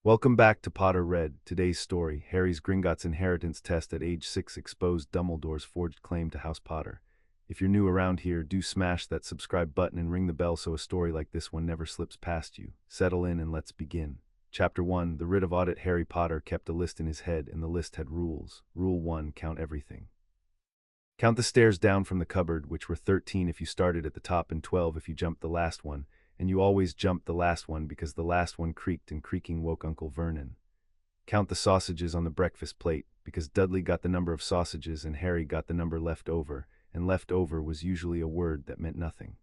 Welcome back to Potter Read. Today's story, Harry's Gringotts inheritance test at age 6 exposed Dumbledore's forged claim to House Potter. If you're new around here, do smash that subscribe button and ring the bell so a story like this one never slips past you. Settle in and let's begin. Chapter 1, The Writ of Audit. Harry Potter kept a list in his head, and the list had rules. Rule 1, count everything. Count the stairs down from the cupboard, which were 13 if you started at the top and 12 if you jumped the last one. And you always jumped the last one because the last one creaked, and creaking woke Uncle Vernon. Count the sausages on the breakfast plate, because Dudley got the number of sausages and Harry got the number left over, and left over was usually a word that meant nothing.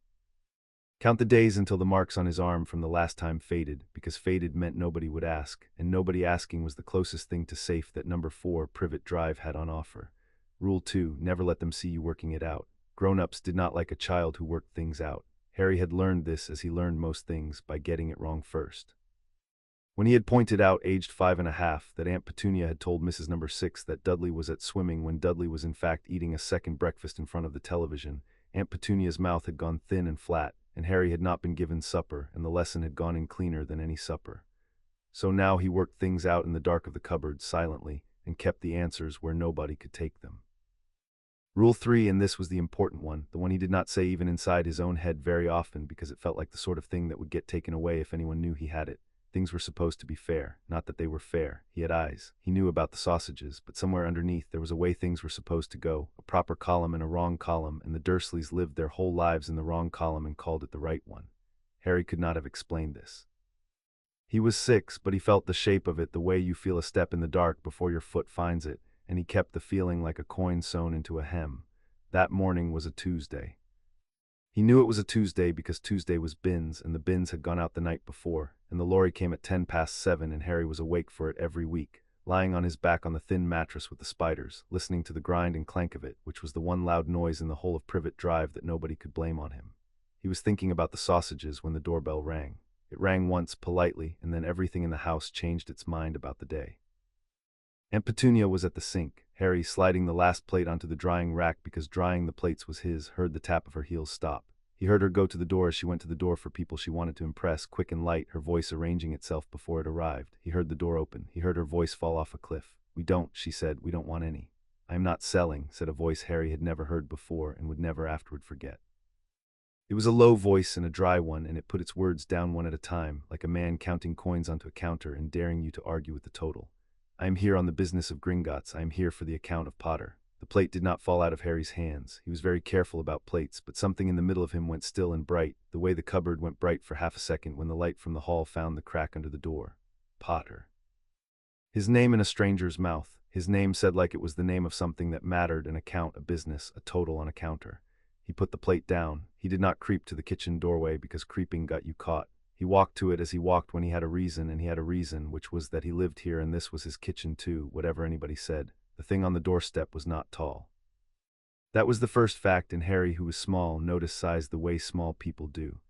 Count the days until the marks on his arm from the last time faded, because faded meant nobody would ask, and nobody asking was the closest thing to safe that number 4 Privet Drive had on offer. Rule 2, never let them see you working it out. Grown-ups did not like a child who worked things out. Harry had learned this, as he learned most things, by getting it wrong first. When he had pointed out, aged 5.5, that Aunt Petunia had told Mrs. Number 6 that Dudley was at swimming when Dudley was in fact eating a second breakfast in front of the television, Aunt Petunia's mouth had gone thin and flat, and Harry had not been given supper, and the lesson had gone in cleaner than any supper. So now he worked things out in the dark of the cupboard, silently, and kept the answers where nobody could take them. Rule 3, and this was the important one, the one he did not say even inside his own head very often because it felt like the sort of thing that would get taken away if anyone knew he had it. Things were supposed to be fair, not that they were fair. He had eyes. He knew about the sausages, but somewhere underneath there was a way things were supposed to go, a proper column and a wrong column, and the Dursleys lived their whole lives in the wrong column and called it the right one. Harry could not have explained this. He was 6, but he felt the shape of it the way you feel a step in the dark before your foot finds it, and he kept the feeling like a coin sewn into a hem. That morning was a Tuesday. He knew it was a Tuesday because Tuesday was bins, and the bins had gone out the night before, and the lorry came at 7:10, and Harry was awake for it every week, lying on his back on the thin mattress with the spiders, listening to the grind and clank of it, which was the one loud noise in the whole of Privet Drive that nobody could blame on him. He was thinking about the sausages when the doorbell rang. It rang once, politely, and then everything in the house changed its mind about the day. Aunt Petunia was at the sink. Harry, sliding the last plate onto the drying rack because drying the plates was his, heard the tap of her heels stop. He heard her go to the door as she went to the door for people she wanted to impress, quick and light, her voice arranging itself before it arrived. He heard the door open. He heard her voice fall off a cliff. "We don't," she said. "We don't want any." "I am not selling," said a voice Harry had never heard before and would never afterward forget. It was a low voice and a dry one, and it put its words down one at a time, like a man counting coins onto a counter and daring you to argue with the total. "I am here on the business of Gringotts. I am here for the account of Potter." The plate did not fall out of Harry's hands. He was very careful about plates, but something in the middle of him went still and bright, the way the cupboard went bright for half a second when the light from the hall found the crack under the door. Potter. His name in a stranger's mouth. His name said like it was the name of something that mattered, an account, a business, a total on a counter. He put the plate down. He did not creep to the kitchen doorway because creeping got you caught. He walked to it as he walked when he had a reason, and he had a reason, which was that he lived here and this was his kitchen too, whatever anybody said. The thing on the doorstep was not tall. That was the first fact, and Harry, who was small, noticed size the way small people do.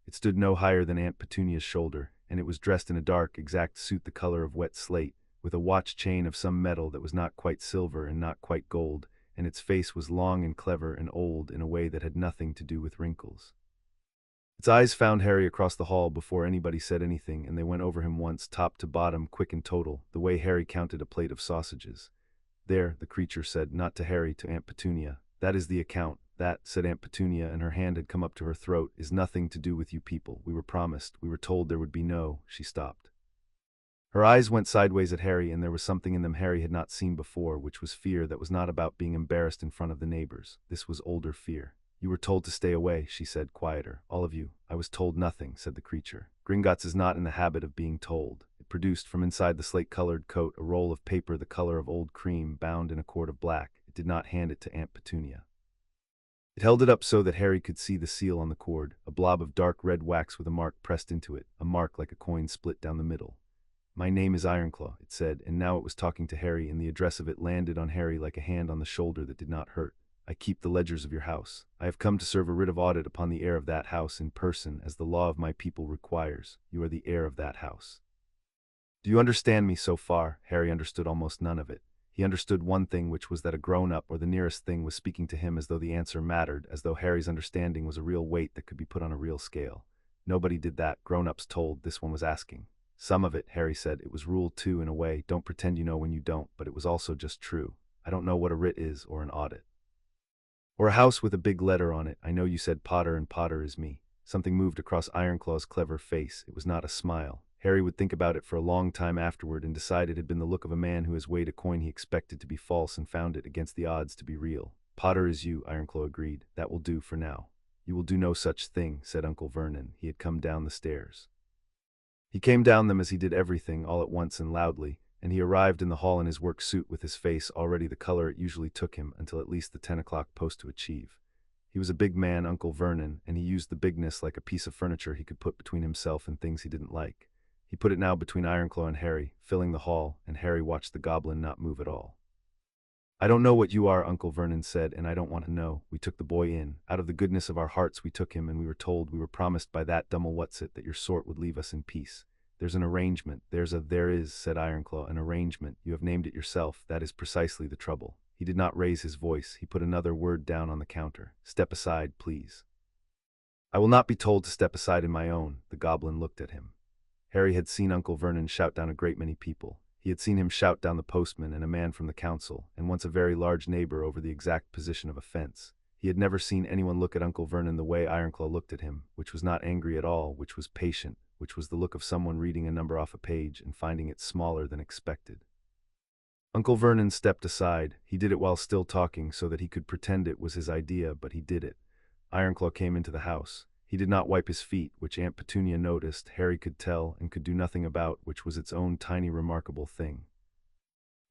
It stood no higher than Aunt Petunia's shoulder, and it was dressed in a dark, exact suit the color of wet slate, with a watch chain of some metal that was not quite silver and not quite gold, and its face was long and clever and old in a way that had nothing to do with wrinkles. Its eyes found Harry across the hall before anybody said anything, and they went over him once, top to bottom, quick and total, the way Harry counted a plate of sausages. "There," the creature said, not to Harry, to Aunt Petunia. "That is the account. That," said Aunt Petunia, and her hand had come up to her throat, "is nothing to do with you people. We were promised, we were told there would be no—" She stopped. Her eyes went sideways at Harry, and there was something in them Harry had not seen before, which was fear that was not about being embarrassed in front of the neighbors. This was older fear. "You were told to stay away," she said, quieter. "All of you." "I was told nothing," said the creature. Gringotts is not in the habit of being told. It produced from inside the slate-colored coat a roll of paper the color of old cream, bound in a cord of black. It did not hand it to Aunt Petunia. It held it up so that Harry could see the seal on the cord, a blob of dark red wax with a mark pressed into it, a mark like a coin split down the middle. "My name is Ironclaw," it said, and now it was talking to Harry, and the address of it landed on Harry like a hand on the shoulder that did not hurt. "I keep the ledgers of your house. I have come to serve a writ of audit upon the heir of that house in person, as the law of my people requires. You are the heir of that house." "Do you understand me so far?" Harry understood almost none of it. He understood one thing, which was that a grown-up or the nearest thing was speaking to him as though the answer mattered, as though Harry's understanding was a real weight that could be put on a real scale. Nobody did that, grown-ups told, this one was asking. Some of it, Harry said. It was Rule 2 in a way. Don't pretend you know when you don't, but it was also just true. I don't know what a writ is or an audit. Or a house with a big letter on it. I know you said Potter and Potter is me. Something moved across Ironclaw's clever face. It was not a smile. Harry would think about it for a long time afterward and decide it had been the look of a man who has weighed a coin he expected to be false and found it against the odds to be real. Potter is you, Ironclaw agreed. That will do for now. You will do no such thing, said Uncle Vernon. He had come down the stairs. He came down them as he did everything, all at once and loudly, and he arrived in the hall in his work suit with his face already the color it usually took him until at least the 10 o'clock post to achieve. He was a big man, Uncle Vernon, and he used the bigness like a piece of furniture he could put between himself and things he didn't like. He put it now between Ironclaw and Harry, filling the hall, and Harry watched the goblin not move at all. I don't know what you are, Uncle Vernon said, and I don't want to know. We took the boy in. Out of the goodness of our hearts we took him, and we were told, we were promised by that Dummel-what's-it, that your sort would leave us in peace. There's an arrangement. There is, said Ironclaw, an arrangement. You have named it yourself. That is precisely the trouble. He did not raise his voice. He put another word down on the counter. Step aside, please. I will not be told to step aside in my own. The goblin looked at him. Harry had seen Uncle Vernon shout down a great many people. He had seen him shout down the postman and a man from the council, and once a very large neighbor over the exact position of a fence. He had never seen anyone look at Uncle Vernon the way Ironclaw looked at him, which was not angry at all, which was patient, which was the look of someone reading a number off a page and finding it smaller than expected. Uncle Vernon stepped aside. He did it while still talking so that he could pretend it was his idea, but he did it. Ironclaw came into the house. He did not wipe his feet, which Aunt Petunia noticed, Harry could tell, and could do nothing about, which was its own tiny remarkable thing.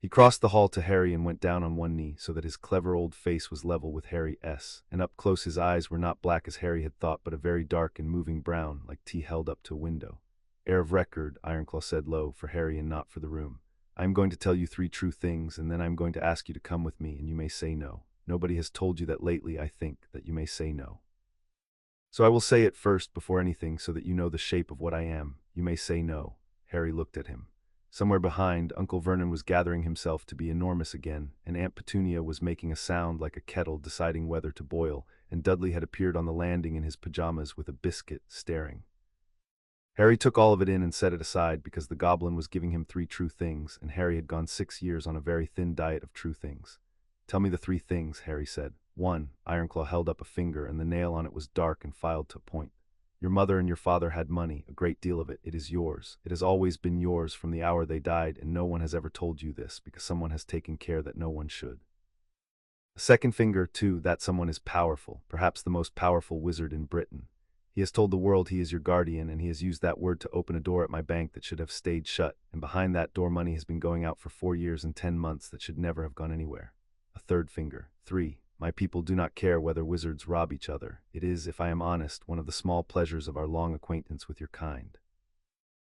He crossed the hall to Harry and went down on one knee so that his clever old face was level with Harry's, and up close his eyes were not black as Harry had thought, but a very dark and moving brown, like tea held up to a window. Air of record, Ironclaw said low, for Harry and not for the room. I am going to tell you 3 true things, and then I am going to ask you to come with me, and you may say no. Nobody has told you that lately, I think, that you may say no. So I will say it first before anything so that you know the shape of what I am. You may say no. Harry looked at him. Somewhere behind, Uncle Vernon was gathering himself to be enormous again, and Aunt Petunia was making a sound like a kettle deciding whether to boil, and Dudley had appeared on the landing in his pajamas with a biscuit, staring. Harry took all of it in and set it aside because the goblin was giving him 3 true things, and Harry had gone 6 years on a very thin diet of true things. Tell me the 3 things, Harry said. 1. Ironclaw held up a finger, and the nail on it was dark and filed to a point. Your mother and your father had money, a great deal of it. It is yours. It has always been yours from the hour they died, and no one has ever told you this, because someone has taken care that no one should. A second finger, 2. That someone is powerful, perhaps the most powerful wizard in Britain. He has told the world he is your guardian, and he has used that word to open a door at my bank that should have stayed shut, and behind that door money has been going out for 4 years and 10 months that should never have gone anywhere. A third finger, 3. My people do not care whether wizards rob each other. It is, if I am honest, one of the small pleasures of our long acquaintance with your kind.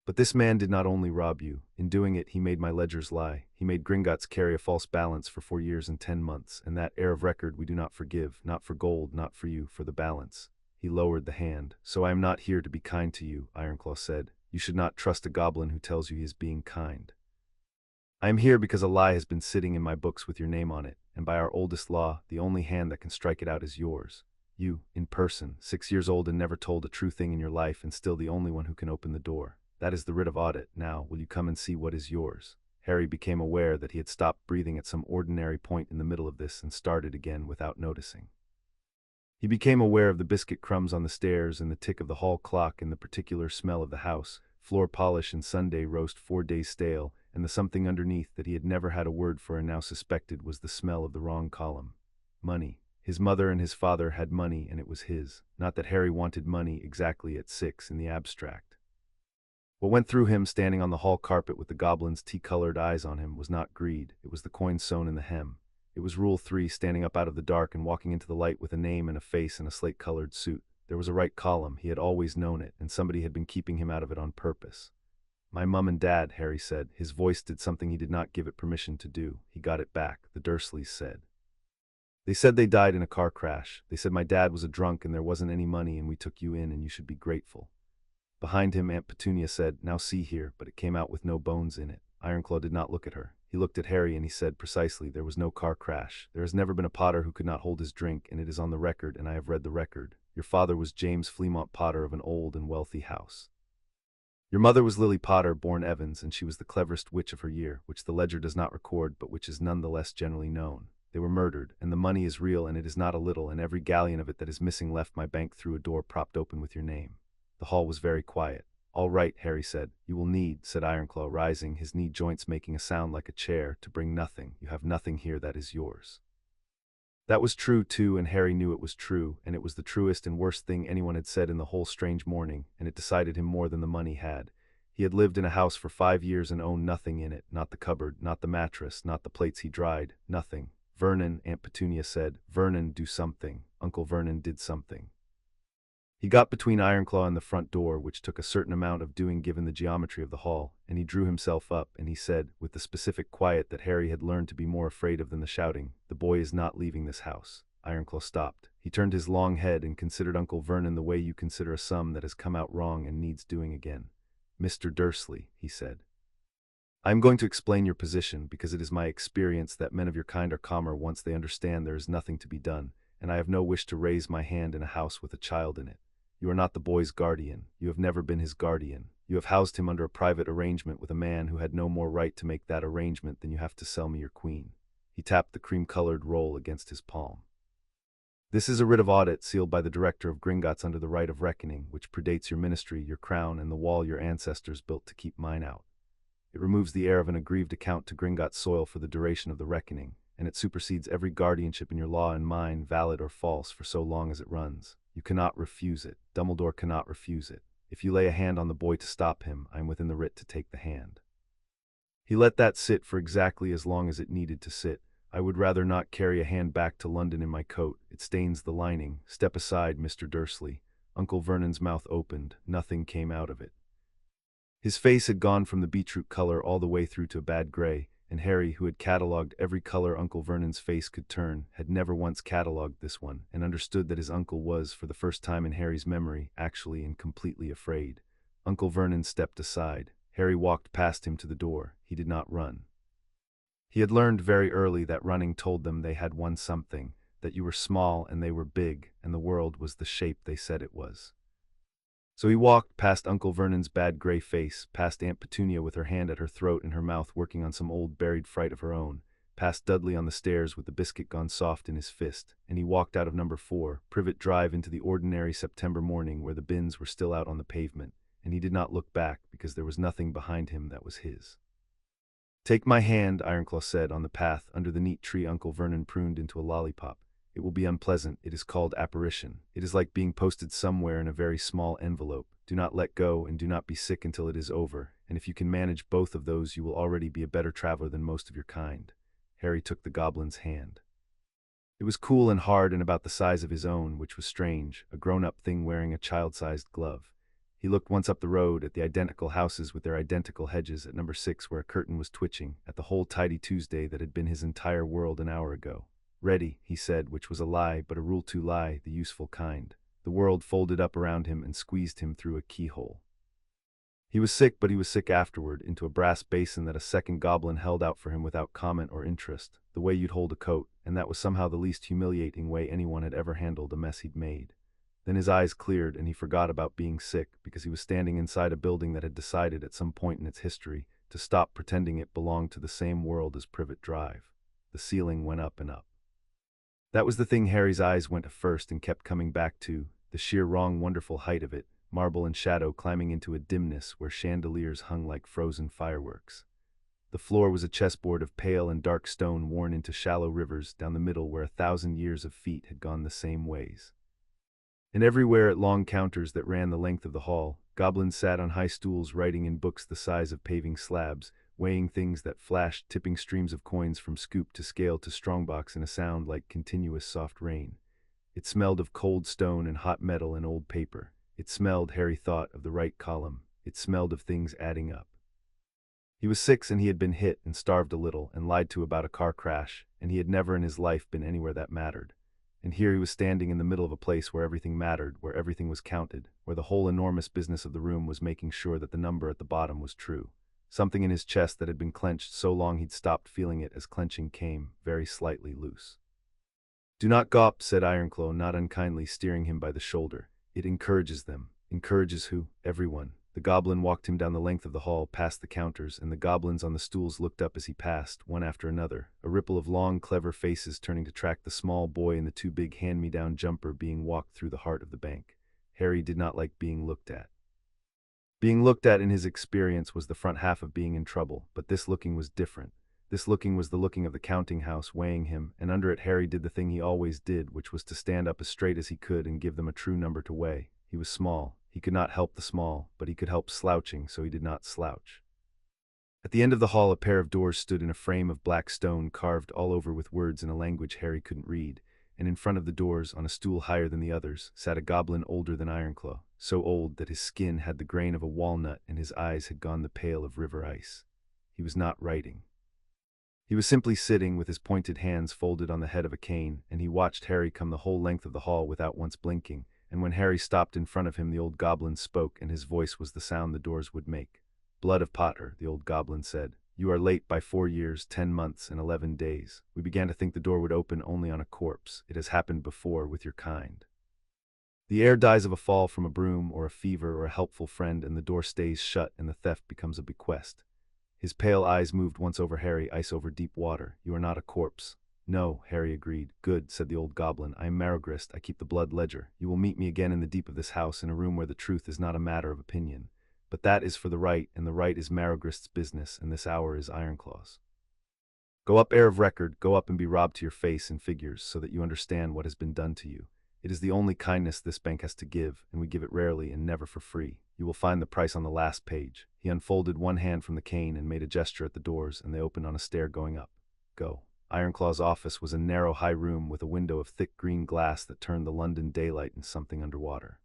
But this man did not only rob you. In doing it, he made my ledgers lie. He made Gringotts carry a false balance for 4 years and 10 months, and that air of record we do not forgive, not for gold, not for you, for the balance. He lowered the hand. So I am not here to be kind to you, Ironclaw said. You should not trust a goblin who tells you he is being kind. I am here because a lie has been sitting in my books with your name on it, and by our oldest law, the only hand that can strike it out is yours. You, in person, 6 years old and never told a true thing in your life, and still the only one who can open the door. That is the writ of audit. Now, will you come and see what is yours? Harry became aware that he had stopped breathing at some ordinary point in the middle of this and started again without noticing. He became aware of the biscuit crumbs on the stairs and the tick of the hall clock and the particular smell of the house, floor polish and Sunday roast 4 days stale, and the something underneath that he had never had a word for and now suspected was the smell of the wrong column. Money. His mother and his father had money, and it was his. Not that Harry wanted money exactly at 6 in the abstract. What went through him standing on the hall carpet with the goblin's tea-colored eyes on him was not greed. It was the coin sewn in the hem. It was Rule 3 standing up out of the dark and walking into the light with a name and a face and a slate-colored suit. There was a right column. He had always known it, and somebody had been keeping him out of it on purpose. My mum and dad, Harry said. His voice did something he did not give it permission to do. He got it back. The Dursleys said. They said they died in a car crash. They said my dad was a drunk and there wasn't any money and we took you in and you should be grateful. Behind him, Aunt Petunia said, now see here, but it came out with no bones in it. Ironclaw did not look at her. He looked at Harry and he said precisely, there was no car crash. There has never been a Potter who could not hold his drink, and it is on the record, and I have read the record. Your father was James Fleamont Potter of an old and wealthy house. Your mother was Lily Potter, born Evans, and she was the cleverest witch of her year, which the ledger does not record but which is none the less generally known. They were murdered, and the money is real, and it is not a little, and every galleon of it that is missing left my bank through a door propped open with your name. The hall was very quiet. All right, Harry said. You will need, said Ironclaw, rising, his knee joints making a sound like a chair, to bring nothing. You have nothing here that is yours. That was true, too, and Harry knew it was true, and it was the truest and worst thing anyone had said in the whole strange morning, and it decided him more than the money had. He had lived in a house for 5 years and owned nothing in it, not the cupboard, not the mattress, not the plates he dried, nothing. Vernon, Aunt Petunia said, Vernon, do something. Uncle Vernon did something. He got between Ironclaw and the front door, which took a certain amount of doing given the geometry of the hall, and he drew himself up, and he said, with the specific quiet that Harry had learned to be more afraid of than the shouting, the boy is not leaving this house. Ironclaw stopped. He turned his long head and considered Uncle Vernon the way you consider a sum that has come out wrong and needs doing again. Mr. Dursley, he said, I am going to explain your position, because it is my experience that men of your kind are calmer once they understand there is nothing to be done, and I have no wish to raise my hand in a house with a child in it. You are not the boy's guardian. You have never been his guardian. You have housed him under a private arrangement with a man who had no more right to make that arrangement than you have to sell me your queen. He tapped the cream-colored roll against his palm. This is a writ of audit sealed by the director of Gringotts under the right of reckoning, which predates your ministry, your crown, and the wall your ancestors built to keep mine out. It removes the heir of an aggrieved account to Gringotts soil for the duration of the reckoning, and it supersedes every guardianship in your law and mine, valid or false, for so long as it runs. You cannot refuse it. Dumbledore cannot refuse it. If you lay a hand on the boy to stop him, I am within the writ to take the hand. He let that sit for exactly as long as it needed to sit. I would rather not carry a hand back to London in my coat. It stains the lining. Step aside, Mr. Dursley. Uncle Vernon's mouth opened. Nothing came out of it. His face had gone from the beetroot color all the way through to a bad gray, and Harry, who had catalogued every color Uncle Vernon's face could turn, had never once catalogued this one, and understood that his uncle was, for the first time in Harry's memory, actually and completely afraid. Uncle Vernon stepped aside. Harry walked past him to the door. He did not run. He had learned very early that running told them they had won something, that you were small and they were big, and the world was the shape they said it was. So he walked past Uncle Vernon's bad gray face, past Aunt Petunia with her hand at her throat and her mouth working on some old buried fright of her own, past Dudley on the stairs with the biscuit gone soft in his fist, and he walked out of number 4, Privet Drive, into the ordinary September morning where the bins were still out on the pavement, and he did not look back because there was nothing behind him that was his. Take my hand, Ironclaw said, on the path under the neat tree Uncle Vernon pruned into a lollipop. It will be unpleasant. It is called apparition. It is like being posted somewhere in a very small envelope. Do not let go, and do not be sick until it is over, and if you can manage both of those you will already be a better traveler than most of your kind. Harry took the goblin's hand. It was cool and hard and about the size of his own, which was strange, a grown-up thing wearing a child-sized glove. He looked once up the road at the identical houses with their identical hedges, at number 6 where a curtain was twitching, at the whole tidy Tuesday that had been his entire world an hour ago. Ready, he said, which was a lie, but a rule to lie, the useful kind. The world folded up around him and squeezed him through a keyhole. He was sick, but he was sick afterward, into a brass basin that a second goblin held out for him without comment or interest, the way you'd hold a coat, and that was somehow the least humiliating way anyone had ever handled a mess he'd made. Then his eyes cleared, and he forgot about being sick, because he was standing inside a building that had decided at some point in its history to stop pretending it belonged to the same world as Privet Drive. The ceiling went up and up. That was the thing Harry's eyes went to first and kept coming back to, the sheer wrong wonderful height of it, marble and shadow climbing into a dimness where chandeliers hung like frozen fireworks. The floor was a chessboard of pale and dark stone worn into shallow rivers down the middle where 1,000 years of feet had gone the same ways. And everywhere at long counters that ran the length of the hall, goblins sat on high stools writing in books the size of paving slabs, weighing things that flashed, tipping streams of coins from scoop to scale to strongbox in a sound like continuous soft rain. It smelled of cold stone and hot metal and old paper. It smelled, Harry thought, of the right column. It smelled of things adding up. He was 6 and he had been hit and starved a little and lied to about a car crash, and he had never in his life been anywhere that mattered. And here he was standing in the middle of a place where everything mattered, where everything was counted, where the whole enormous business of the room was making sure that the number at the bottom was true. Something in his chest that had been clenched so long he'd stopped feeling it as clenching came, very slightly loose. Do not gawp, said Ironclaw, not unkindly steering him by the shoulder. It encourages them. Encourages who? Everyone. The goblin walked him down the length of the hall, past the counters, and the goblins on the stools looked up as he passed, one after another, a ripple of long, clever faces turning to track the small boy in the too big hand-me-down jumper being walked through the heart of the bank. Harry did not like being looked at. Being looked at in his experience was the front half of being in trouble, but this looking was different. This looking was the looking of the counting house weighing him, and under it Harry did the thing he always did, which was to stand up as straight as he could and give them a true number to weigh. He was small. He could not help the small, but he could help slouching, so he did not slouch. At the end of the hall a pair of doors stood in a frame of black stone carved all over with words in a language Harry couldn't read, and in front of the doors, on a stool higher than the others, sat a goblin older than Ironclaw, so old that his skin had the grain of a walnut and his eyes had gone the pale of river ice. He was not writing. He was simply sitting with his pointed hands folded on the head of a cane, and he watched Harry come the whole length of the hall without once blinking, and when Harry stopped in front of him the old goblin spoke, and his voice was the sound the doors would make. "Blood of Potter," the old goblin said. "You are late by 4 years, 10 months, and 11 days. We began to think the door would open only on a corpse. It has happened before with your kind. The heir dies of a fall from a broom or a fever or a helpful friend, and the door stays shut and the theft becomes a bequest." His pale eyes moved once over Harry, ice over deep water. "You are not a corpse." "No," Harry agreed. "Good," said the old goblin. "I am Marigrist. I keep the blood ledger. You will meet me again in the deep of this house, in a room where the truth is not a matter of opinion. But that is for the right, and the right is Marigrist's business, and this hour is Ironclaw's. Go up, heir of record, go up and be robbed to your face in figures, so that you understand what has been done to you. It is the only kindness this bank has to give, and we give it rarely and never for free. You will find the price on the last page." He unfolded one hand from the cane and made a gesture at the doors, and they opened on a stair going up. "Go." Ironclaw's office was a narrow, high room with a window of thick green glass that turned the London daylight into something underwater.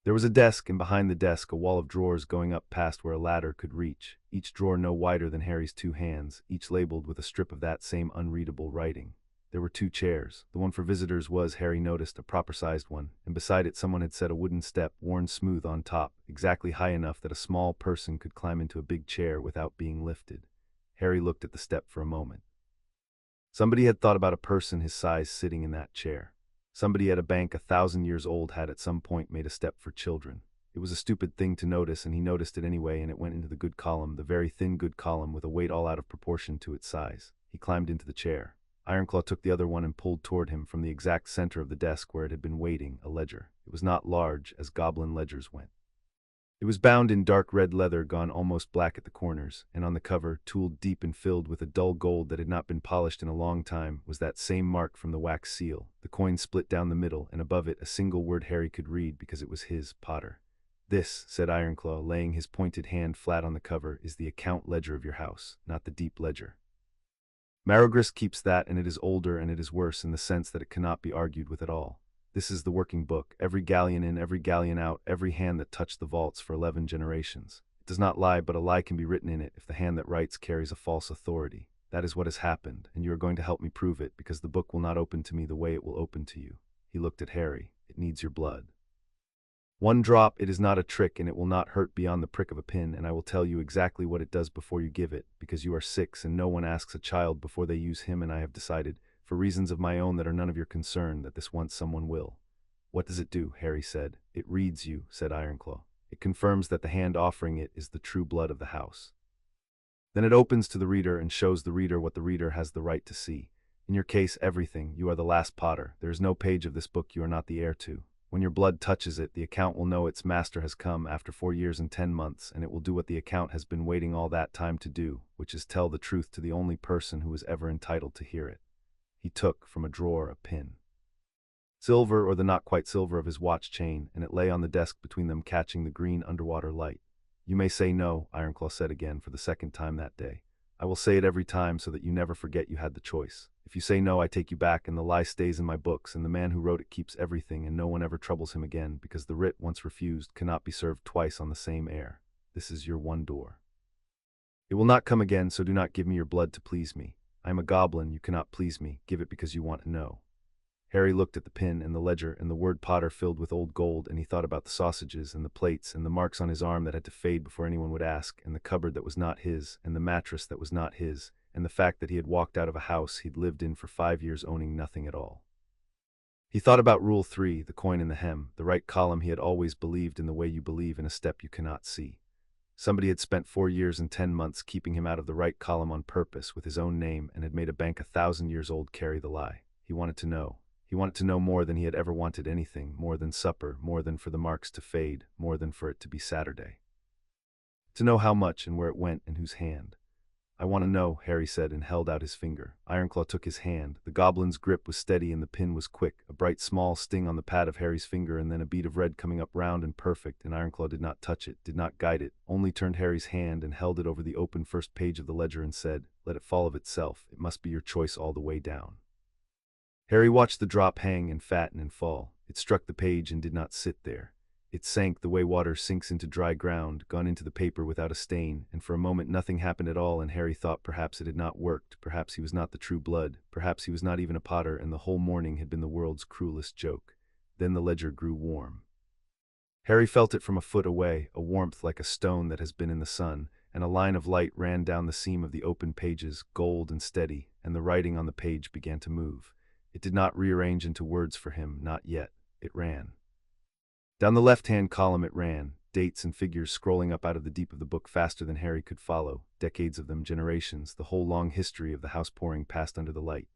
There was a desk, and behind the desk a wall of drawers going up past where a ladder could reach, each drawer no wider than Harry's 2 hands, each labeled with a strip of that same unreadable writing. There were 2 chairs. The one for visitors was, Harry noticed, a proper-sized one, and beside it someone had set a wooden step, worn smooth on top, exactly high enough that a small person could climb into a big chair without being lifted. Harry looked at the step for a moment. Somebody had thought about a person his size sitting in that chair. Somebody at a bank 1,000 years old had at some point made a step for children. It was a stupid thing to notice, and he noticed it anyway, and it went into the good column, the very thin good column with a weight all out of proportion to its size. He climbed into the chair. Ironclaw took the other one and pulled toward him from the exact center of the desk where it had been waiting, a ledger. It was not large, as goblin ledgers went. It was bound in dark red leather gone almost black at the corners, and on the cover, tooled deep and filled with a dull gold that had not been polished in a long time, was that same mark from the wax seal, the coin split down the middle, and above it a single word Harry could read because it was his, Potter. "This," said Ironclaw, laying his pointed hand flat on the cover, "is the account ledger of your house, not the deep ledger. Marigrist keeps that, and it is older and it is worse in the sense that it cannot be argued with at all. This is the working book, every galleon in, every galleon out, every hand that touched the vaults for 11 generations. It does not lie, but a lie can be written in it if the hand that writes carries a false authority. That is what has happened, and you are going to help me prove it, because the book will not open to me the way it will open to you." He looked at Harry. "It needs your blood. 1 drop, it is not a trick, and it will not hurt beyond the prick of a pin, and I will tell you exactly what it does before you give it, because you are 6, and no one asks a child before they use him, and I have decided, for reasons of my own that are none of your concern, that this once someone will." "What does it do?" Harry said. "It reads you," said Ironclaw. "It confirms that the hand offering it is the true blood of the house. Then it opens to the reader and shows the reader what the reader has the right to see. In your case, everything. You are the last Potter. There is no page of this book you are not the heir to. When your blood touches it, the account will know its master has come after 4 years and 10 months, and it will do what the account has been waiting all that time to do, which is tell the truth to the only person who was ever entitled to hear it." He took from a drawer a pin. Silver, or the not quite silver of his watch chain, and it lay on the desk between them, catching the green underwater light. "You may say no," Ironclaw said again for the 2nd time that day. "I will say it every time so that you never forget you had the choice. If you say no, I take you back, and the lie stays in my books, and the man who wrote it keeps everything, and no one ever troubles him again, because the writ, once refused, cannot be served twice on the same heir. This is your one door. It will not come again, so do not give me your blood to please me. I am a goblin, you cannot please me. Give it because you want to know." Harry looked at the pin and the ledger and the word Potter filled with old gold, and he thought about the sausages and the plates and the marks on his arm that had to fade before anyone would ask, and the cupboard that was not his, and the mattress that was not his, and the fact that he had walked out of a house he'd lived in for 5 years owning nothing at all. He thought about Rule 3, the coin in the hem, the right column. He had always believed in the way you believe in a step you cannot see. Somebody had spent 4 years and 10 months keeping him out of the right column on purpose with his own name and had made a bank 1,000 years old carry the lie. He wanted to know. He wanted to know more than he had ever wanted anything, more than supper, more than for the marks to fade, more than for it to be Saturday. To know how much and where it went and whose hand. I want to know, Harry said and held out his finger. Ironclaw took his hand. The goblin's grip was steady and the pin was quick, a bright small sting on the pad of Harry's finger and then a bead of red coming up round and perfect, and Ironclaw did not touch it, did not guide it, only turned Harry's hand and held it over the open first page of the ledger and said, "Let it fall of itself, it must be your choice all the way down." Harry watched the drop hang and fatten and fall. It struck the page and did not sit there. It sank the way water sinks into dry ground, gone into the paper without a stain, and for a moment nothing happened at all, and Harry thought perhaps it had not worked, perhaps he was not the true blood, perhaps he was not even a Potter, and the whole morning had been the world's cruelest joke. Then the ledger grew warm. Harry felt it from a foot away, a warmth like a stone that has been in the sun, and a line of light ran down the seam of the open pages, gold and steady, and the writing on the page began to move. It did not rearrange into words for him, not yet. It ran. Down the left-hand column it ran, dates and figures scrolling up out of the deep of the book faster than Harry could follow, decades of them, generations, the whole long history of the house pouring past under the light.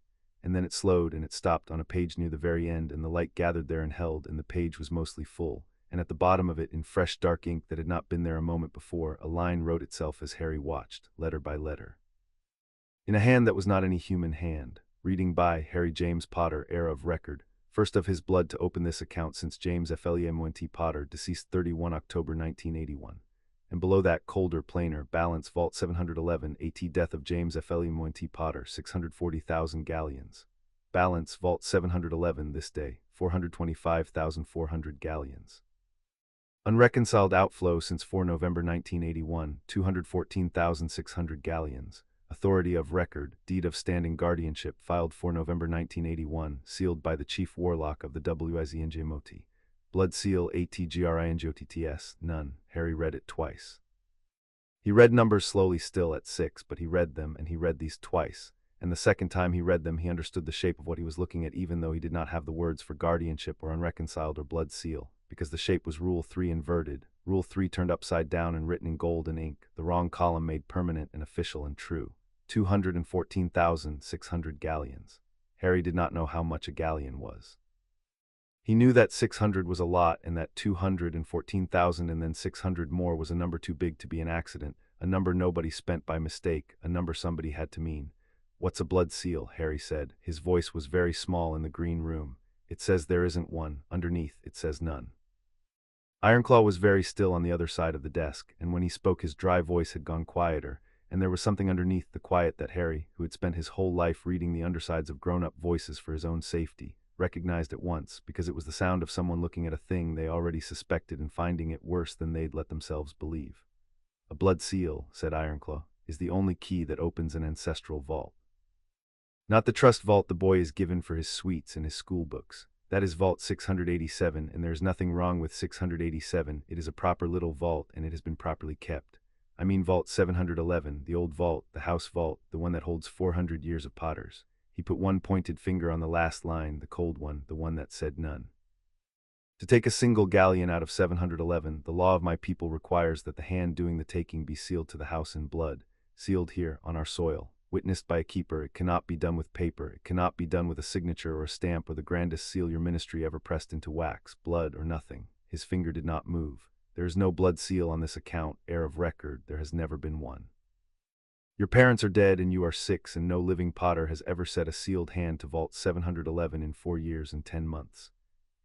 And then it slowed and it stopped on a page near the very end, and the light gathered there and held, and the page was mostly full, and at the bottom of it, in fresh dark ink that had not been there a moment before, a line wrote itself as Harry watched, letter by letter. In a hand that was not any human hand. Reading by Harry James Potter, heir of record, first of his blood to open this account since James F.L.E.M.T. Potter, deceased 31 October 1981. And below that, colder, plainer, balance, vault 711, AT death of James F.L.E.M.T. Potter, 640,000 galleons. Balance, vault 711, this day, 425,400 galleons. Unreconciled outflow since 4 November 1981, 214,600 galleons. Authority of record, deed of standing guardianship, filed 4 November 1981, sealed by the chief warlock of the Wizngmot. Blood seal ATGRINGOTTS, none. Harry read it twice. He read numbers slowly still at 6, but he read them, and he read these twice, and the second time he read them he understood the shape of what he was looking at, even though he did not have the words for guardianship or unreconciled or blood seal, because the shape was Rule 3 inverted, Rule 3 turned upside down and written in gold and ink, the wrong column made permanent and official and true. 214,600 galleons. Harry did not know how much a galleon was. He knew that 600 was a lot and that 214,000 and then 600 more was a number too big to be an accident, a number nobody spent by mistake, a number somebody had to mean. "What's a blood seal?" Harry said. His voice was very small in the green room. "It says there isn't one. Underneath, it says none." Ironclaw was very still on the other side of the desk, and when he spoke his dry voice had gone quieter, and there was something underneath the quiet that Harry, who had spent his whole life reading the undersides of grown-up voices for his own safety, recognized at once, because it was the sound of someone looking at a thing they already suspected and finding it worse than they'd let themselves believe. "A blood seal," said Ironclaw, "is the only key that opens an ancestral vault. Not the trust vault the boy is given for his sweets and his school books. That is vault 687, and there is nothing wrong with 687. It is a proper little vault, and it has been properly kept. I mean vault 711, the old vault, the house vault, the one that holds 400 years of Potters." He put one pointed finger on the last line, the cold one, the one that said none. "To take a single galleon out of 711, the law of my people requires that the hand doing the taking be sealed to the house in blood, sealed here, on our soil, witnessed by a keeper. It cannot be done with paper, it cannot be done with a signature or a stamp or the grandest seal your ministry ever pressed into wax, blood or nothing." His finger did not move. "There is no blood seal on this account, heir of record, there has never been one. Your parents are dead and you are 6, and no living Potter has ever set a sealed hand to vault 711 in 4 years and 10 months.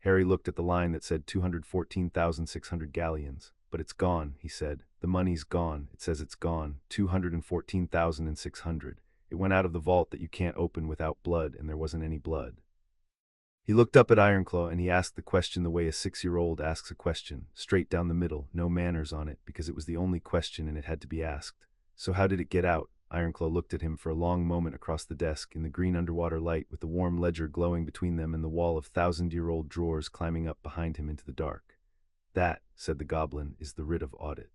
Harry looked at the line that said 214,600 galleons. "But it's gone," he said. "The money's gone. It says it's gone. 214,600. It went out of the vault that you can't open without blood, and there wasn't any blood." He looked up at Ironclaw and he asked the question the way a 6-year-old asks a question, straight down the middle, no manners on it, because it was the only question and it had to be asked. "So how did it get out?" Ironclaw looked at him for a long moment across the desk, in the green underwater light, with the warm ledger glowing between them and the wall of 1,000-year-old drawers climbing up behind him into the dark. "That," said the goblin, "is the writ of audit.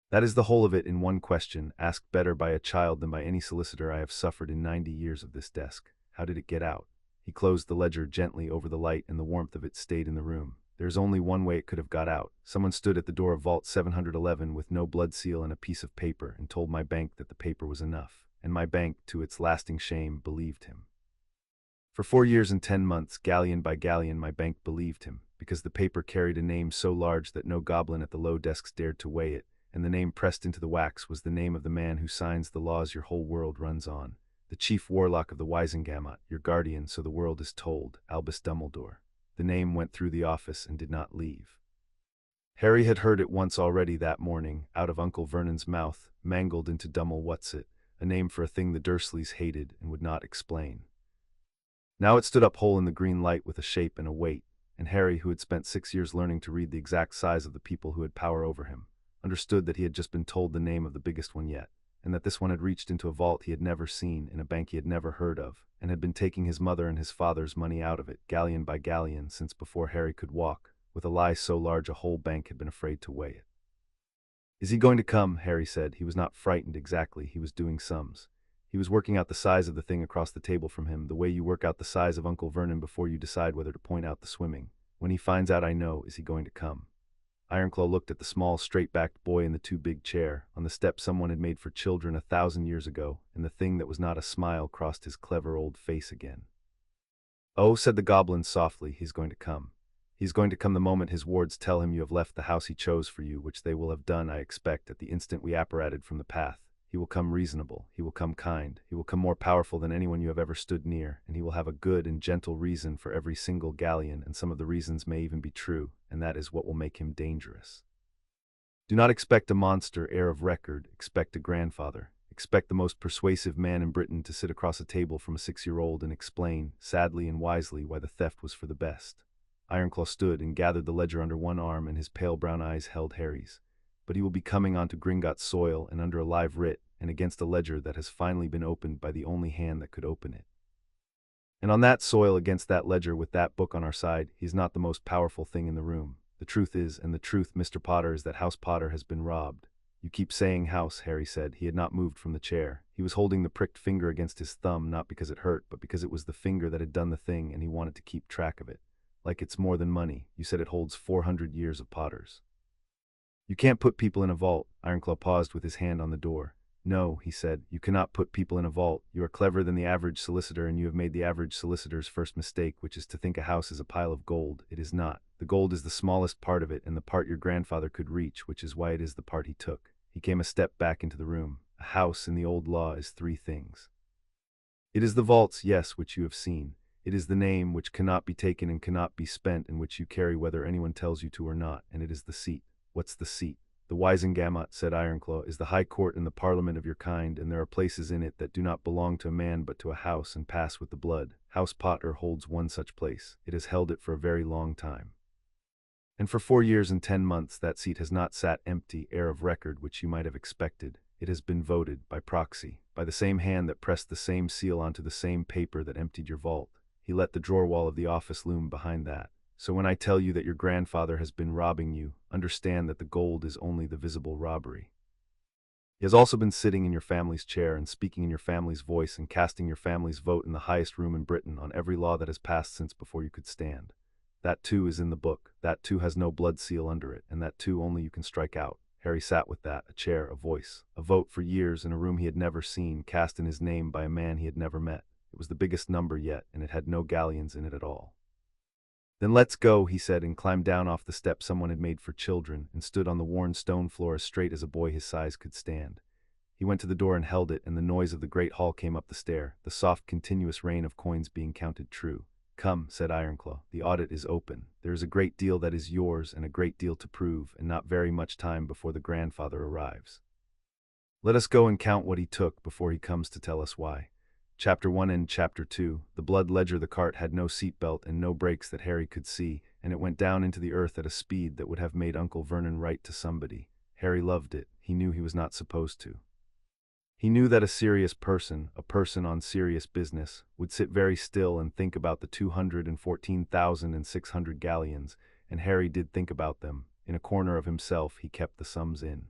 That is the whole of it in one question, asked better by a child than by any solicitor I have suffered in 90 years of this desk. How did it get out?" He closed the ledger gently over the light and the warmth of it stayed in the room. There's only one way it could have got out. Someone stood at the door of Vault 711 with no blood seal and a piece of paper and told my bank that the paper was enough. And my bank, to its lasting shame, believed him. For 4 years and 10 months, galleon by galleon, my bank believed him, because the paper carried a name so large that no goblin at the low desks dared to weigh it, and the name pressed into the wax was the name of the man who signs the laws your whole world runs on. The chief warlock of the Wisengamot, your guardian, so the world is told, Albus Dumbledore. The name went through the office and did not leave. Harry had heard it once already that morning, out of Uncle Vernon's mouth, mangled into Dummel-what's-it, a name for a thing the Dursleys hated and would not explain. Now it stood up whole in the green light with a shape and a weight, and Harry, who had spent 6 years learning to read the exact size of the people who had power over him, understood that he had just been told the name of the biggest one yet, and that this one had reached into a vault he had never seen, in a bank he had never heard of, and had been taking his mother and his father's money out of it, galleon by galleon, since before Harry could walk, with a lie so large a whole bank had been afraid to weigh it. "Is he going to come?" Harry said. He was not frightened exactly, he was doing sums. He was working out the size of the thing across the table from him, the way you work out the size of Uncle Vernon before you decide whether to point out the swimming. When he finds out I know, is he going to come? Ironclaw looked at the small, straight-backed boy in the too-big chair, on the step someone had made for children 1,000 years ago, and the thing that was not a smile crossed his clever old face again. "Oh," said the goblin softly, "he's going to come. He's going to come the moment his wards tell him you have left the house he chose for you, which they will have done, I expect, at the instant we apparated from the path. He will come reasonable, he will come kind, he will come more powerful than anyone you have ever stood near, and he will have a good and gentle reason for every single galleon, and some of the reasons may even be true, and that is what will make him dangerous. Do not expect a monster heir of record, expect a grandfather. Expect the most persuasive man in Britain to sit across a table from a 6-year-old and explain, sadly and wisely, why the theft was for the best." Ironclaw stood and gathered the ledger under one arm, and his pale brown eyes held Harry's. "But he will be coming onto Gringotts soil and under a live writ, and against a ledger that has finally been opened by the only hand that could open it. And on that soil, against that ledger, with that book on our side, he's not the most powerful thing in the room. The truth is, and the truth, Mr. Potter, is that House Potter has been robbed." "You keep saying house," Harry said. He had not moved from the chair. He was holding the pricked finger against his thumb, not because it hurt, but because it was the finger that had done the thing, and he wanted to keep track of it. "Like it's more than money. You said it holds 400 years of Potters." "You can't put people in a vault." Ironclaw paused with his hand on the door. "No," he said, "you cannot put people in a vault. You are cleverer than the average solicitor, and you have made the average solicitor's first mistake, which is to think a house is a pile of gold. It is not. The gold is the smallest part of it, and the part your grandfather could reach, which is why it is the part he took." He came a step back into the room. "A house in the old law is 3 things. It is the vaults, yes, which you have seen. It is the name, which cannot be taken and cannot be spent, and which you carry whether anyone tells you to or not, and it is the seat." "What's the seat?" "The Wisengamot," said Ironclaw, "is the high court and the parliament of your kind, and there are places in it that do not belong to a man but to a house and pass with the blood. House Potter holds one such place. It has held it for a very long time. And for 4 years and 10 months that seat has not sat empty, heir of record, which you might have expected. It has been voted, by proxy, by the same hand that pressed the same seal onto the same paper that emptied your vault. He let the drawer wall of the office loom behind that. So when I tell you that your grandfather has been robbing you, understand that the gold is only the visible robbery. He has also been sitting in your family's chair and speaking in your family's voice and casting your family's vote in the highest room in Britain on every law that has passed since before you could stand. That too is in the book, that too has no blood seal under it, and that too only you can strike out." Harry sat with that, a chair, a voice, a vote for years in a room he had never seen, cast in his name by a man he had never met. It was the biggest number yet, and it had no galleons in it at all. "Then let's go," he said, and climbed down off the step someone had made for children, and stood on the worn stone floor as straight as a boy his size could stand. He went to the door and held it, and the noise of the great hall came up the stair, the soft, continuous rain of coins being counted true. "Come," said Ironclaw, "the audit is open. There is a great deal that is yours, and a great deal to prove, and not very much time before the grandfather arrives. Let us go and count what he took before he comes to tell us why." Chapter 1 and Chapter 2. The blood ledger. The cart had no seat belt and no brakes that Harry could see, and it went down into the earth at a speed that would have made Uncle Vernon write to somebody. Harry loved it. He knew he was not supposed to. He knew that a serious person, a person on serious business, would sit very still and think about the 214,600 galleons, and Harry did think about them. In a corner of himself he kept the sums in.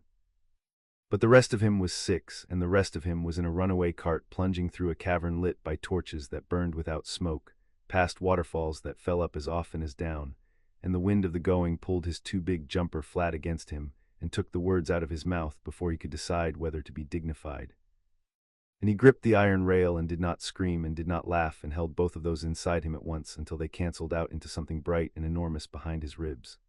But the rest of him was 6, and the rest of him was in a runaway cart plunging through a cavern lit by torches that burned without smoke, past waterfalls that fell up as often as down, and the wind of the going pulled his too big jumper flat against him and took the words out of his mouth before he could decide whether to be dignified. And he gripped the iron rail and did not scream and did not laugh and held both of those inside him at once until they canceled out into something bright and enormous behind his ribs.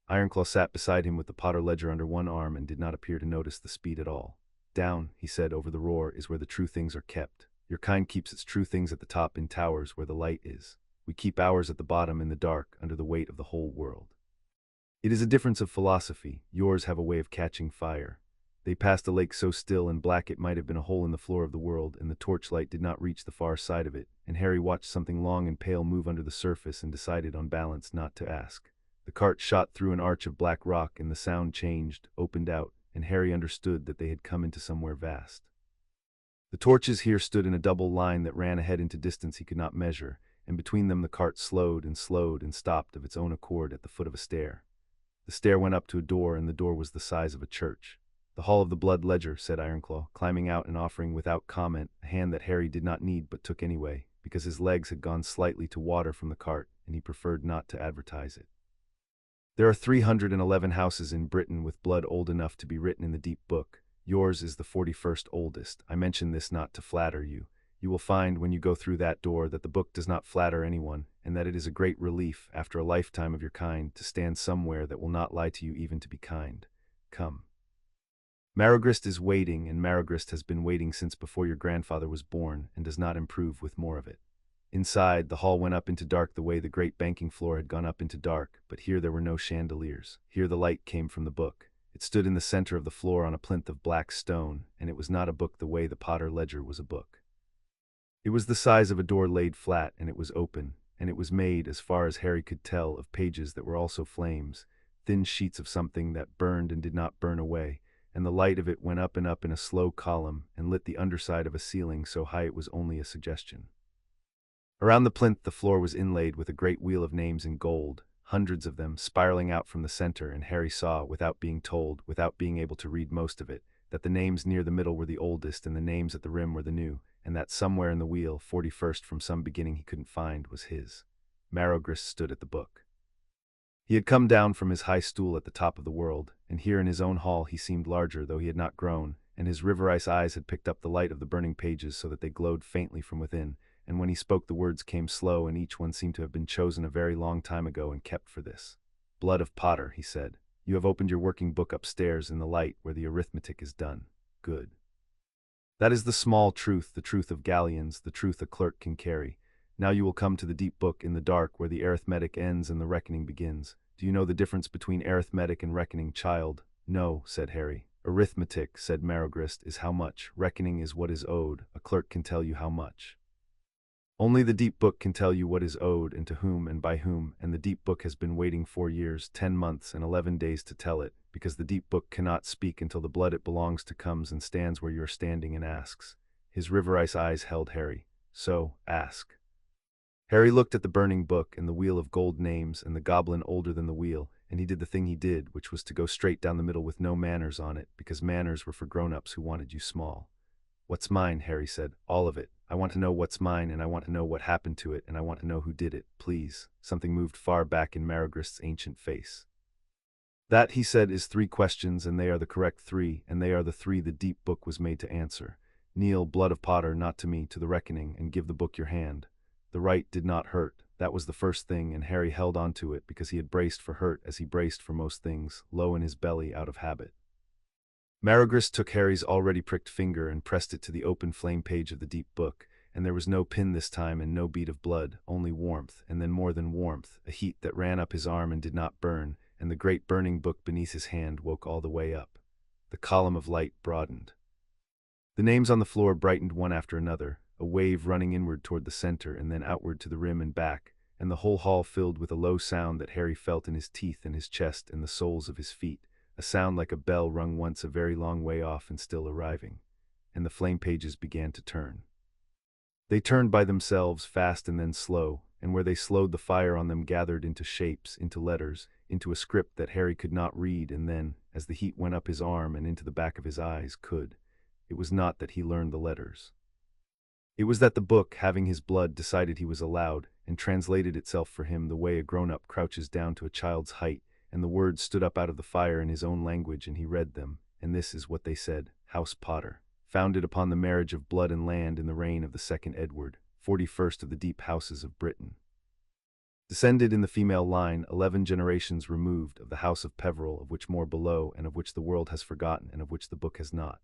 Ironclaw sat beside him with the Potter ledger under one arm and did not appear to notice the speed at all. "Down," he said over the roar, "is where the true things are kept. Your kind keeps its true things at the top in towers where the light is. We keep ours at the bottom in the dark under the weight of the whole world. It is a difference of philosophy. Yours have a way of catching fire." They passed a lake so still and black it might have been a hole in the floor of the world, and the torchlight did not reach the far side of it, and Harry watched something long and pale move under the surface and decided on balance not to ask. The cart shot through an arch of black rock and the sound changed, opened out, and Harry understood that they had come into somewhere vast. The torches here stood in a double line that ran ahead into distance he could not measure, and between them the cart slowed and stopped of its own accord at the foot of a stair. The stair went up to a door, and the door was the size of a church. "The Hall of the Blood Ledger," said Ironclaw, climbing out and offering without comment a hand that Harry did not need but took anyway, because his legs had gone slightly to water from the cart, and he preferred not to advertise it. "There are 311 houses in Britain with blood old enough to be written in the deep book. Yours is the 41st oldest. I mention this not to flatter you. You will find when you go through that door that the book does not flatter anyone, and that it is a great relief, after a lifetime of your kind, to stand somewhere that will not lie to you even to be kind. Come. Marigrist is waiting, and Marigrist has been waiting since before your grandfather was born, and does not improve with more of it." Inside, the hall went up into dark the way the great banking floor had gone up into dark, but here there were no chandeliers. Here the light came from the book. It stood in the center of the floor on a plinth of black stone, and it was not a book the way the Potter ledger was a book. It was the size of a door laid flat, and it was open, and it was made, as far as Harry could tell, of pages that were also flames, thin sheets of something that burned and did not burn away, and the light of it went up and up in a slow column and lit the underside of a ceiling so high it was only a suggestion. Around the plinth the floor was inlaid with a great wheel of names in gold, hundreds of them, spiraling out from the center, and Harry saw, without being told, without being able to read most of it, that the names near the middle were the oldest and the names at the rim were the new, and that somewhere in the wheel, 41st from some beginning he couldn't find, was his. Marigrist stood at the book. He had come down from his high stool at the top of the world, and here in his own hall he seemed larger, though he had not grown, and his river-ice eyes had picked up the light of the burning pages so that they glowed faintly from within, and when he spoke the words came slow, and each one seemed to have been chosen a very long time ago and kept for this. "Blood of Potter," he said, "you have opened your working book upstairs in the light where the arithmetic is done. Good. That is the small truth, the truth of galleons, the truth a clerk can carry. Now you will come to the deep book in the dark where the arithmetic ends and the reckoning begins. Do you know the difference between arithmetic and reckoning, child?" "No," said Harry. "Arithmetic," said Marigrist, "is how much. Reckoning is what is owed. A clerk can tell you how much. Only the deep book can tell you what is owed and to whom and by whom, and the deep book has been waiting 4 years, 10 months, and 11 days to tell it, because the deep book cannot speak until the blood it belongs to comes and stands where you are standing and asks." His river-ice eyes held Harry. "So, ask." Harry looked at the burning book and the wheel of gold names and the goblin older than the wheel, and he did the thing he did, which was to go straight down the middle with no manners on it, because manners were for grown-ups who wanted you small. "What's mine?" Harry said. "All of it. I want to know what's mine, and I want to know what happened to it, and I want to know who did it, please." Something moved far back in Marigrist's ancient face. "That," he said, "is 3 questions, and they are the correct 3, and they are the 3 the deep book was made to answer. Kneel, Blood of Potter, not to me, to the reckoning, and give the book your hand." The right did not hurt. That was the first thing, and Harry held on to it because he had braced for hurt as he braced for most things, low in his belly out of habit. Marigrist took Harry's already pricked finger and pressed it to the open flame page of the deep book, and there was no pin this time and no bead of blood, only warmth, and then more than warmth, a heat that ran up his arm and did not burn, and the great burning book beneath his hand woke all the way up. The column of light broadened. The names on the floor brightened one after another, a wave running inward toward the center and then outward to the rim and back, and the whole hall filled with a low sound that Harry felt in his teeth and his chest and the soles of his feet, a sound like a bell rung once a very long way off and still arriving. And the flame pages began to turn. They turned by themselves, fast and then slow, and where they slowed the fire on them gathered into shapes, into letters, into a script that Harry could not read, and then, as the heat went up his arm and into the back of his eyes, could. It was not that he learned the letters. It was that the book, having his blood, decided he was allowed, and translated itself for him the way a grown-up crouches down to a child's height, and the words stood up out of the fire in his own language, and he read them, and this is what they said. House Potter, founded upon the marriage of blood and land in the reign of the 2nd Edward, 41st of the deep houses of Britain. Descended in the female line, 11 generations removed, of the house of Peveril, of which more below, and of which the world has forgotten, and of which the book has not.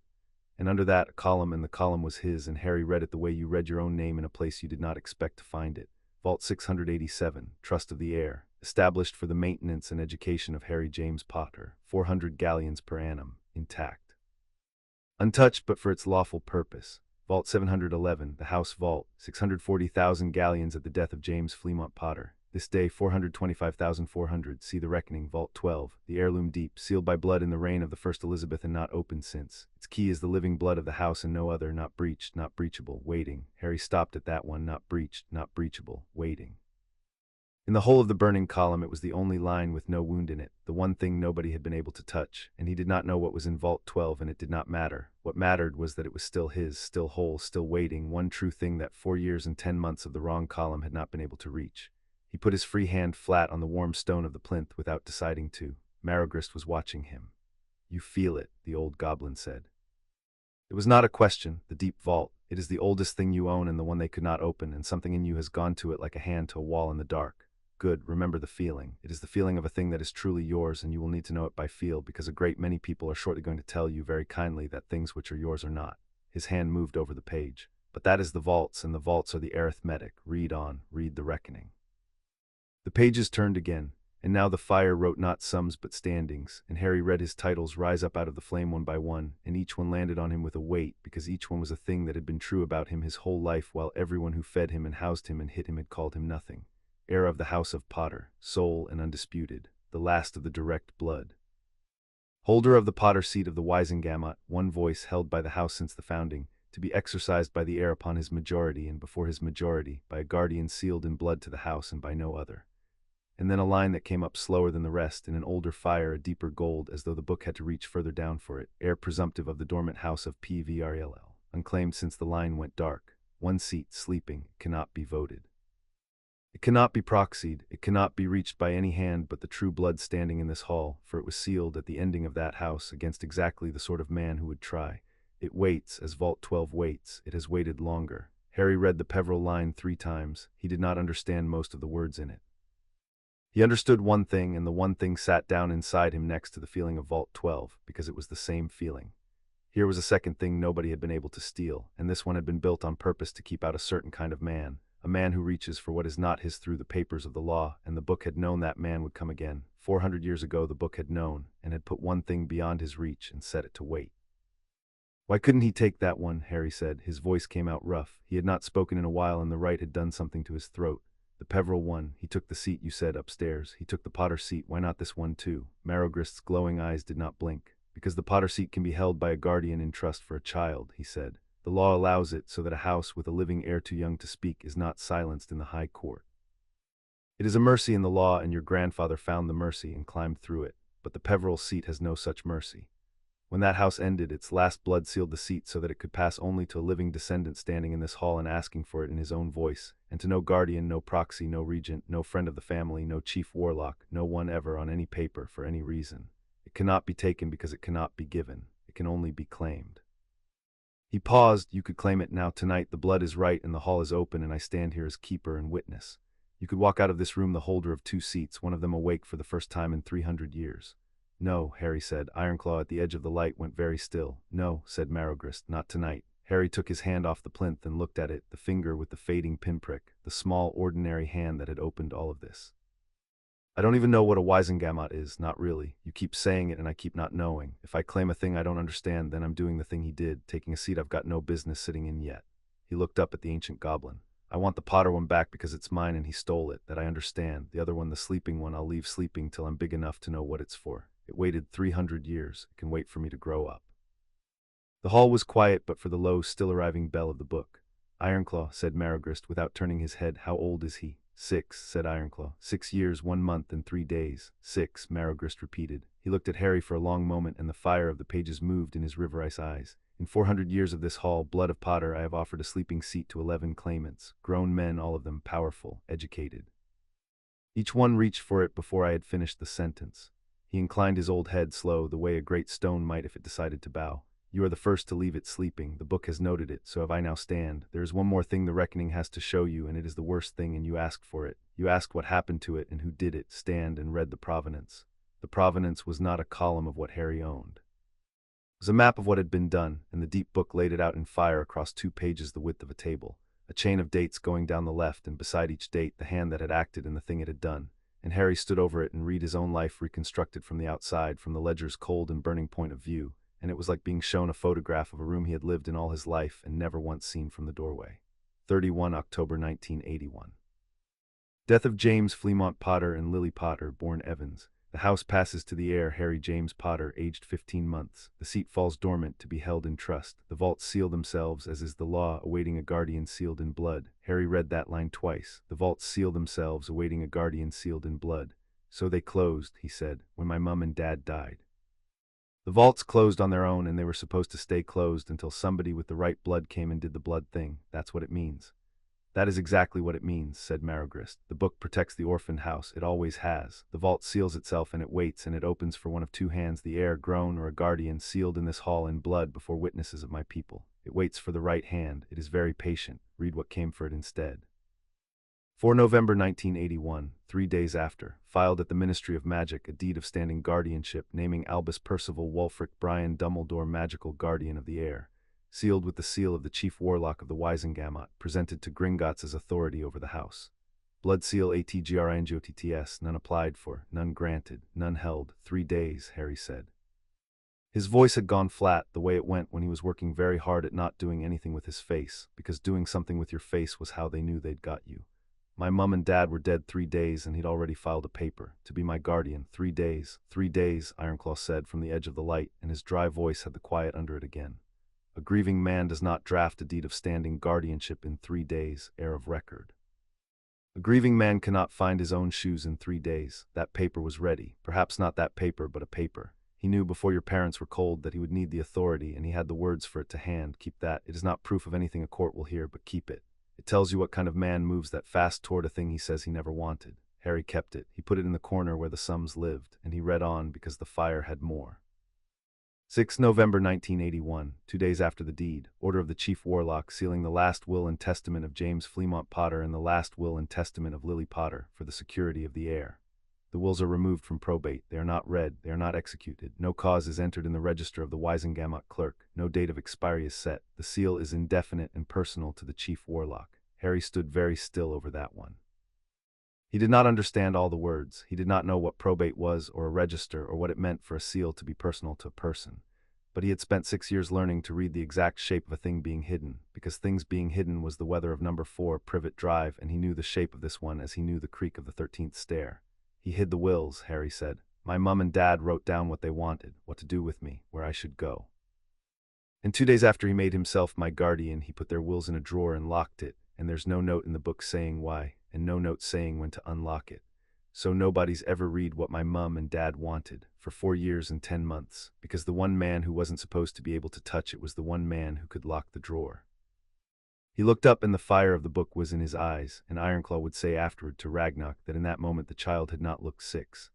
And under that a column, and the column was his, and Harry read it the way you read your own name in a place you did not expect to find it. Vault 687, Trust of the Heir, established for the maintenance and education of Harry James Potter, 400 galleons per annum, intact. Untouched but for its lawful purpose. Vault 711, the House Vault, 640,000 galleons at the death of James Fleamont Potter. This day 425,400, see the reckoning. Vault 12, the heirloom deep, sealed by blood in the reign of the first Elizabeth and not opened since. Its key is the living blood of the house and no other, not breached, not breachable, waiting. Harry stopped at that one, not breached, not breachable, waiting. In the whole of the burning column it was the only line with no wound in it, the one thing nobody had been able to touch, and he did not know what was in Vault 12, and it did not matter. What mattered was that it was still his, still whole, still waiting, one true thing that 4 years and 10 months of the wrong column had not been able to reach. He put his free hand flat on the warm stone of the plinth without deciding to. Marigrist was watching him. You feel it, the old goblin said. It was not a question, the deep vault. It is the oldest thing you own and the one they could not open, and something in you has gone to it like a hand to a wall in the dark. Good, remember the feeling. It is the feeling of a thing that is truly yours, and you will need to know it by feel, because a great many people are shortly going to tell you very kindly that things which are yours are not. His hand moved over the page. But that is the vaults, and the vaults are the arithmetic. Read on, read the reckoning. The pages turned again, and now the fire wrote not sums but standings, and Harry read his titles rise up out of the flame one by one, and each one landed on him with a weight, because each one was a thing that had been true about him his whole life, while everyone who fed him and housed him and hit him had called him nothing. Heir of the house of Potter, sole and undisputed, the last of the direct blood. Holder of the Potter seat of the Wisengamot, one voice held by the house since the founding, to be exercised by the heir upon his majority and before his majority, by a guardian sealed in blood to the house and by no other. And then a line that came up slower than the rest, in an older fire, a deeper gold, as though the book had to reach further down for it. Heir presumptive of the dormant house of Privet, unclaimed since the line went dark. One seat, sleeping, cannot be voted. It cannot be proxied, it cannot be reached by any hand but the true blood standing in this hall, for it was sealed at the ending of that house against exactly the sort of man who would try. It waits, as Vault 12 waits. It has waited longer. Harry read the Peveril line 3 times. He did not understand most of the words in it. He understood one thing, and the one thing sat down inside him next to the feeling of Vault 12, because it was the same feeling. Here was a second thing nobody had been able to steal, and this one had been built on purpose to keep out a certain kind of man, a man who reaches for what is not his through the papers of the law, and the book had known that man would come again. 400 years ago the book had known, and had put one thing beyond his reach and set it to wait. Why couldn't he take that one, Harry said. His voice came out rough. He had not spoken in a while, and the right had done something to his throat. The Peveril one. He took the seat, you said, upstairs. He took the Potter seat. Why not this one too? Marigrist's glowing eyes did not blink. Because the Potter seat can be held by a guardian in trust for a child, he said. The law allows it, so that a house with a living heir too young to speak is not silenced in the high court. It is a mercy in the law, and your grandfather found the mercy and climbed through it. But the Peveril seat has no such mercy. When that house ended, its last blood sealed the seat so that it could pass only to a living descendant standing in this hall and asking for it in his own voice, and to no guardian, no proxy, no regent, no friend of the family, no chief warlock, no one ever on any paper for any reason. It cannot be taken because it cannot be given. It can only be claimed. He paused. You could claim it now tonight. The blood is right and the hall is open, and I stand here as keeper and witness. You could walk out of this room the holder of 2 seats, one of them awake for the first time in 300 years. No, Harry said. Ironclaw at the edge of the light went very still. No, said Marigrist, not tonight. Harry took his hand off the plinth and looked at it, the finger with the fading pinprick, the small, ordinary hand that had opened all of this. I don't even know what a Wisengamot is, not really. You keep saying it and I keep not knowing. If I claim a thing I don't understand, then I'm doing the thing he did, taking a seat I've got no business sitting in yet. He looked up at the ancient goblin. I want the Potter one back because it's mine and he stole it, that I understand. The other one, the sleeping one, I'll leave sleeping till I'm big enough to know what it's for. It waited 300 years. It can wait for me to grow up. The hall was quiet but for the low, still-arriving bell of the book. Ironclaw, said Marigrist without turning his head. How old is he? 6, said Ironclaw. 6 years, 1 month, and 3 days. 6, Marigrist repeated. He looked at Harry for a long moment, and the fire of the pages moved in his river-ice eyes. In 400 years of this hall, blood of Potter, I have offered a sleeping seat to 11 claimants, grown men, all of them powerful, educated. Each one reached for it before I had finished the sentence. He inclined his old head slow, the way a great stone might if it decided to bow. You are the first to leave it sleeping. The book has noted it, so have I now stand. There is one more thing the reckoning has to show you, and it is the worst thing, and you asked for it. You asked what happened to it and who did it. Stand and read the provenance. The provenance was not a column of what Harry owned. It was a map of what had been done, and the deep book laid it out in fire across 2 pages the width of a table. A chain of dates going down the left, and beside each date the hand that had acted and the thing it had done. And Harry stood over it and read his own life reconstructed from the outside, from the ledger's cold and burning point of view, and it was like being shown a photograph of a room he had lived in all his life and never once seen from the doorway. 31 October 1981. Death of James Fleamont Potter and Lily Potter, born Evans. The house passes to the heir Harry James Potter, aged 15 months. The seat falls dormant to be held in trust. The vaults seal themselves, as is the law, awaiting a guardian sealed in blood. Harry read that line twice. The vaults seal themselves, awaiting a guardian sealed in blood. So they closed, he said, when my mum and dad died. The vaults closed on their own, and they were supposed to stay closed until somebody with the right blood came and did the blood thing. That's what it means. That is exactly what it means, said Marigrist. The book protects the orphaned house. It always has. The vault seals itself, and it waits, and it opens for one of 2 hands, the heir, grown, or a guardian, sealed in this hall in blood before witnesses of my people. It waits for the right hand. It is very patient. Read what came for it instead. 4 November 1981, 3 days after, filed at the Ministry of Magic a deed of standing guardianship naming Albus Percival Wulfric Brian Dumbledore magical guardian of the heir. Sealed with the seal of the chief warlock of the Wisengamot, presented to Gringotts as authority over the house. Blood seal ATGRINGOTTS, none applied for, none granted, none held. 3 days, Harry said. His voice had gone flat, the way it went when he was working very hard at not doing anything with his face, because doing something with your face was how they knew they'd got you. My mum and dad were dead 3 days, and he'd already filed a paper to be my guardian. 3 days, 3 days, Ironclaw said from the edge of the light, and his dry voice had the quiet under it again. A grieving man does not draft a deed of standing guardianship in 3 days, heir of record. A grieving man cannot find his own shoes in 3 days. That paper was ready. Perhaps not that paper, but a paper. He knew before your parents were cold that he would need the authority, and he had the words for it to hand. Keep that. It is not proof of anything a court will hear, but keep it. It tells you what kind of man moves that fast toward a thing he says he never wanted. Harry kept it. He put it in the corner where the Sums lived, and he read on because the fire had more. 6 November 1981, 2 days after the deed, order of the chief warlock sealing the last will and testament of James Fleamont Potter and the last will and testament of Lily Potter for the security of the heir. The wills are removed from probate. They are not read. They are not executed. No cause is entered in the register of the Wisengamot clerk. No date of expiry is set. The seal is indefinite and personal to the chief warlock. Harry stood very still over that one. He did not understand all the words. He did not know what probate was or a register or what it meant for a seal to be personal to a person. But he had spent 6 years learning to read the exact shape of a thing being hidden, because things being hidden was the weather of number 4 Privet Drive, and he knew the shape of this one as he knew the creak of the 13th stair. He hid the wills, Harry said. My mum and dad wrote down what they wanted, what to do with me, where I should go. And 2 days after he made himself my guardian, he put their wills in a drawer and locked it, and there's no note in the book saying why, and no note saying when to unlock it. So nobody's ever read what my mum and dad wanted, for 4 years and 10 months, because the one man who wasn't supposed to be able to touch it was the one man who could lock the drawer. He looked up and the fire of the book was in his eyes, and Ironclaw would say afterward to Ragnarok that in that moment the child had not looked 6.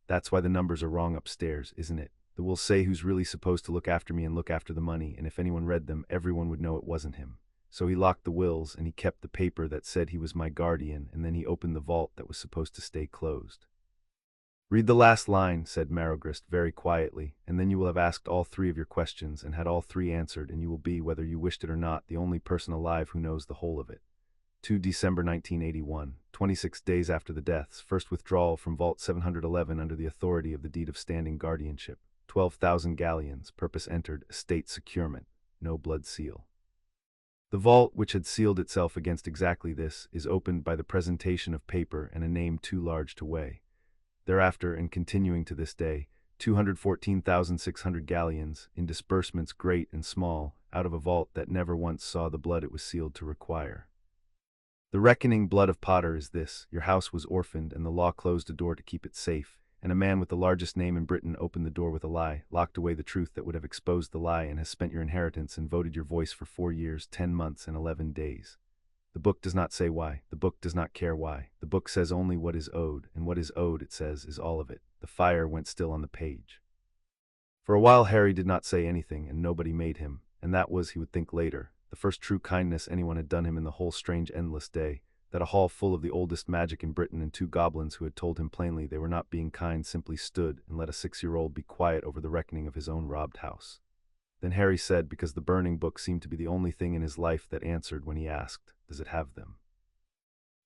That's why the numbers are wrong upstairs, isn't it? The wills say who's really supposed to look after me and look after the money, and if anyone read them, everyone would know it wasn't him. So he locked the wills, and he kept the paper that said he was my guardian, and then he opened the vault that was supposed to stay closed. Read the last line, said Marigrist very quietly, and then you will have asked all 3 of your questions and had all 3 answered, and you will be, whether you wished it or not, the only person alive who knows the whole of it. 2 December 1981, 26 days after the deaths, first withdrawal from Vault 711 under the authority of the deed of standing guardianship. 12,000 galleons, purpose entered, estate securement, no blood seal. The vault, which had sealed itself against exactly this, is opened by the presentation of paper and a name too large to weigh. Thereafter, and continuing to this day, 214,600 galleons, in disbursements great and small, out of a vault that never once saw the blood it was sealed to require. The reckoning blood of Potter is this: your house was orphaned, and the law closed a door to keep it safe, and a man with the largest name in Britain opened the door with a lie, locked away the truth that would have exposed the lie, and has spent your inheritance and voted your voice for 4 years, 10 months, and 11 days. The book does not say why. The book does not care why. The book says only what is owed, and what is owed, it says, is all of it. The fire went still on the page. For a while Harry did not say anything, and nobody made him, and that was, he would think later, the first true kindness anyone had done him in the whole strange endless day, that a hall full of the oldest magic in Britain and 2 goblins who had told him plainly they were not being kind simply stood and let a 6-year-old be quiet over the reckoning of his own robbed house. Then Harry said, because the burning book seemed to be the only thing in his life that answered when he asked, "Does it have them?"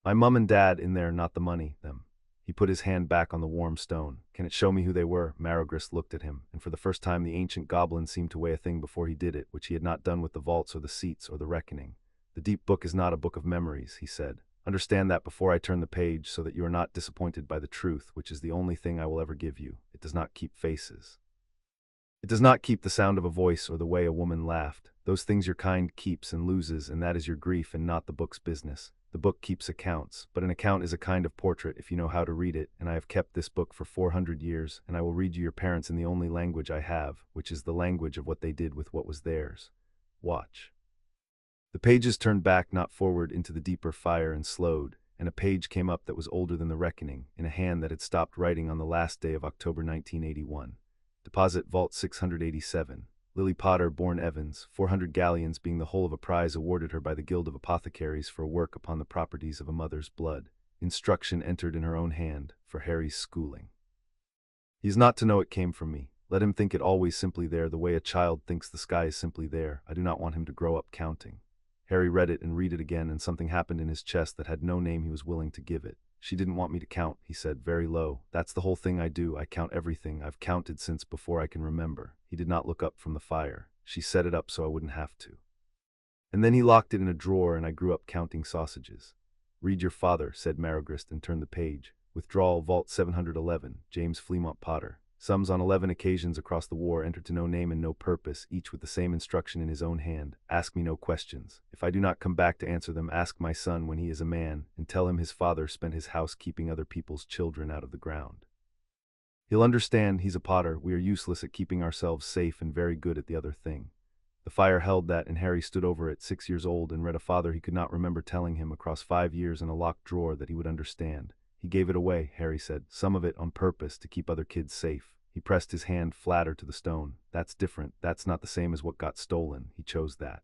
"My mum and dad in there, not the money, them." He put his hand back on the warm stone. "Can it show me who they were?" Maragris looked at him, and for the first time the ancient goblin seemed to weigh a thing before he did it, which he had not done with the vaults or the seats or the reckoning. "The deep book is not a book of memories," he said. "Understand that before I turn the page, so that you are not disappointed by the truth, which is the only thing I will ever give you. It does not keep faces. It does not keep the sound of a voice or the way a woman laughed. Those things your kind keeps and loses, and that is your grief and not the book's business. The book keeps accounts, but an account is a kind of portrait if you know how to read it, and I have kept this book for 400 years, and I will read you your parents in the only language I have, which is the language of what they did with what was theirs. Watch." The pages turned back, not forward, into the deeper fire and slowed, and a page came up that was older than the reckoning, in a hand that had stopped writing on the last day of October 1981. Deposit Vault 687. Lily Potter, born Evans, 400 galleons being the whole of a prize awarded her by the Guild of Apothecaries for a work upon the properties of a mother's blood. Instruction entered in her own hand, for Harry's schooling. He is not to know it came from me. Let him think it always simply there, the way a child thinks the sky is simply there. I do not want him to grow up counting. Harry read it and read it again, and something happened in his chest that had no name he was willing to give it. "She didn't want me to count," he said, very low. "That's the whole thing I do. I count everything. I've counted since before I can remember." He did not look up from the fire. "She set it up so I wouldn't have to. And then he locked it in a drawer, and I grew up counting sausages." "Read your father," said Maragris, and turned the page. Withdrawal Vault 711, James Fleamont Potter. Sums on 11 occasions across the war entered to no name and no purpose, each with the same instruction in his own hand. "Ask me no questions. If I do not come back to answer them, ask my son when he is a man, and tell him his father spent his house keeping other people's children out of the ground. He'll understand. He's a Potter. We are useless at keeping ourselves safe and very good at the other thing." The fire held that, and Harry stood over it, 6 years old, and read a father he could not remember telling him across 5 years in a locked drawer that he would understand. "He gave it away," Harry said, "some of it on purpose to keep other kids safe." He pressed his hand flatter to the stone. "That's different. That's not the same as what got stolen. He chose that.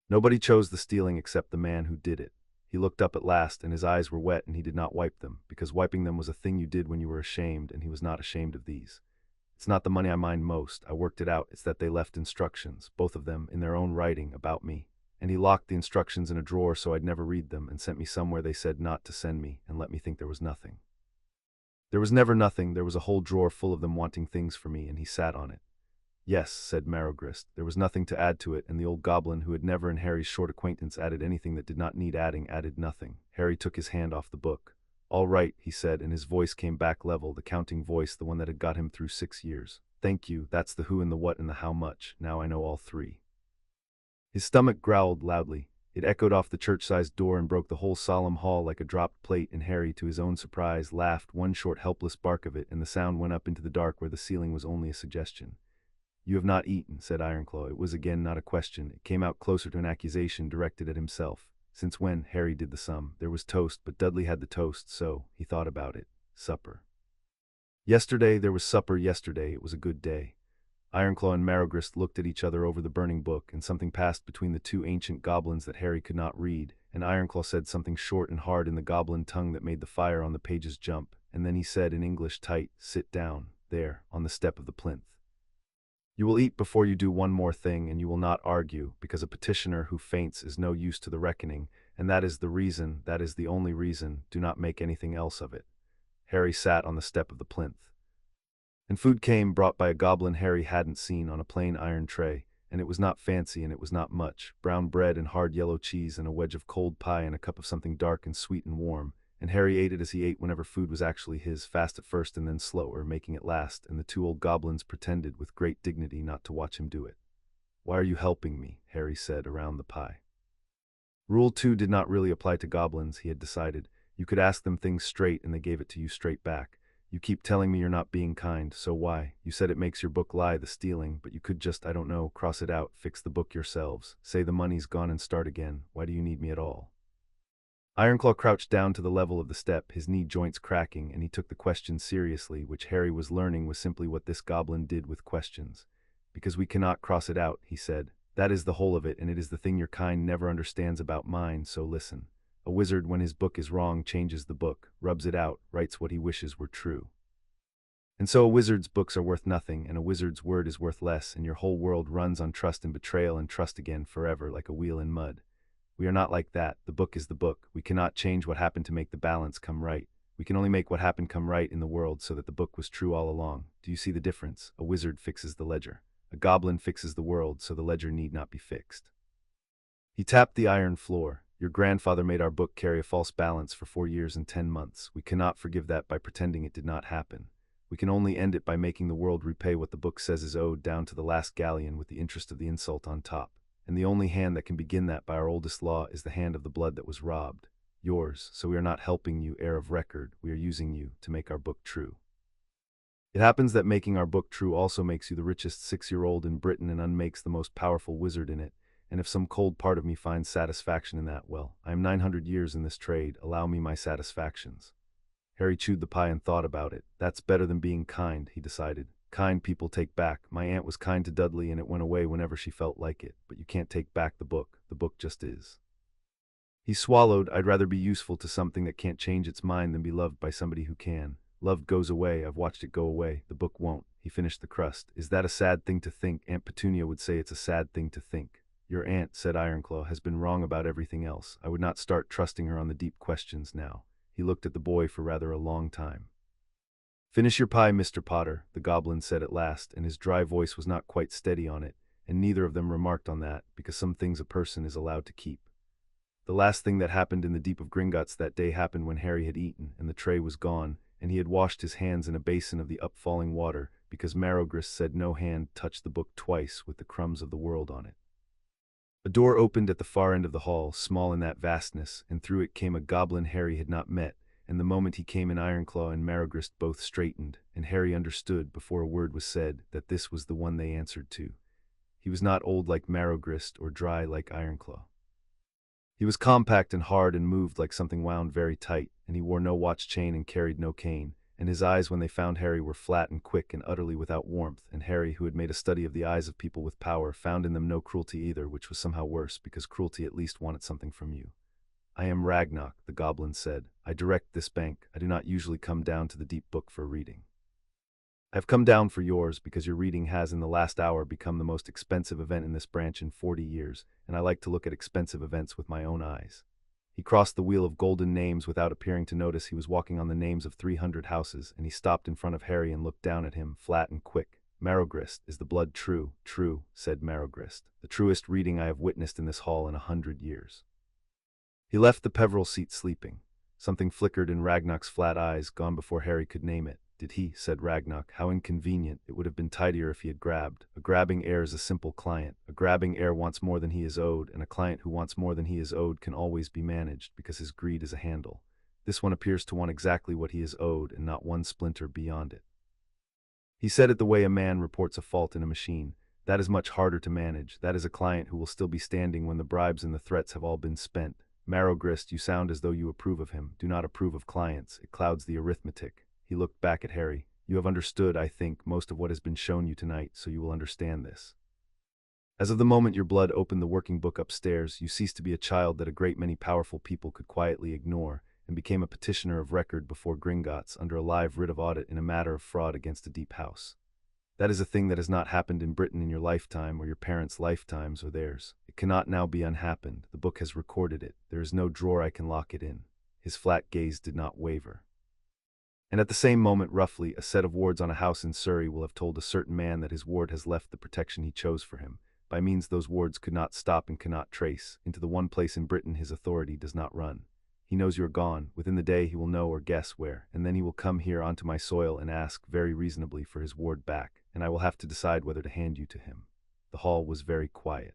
Nobody chose the stealing except the man who did it." He looked up at last, and his eyes were wet, and he did not wipe them, because wiping them was a thing you did when you were ashamed, and he was not ashamed of these. "It's not the money I mind most. I worked it out. It's that they left instructions, both of them, in their own writing, about me. And he locked the instructions in a drawer so I'd never read them, and sent me somewhere they said not to send me, and let me think there was nothing. There was never nothing. There was a whole drawer full of them wanting things for me, and he sat on it." "Yes," said Maragris. There was nothing to add to it, and the old goblin, who had never in Harry's short acquaintance added anything that did not need adding, added nothing. Harry took his hand off the book. "All right," he said, and his voice came back level, the counting voice, the one that had got him through 6 years. "Thank you. That's the who and the what and the how much. Now I know all 3. His stomach growled loudly. It echoed off the church-sized door and broke the whole solemn hall like a dropped plate, and Harry, to his own surprise, laughed one short helpless bark of it, and the sound went up into the dark where the ceiling was only a suggestion. "You have not eaten," said Ironclaw. It was again not a question. It came out closer to an accusation directed at himself. Since when, Harry did the sum. There was toast, but Dudley had the toast, so he thought about it. Supper. "Yesterday there was supper. Yesterday it was a good day." Ironclaw and Maragris looked at each other over the burning book, and something passed between the 2 ancient goblins that Harry could not read, and Ironclaw said something short and hard in the goblin tongue that made the fire on the pages jump, and then he said in English tight, "Sit down, there, on the step of the plinth. You will eat before you do one more thing, and you will not argue, because a petitioner who faints is no use to the reckoning, and that is the reason, that is the only reason. Do not make anything else of it." Harry sat on the step of the plinth. And food came, brought by a goblin Harry hadn't seen, on a plain iron tray, and it was not fancy and it was not much. Brown bread and hard yellow cheese and a wedge of cold pie and a cup of something dark and sweet and warm, and Harry ate it as he ate whenever food was actually his, fast at first and then slower, making it last, and the 2 old goblins pretended with great dignity not to watch him do it. "Why are you helping me?" Harry said around the pie. Rule 2 did not really apply to goblins, he had decided. You could ask them things straight and they gave it to you straight back. You keep telling me you're not being kind, so why? You said it makes your book lie, the stealing, but you could just, I don't know, cross it out, fix the book yourselves, say the money's gone and start again. Why do you need me at all? Ironclaw crouched down to the level of the step, his knee joints cracking, and he took the question seriously, which Harry was learning was simply what this goblin did with questions. Because we cannot cross it out, he said. That is the whole of it, and it is the thing your kind never understands about mine, so listen. A wizard, when his book is wrong, changes the book, rubs it out, writes what he wishes were true. And so a wizard's books are worth nothing, and a wizard's word is worth less, and your whole world runs on trust and betrayal and trust again forever like a wheel in mud. We are not like that. The book is the book. We cannot change what happened to make the balance come right. We can only make what happened come right in the world so that the book was true all along. Do you see the difference? A wizard fixes the ledger. A goblin fixes the world so the ledger need not be fixed. He tapped the iron floor. Your grandfather made our book carry a false balance for 4 years and 10 months. We cannot forgive that by pretending it did not happen. We can only end it by making the world repay what the book says is owed down to the last galleon with the interest of the insult on top. And the only hand that can begin that by our oldest law is the hand of the blood that was robbed. Yours, so we are not helping you, heir of record, we are using you to make our book true. It happens that making our book true also makes you the richest 6-year-old in Britain and unmakes the most powerful wizard in it, and if some cold part of me finds satisfaction in that, well, I am 900 years in this trade, allow me my satisfactions. Harry chewed the pie and thought about it. That's better than being kind, he decided. Kind people take back. My aunt was kind to Dudley and it went away whenever she felt like it, but you can't take back the book just is. He swallowed. I'd rather be useful to something that can't change its mind than be loved by somebody who can. Love goes away, I've watched it go away, the book won't. He finished the crust. Is that a sad thing to think? Aunt Petunia would say it's a sad thing to think. Your aunt, said Ironclaw, has been wrong about everything else. I would not start trusting her on the deep questions now. He looked at the boy for rather a long time. Finish your pie, Mr. Potter, the goblin said at last, and his dry voice was not quite steady on it, and neither of them remarked on that, because some things a person is allowed to keep. The last thing that happened in the deep of Gringotts that day happened when Harry had eaten, and the tray was gone, and he had washed his hands in a basin of the up-falling water, because Marogrist said no hand touched the book twice with the crumbs of the world on it. A door opened at the far end of the hall, small in that vastness, and through it came a goblin Harry had not met, and the moment he came in Ironclaw and Marogrist both straightened, and Harry understood, before a word was said, that this was the one they answered to. He was not old like Marogrist or dry like Ironclaw. He was compact and hard and moved like something wound very tight, and he wore no watch chain and carried no cane, and his eyes when they found Harry were flat and quick and utterly without warmth, and Harry, who had made a study of the eyes of people with power, found in them no cruelty either, which was somehow worse, because cruelty at least wanted something from you. I am Ragnarok, the goblin said. I direct this bank. I do not usually come down to the deep book for reading. I have come down for yours because your reading has in the last hour become the most expensive event in this branch in 40 years, and I like to look at expensive events with my own eyes. He crossed the wheel of golden names without appearing to notice he was walking on the names of 300 houses, and he stopped in front of Harry and looked down at him, flat and quick. Marogrist, is the blood true? True, said Marogrist. The truest reading I have witnessed in this hall in 100 years. He left the Peveril seat sleeping. Something flickered in Ragnarok's flat eyes, gone before Harry could name it. Did he? Said Ragnarok. How inconvenient. It would have been tidier if he had grabbed. A grabbing heir is a simple client. A grabbing heir wants more than he is owed, and a client who wants more than he is owed can always be managed, because his greed is a handle. This one appears to want exactly what he is owed, and not one splinter beyond it. He said it the way a man reports a fault in a machine. That is much harder to manage. That is a client who will still be standing when the bribes and the threats have all been spent. Marogrist, you sound as though you approve of him. Do not approve of clients. It clouds the arithmetic. He looked back at Harry. You have understood, I think, most of what has been shown you tonight, so you will understand this. As of the moment your blood opened the working book upstairs, you ceased to be a child that a great many powerful people could quietly ignore, and became a petitioner of record before Gringotts under a live writ of audit in a matter of fraud against a deep house. That is a thing that has not happened in Britain in your lifetime or your parents' lifetimes or theirs. It cannot now be unhappened. The book has recorded it. There is no drawer I can lock it in. His flat gaze did not waver. And at the same moment, roughly, a set of wards on a house in Surrey will have told a certain man that his ward has left the protection he chose for him, by means those wards could not stop and cannot trace, into the one place in Britain his authority does not run. He knows you are gone. Within the day he will know or guess where, and then he will come here onto my soil and ask, very reasonably, for his ward back, and I will have to decide whether to hand you to him. The hall was very quiet.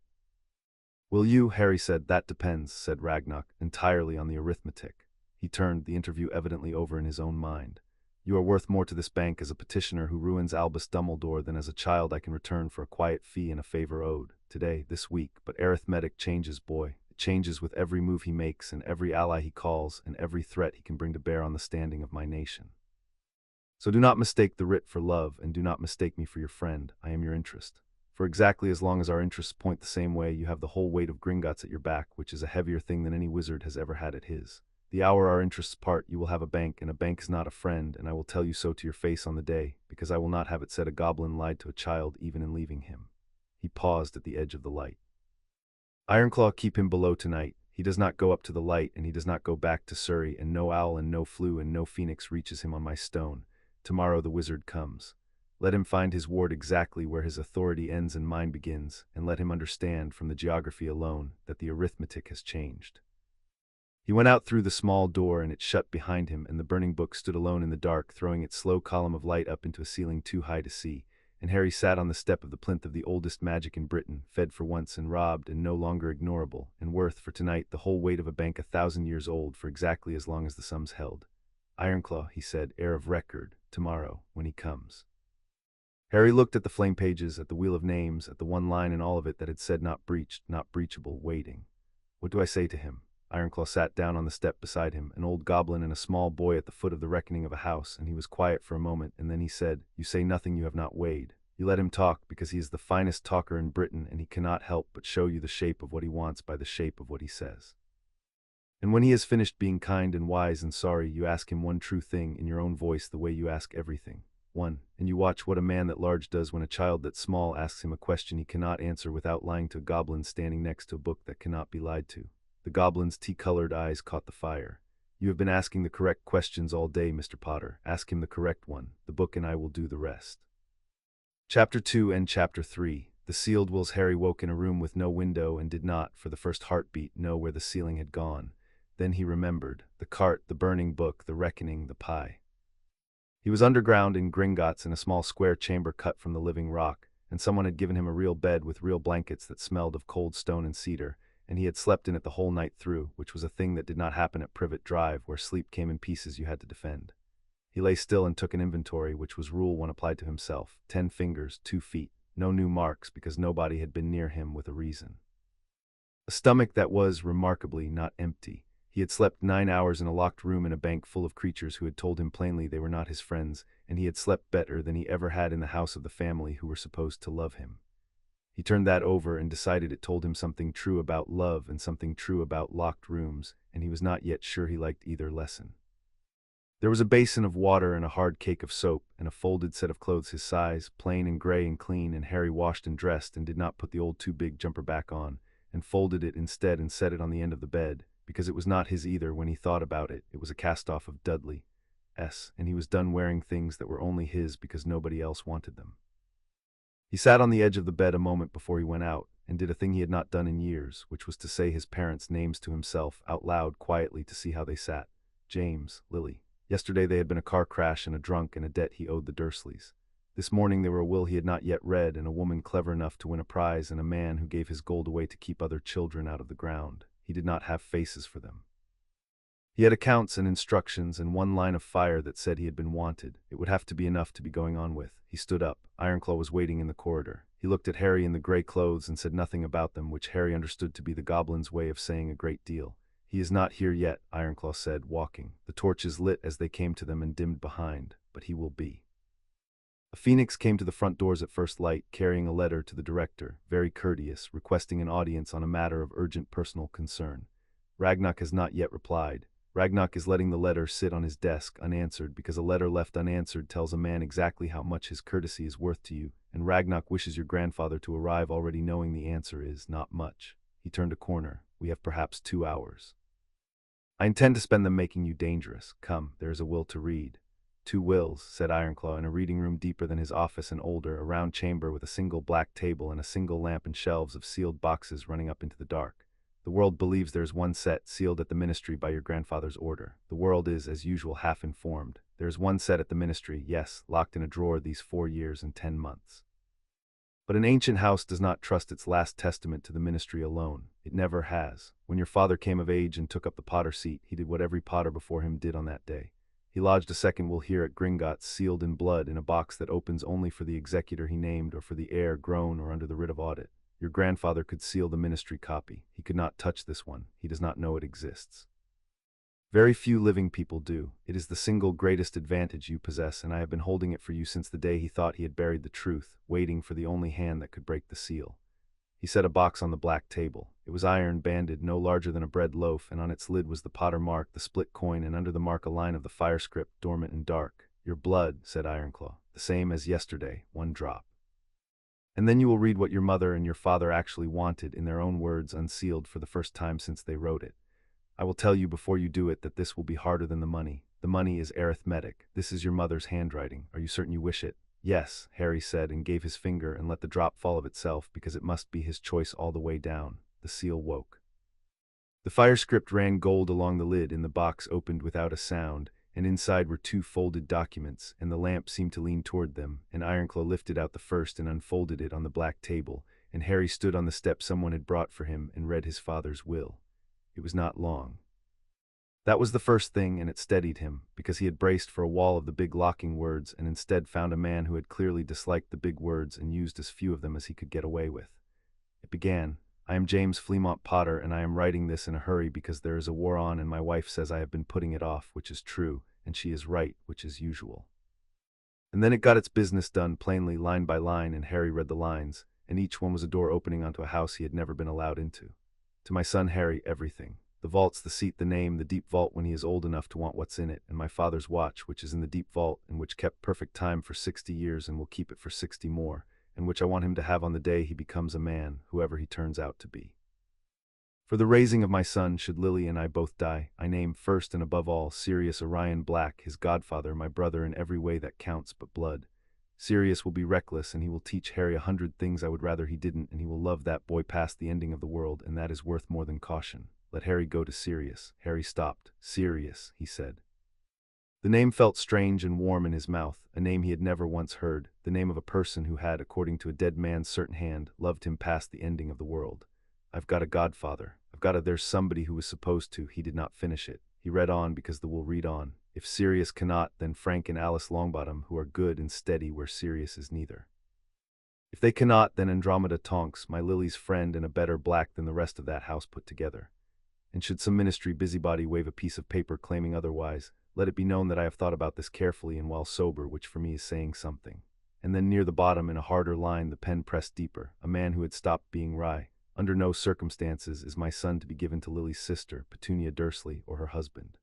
Will you? Harry said. That depends, said Ragnarok, entirely on the arithmetic. He turned, the interview evidently over in his own mind. You are worth more to this bank as a petitioner who ruins Albus Dumbledore than as a child I can return for a quiet fee and a favor owed. Today, this week, but arithmetic changes, boy. It changes with every move he makes and every ally he calls and every threat he can bring to bear on the standing of my nation. So do not mistake the writ for love, and do not mistake me for your friend. I am your interest. For exactly as long as our interests point the same way, you have the whole weight of Gringotts at your back, which is a heavier thing than any wizard has ever had at his. The hour our interests part, you will have a bank, and a bank is not a friend, and I will tell you so to your face on the day, because I will not have it said a goblin lied to a child even in leaving him. He paused at the edge of the light. Ironclaw, keep him below tonight. He does not go up to the light, and he does not go back to Surrey, and no owl and no flue and no phoenix reaches him on my stone. Tomorrow the wizard comes. Let him find his ward exactly where his authority ends and mine begins, and let him understand from the geography alone that the arithmetic has changed. He went out through the small door, and it shut behind him, and the burning book stood alone in the dark, throwing its slow column of light up into a ceiling too high to see, and Harry sat on the step of the plinth of the oldest magic in Britain, fed for once and robbed and no longer ignorable, and worth for tonight the whole weight of a bank 1,000 years old for exactly as long as the sums held. Ironclaw, he said, heir of record, tomorrow, when he comes. Harry looked at the flame pages, at the wheel of names, at the one line in all of it that had said not breached, not breachable, waiting. What do I say to him? Ironclaw sat down on the step beside him, an old goblin and a small boy at the foot of the reckoning of a house, and he was quiet for a moment, and then he said, You say nothing you have not weighed. You let him talk because he is the finest talker in Britain, and he cannot help but show you the shape of what he wants by the shape of what he says. And when he has finished being kind and wise and sorry, you ask him one true thing in your own voice the way you ask everything. One, and you watch what a man that large does when a child that small asks him a question he cannot answer without lying to a goblin standing next to a book that cannot be lied to. The goblin's tea-colored eyes caught the fire. You have been asking the correct questions all day, Mr. Potter. Ask him the correct one. The book and I will do the rest. Chapter 2 and Chapter 3. The sealed wills. Harry woke in a room with no window and did not, for the first heartbeat, know where the ceiling had gone. Then he remembered. The cart, the burning book, the reckoning, the pie. He was underground in Gringotts in a small square chamber cut from the living rock, and someone had given him a real bed with real blankets that smelled of cold stone and cedar, and he had slept in it the whole night through, which was a thing that did not happen at Privet Drive, where sleep came in pieces you had to defend. He lay still and took an inventory, which was rule one applied to himself: 10 fingers, 2 feet, no new marks because nobody had been near him with a reason. A stomach that was, remarkably, not empty. He had slept 9 hours in a locked room in a bank full of creatures who had told him plainly they were not his friends, and he had slept better than he ever had in the house of the family who were supposed to love him. He turned that over and decided it told him something true about love and something true about locked rooms, and he was not yet sure he liked either lesson. There was a basin of water and a hard cake of soap and a folded set of clothes his size, plain and gray and clean, and Harry washed and dressed and did not put the old too-big jumper back on, and folded it instead and set it on the end of the bed, because it was not his either when he thought about it. It was a cast-off of Dudley's, and he was done wearing things that were only his because nobody else wanted them. He sat on the edge of the bed a moment before he went out, and did a thing he had not done in years, which was to say his parents' names to himself, out loud, quietly, to see how they sat. James, Lily. Yesterday they had been a car crash and a drunk and a debt he owed the Dursleys. This morning they were a will he had not yet read, and a woman clever enough to win a prize, and a man who gave his gold away to keep other children out of the ground. He did not have faces for them. He had accounts and instructions and one line of fire that said he had been wanted. It would have to be enough to be going on with. He stood up. Ironclaw was waiting in the corridor. He looked at Harry in the gray clothes and said nothing about them, which Harry understood to be the goblin's way of saying a great deal. He is not here yet, Ironclaw said, walking. The torches lit as they came to them and dimmed behind, but he will be. A phoenix came to the front doors at first light, carrying a letter to the director, very courteous, requesting an audience on a matter of urgent personal concern. Ragnarok has not yet replied. Ragnarok is letting the letter sit on his desk unanswered, because a letter left unanswered tells a man exactly how much his courtesy is worth to you, and Ragnarok wishes your grandfather to arrive already knowing the answer is not much. He turned a corner. We have perhaps 2 hours. I intend to spend them making you dangerous. Come, there is a will to read. 2 wills, said Ironclaw, in a reading room deeper than his office and older, a round chamber with a single black table and a single lamp and shelves of sealed boxes running up into the dark. The world believes there is one set, sealed at the ministry by your grandfather's order. The world is, as usual, half informed. There is one set at the ministry, yes, locked in a drawer these 4 years and 10 months. But an ancient house does not trust its last testament to the ministry alone. It never has. When your father came of age and took up the Potter seat, he did what every Potter before him did on that day. He lodged a second will here at Gringotts, sealed in blood, in a box that opens only for the executor he named or for the heir grown or under the writ of audit. Your grandfather could seal the ministry copy. He could not touch this one. He does not know it exists. Very few living people do. It is the single greatest advantage you possess, and I have been holding it for you since the day he thought he had buried the truth, waiting for the only hand that could break the seal. He set a box on the black table. It was iron-banded, no larger than a bread loaf, and on its lid was the Potter mark, the split coin, and under the mark a line of the fire script, dormant and dark. Your blood, said Ironclaw, the same as yesterday, 1 drop. And then you will read what your mother and your father actually wanted, in their own words, unsealed for the first time since they wrote it. I will tell you before you do it that this will be harder than the money. The money is arithmetic. This is your mother's handwriting. Are you certain you wish it? Yes, Harry said, and gave his finger and let the drop fall of itself, because it must be his choice all the way down. The seal woke. The fire script ran gold along the lid, and the box opened without a sound, and inside were 2 folded documents, and the lamp seemed to lean toward them, and Ironclaw lifted out the first and unfolded it on the black table, and Harry stood on the step someone had brought for him and read his father's will. It was not long. That was the first thing, and it steadied him, because he had braced for a wall of the big locking words and instead found a man who had clearly disliked the big words and used as few of them as he could get away with. It began, I am James Fleamont Potter, and I am writing this in a hurry because there is a war on and my wife says I have been putting it off, which is true, and she is right, which is usual. And then it got its business done plainly, line by line, and Harry read the lines, and each one was a door opening onto a house he had never been allowed into. To my son Harry, everything. The vaults, the seat, the name, the deep vault when he is old enough to want what's in it, and my father's watch, which is in the deep vault, and which kept perfect time for 60 years and will keep it for 60 more, and which I want him to have on the day he becomes a man, whoever he turns out to be. For the raising of my son, should Lily and I both die, I name first and above all Sirius Orion Black, his godfather, my brother in every way that counts but blood. Sirius will be reckless, and he will teach Harry 100 things I would rather he didn't, and he will love that boy past the ending of the world, and that is worth more than caution. Let Harry go to Sirius. Harry stopped. Sirius, he said. The name felt strange and warm in his mouth, a name he had never once heard, the name of a person who had, according to a dead man's certain hand, loved him past the ending of the world. I've got a godfather. There's somebody who was supposed to. He did not finish it. He read on because the will read on. If Sirius cannot, then Frank and Alice Longbottom, who are good and steady where Sirius is neither. If they cannot, then Andromeda Tonks, my Lily's friend and a better black than the rest of that house put together. And should some ministry busybody wave a piece of paper claiming otherwise, let it be known that I have thought about this carefully and while sober, which for me is saying something. And then near the bottom, in a harder line, the pen pressed deeper, a man who had stopped being wry. Under no circumstances is my son to be given to Lily's sister, Petunia Dursley, or her husband.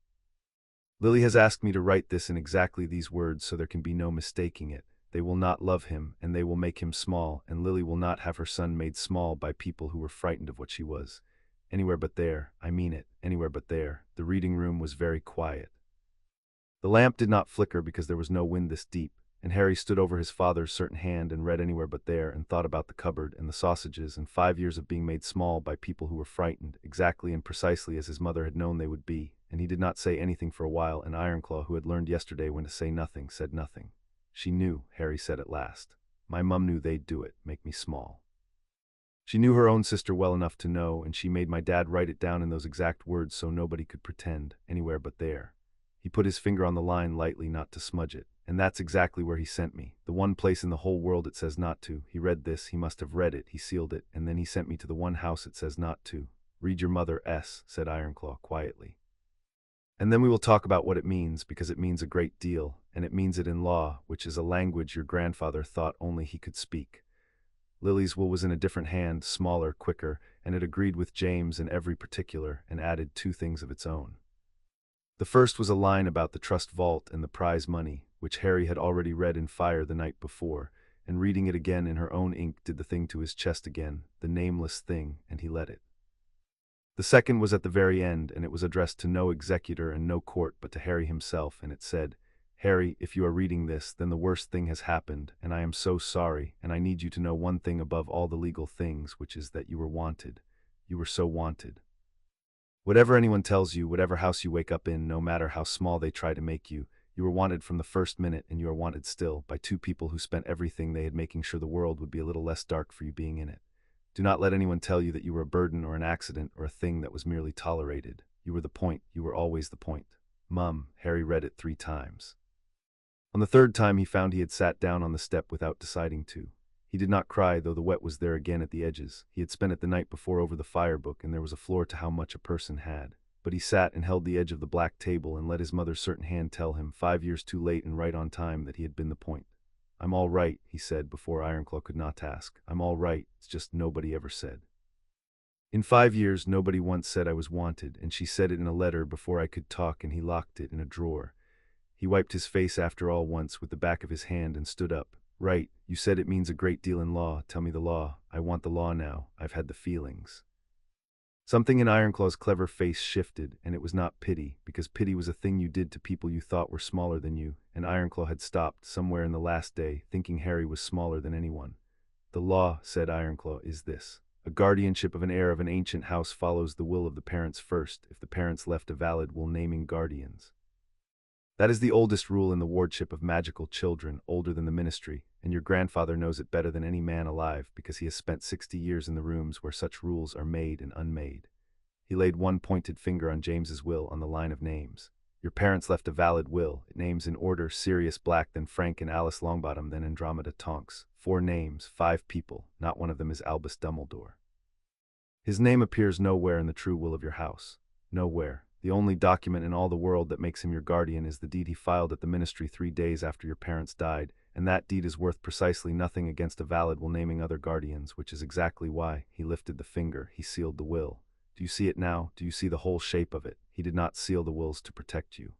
Lily has asked me to write this in exactly these words so there can be no mistaking it. They will not love him, and they will make him small, and Lily will not have her son made small by people who were frightened of what she was. Anywhere but there, I mean it, anywhere but there. The reading room was very quiet. The lamp did not flicker because there was no wind this deep, and Harry stood over his father's certain hand and read anywhere but there, and thought about the cupboard and the sausages and 5 years of being made small by people who were frightened, exactly and precisely as his mother had known they would be, and he did not say anything for a while, and Ironclaw, who had learned yesterday when to say nothing, said nothing. She knew, Harry said at last. My mum knew they'd do it, make me small. She knew her own sister well enough to know, and she made my dad write it down in those exact words so nobody could pretend, anywhere but there. He put his finger on the line lightly, not to smudge it, and that's exactly where he sent me, the one place in the whole world it says not to. He read this, he must have read it, he sealed it, and then he sent me to the one house it says not to. Read your mother, S., said Ironclaw quietly. And then we will talk about what it means, because it means a great deal, and it means it in law, which is a language your grandfather thought only he could speak. Lily's will was in a different hand, smaller, quicker, and it agreed with James in every particular, and added 2 things of its own. The first was a line about the trust vault and the prize money, which Harry had already read in fire the night before, and reading it again in her own ink did the thing to his chest again, the nameless thing, and he let it. The second was at the very end, and it was addressed to no executor and no court but to Harry himself, and it said, Harry, if you are reading this, then the worst thing has happened, and I am so sorry, and I need you to know one thing above all the legal things, which is that you were wanted. You were so wanted. Whatever anyone tells you, whatever house you wake up in, no matter how small they try to make you, you were wanted from the first minute, and you are wanted still, by 2 people who spent everything they had making sure the world would be a little less dark for you being in it. Do not let anyone tell you that you were a burden or an accident or a thing that was merely tolerated. You were the point, you were always the point. Mum, Harry read it 3 times. On the third time he found he had sat down on the step without deciding to. He did not cry, though the wet was there again at the edges. He had spent it the night before over the fire book, and there was a floor to how much a person had. But he sat and held the edge of the black table and let his mother's certain hand tell him, 5 years too late and right on time, that he had been the point. "I'm all right," he said before Ironclaw could not ask. "I'm all right, it's just nobody ever said. In 5 years nobody once said I was wanted, and she said it in a letter before I could talk, and he locked it in a drawer." He wiped his face after all once with the back of his hand and stood up. "Right, you said it means a great deal in law. Tell me the law. I want the law now. I've had the feelings." Something in Ironclaw's clever face shifted, and it was not pity, because pity was a thing you did to people you thought were smaller than you, and Ironclaw had stopped, somewhere in the last day, thinking Harry was smaller than anyone. "The law," said Ironclaw, "is this. A guardianship of an heir of an ancient house follows the will of the parents first, if the parents left a valid will naming guardians. That is the oldest rule in the wardship of magical children, older than the ministry, and your grandfather knows it better than any man alive, because he has spent 60 years in the rooms where such rules are made and unmade." He laid one pointed finger on James's will on the line of names. "Your parents left a valid will. It names in order Sirius Black, then Frank and Alice Longbottom, then Andromeda Tonks. 4 names, 5 people, not one of them is Albus Dumbledore. His name appears nowhere in the true will of your house. Nowhere. The only document in all the world that makes him your guardian is the deed he filed at the ministry 3 days after your parents died, and that deed is worth precisely nothing against a valid will naming other guardians, which is exactly why," he lifted the finger, "he sealed the will. Do you see it now? Do you see the whole shape of it? He did not seal the wills to protect you.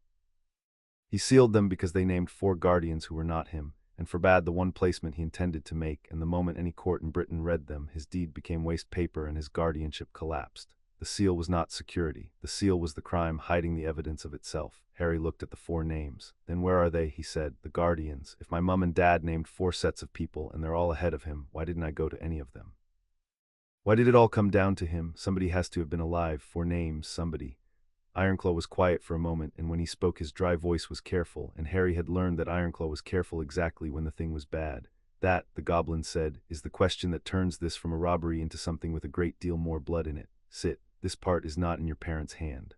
He sealed them because they named 4 guardians who were not him, and forbade the one placement he intended to make, and the moment any court in Britain read them, his deed became waste paper and his guardianship collapsed. The seal was not security. The seal was the crime hiding the evidence of itself." Harry looked at the 4 names. "Then where are they?" he said. "The guardians. If my mum and dad named 4 sets of people, and they're all ahead of him, why didn't I go to any of them? Why did it all come down to him? Somebody has to have been alive. 4 names, somebody." Ironclaw was quiet for a moment, and when he spoke his dry voice was careful, and Harry had learned that Ironclaw was careful exactly when the thing was bad. "That," the goblin said, "is the question that turns this from a robbery into something with a great deal more blood in it. Sit. This part is not in your parents' hand.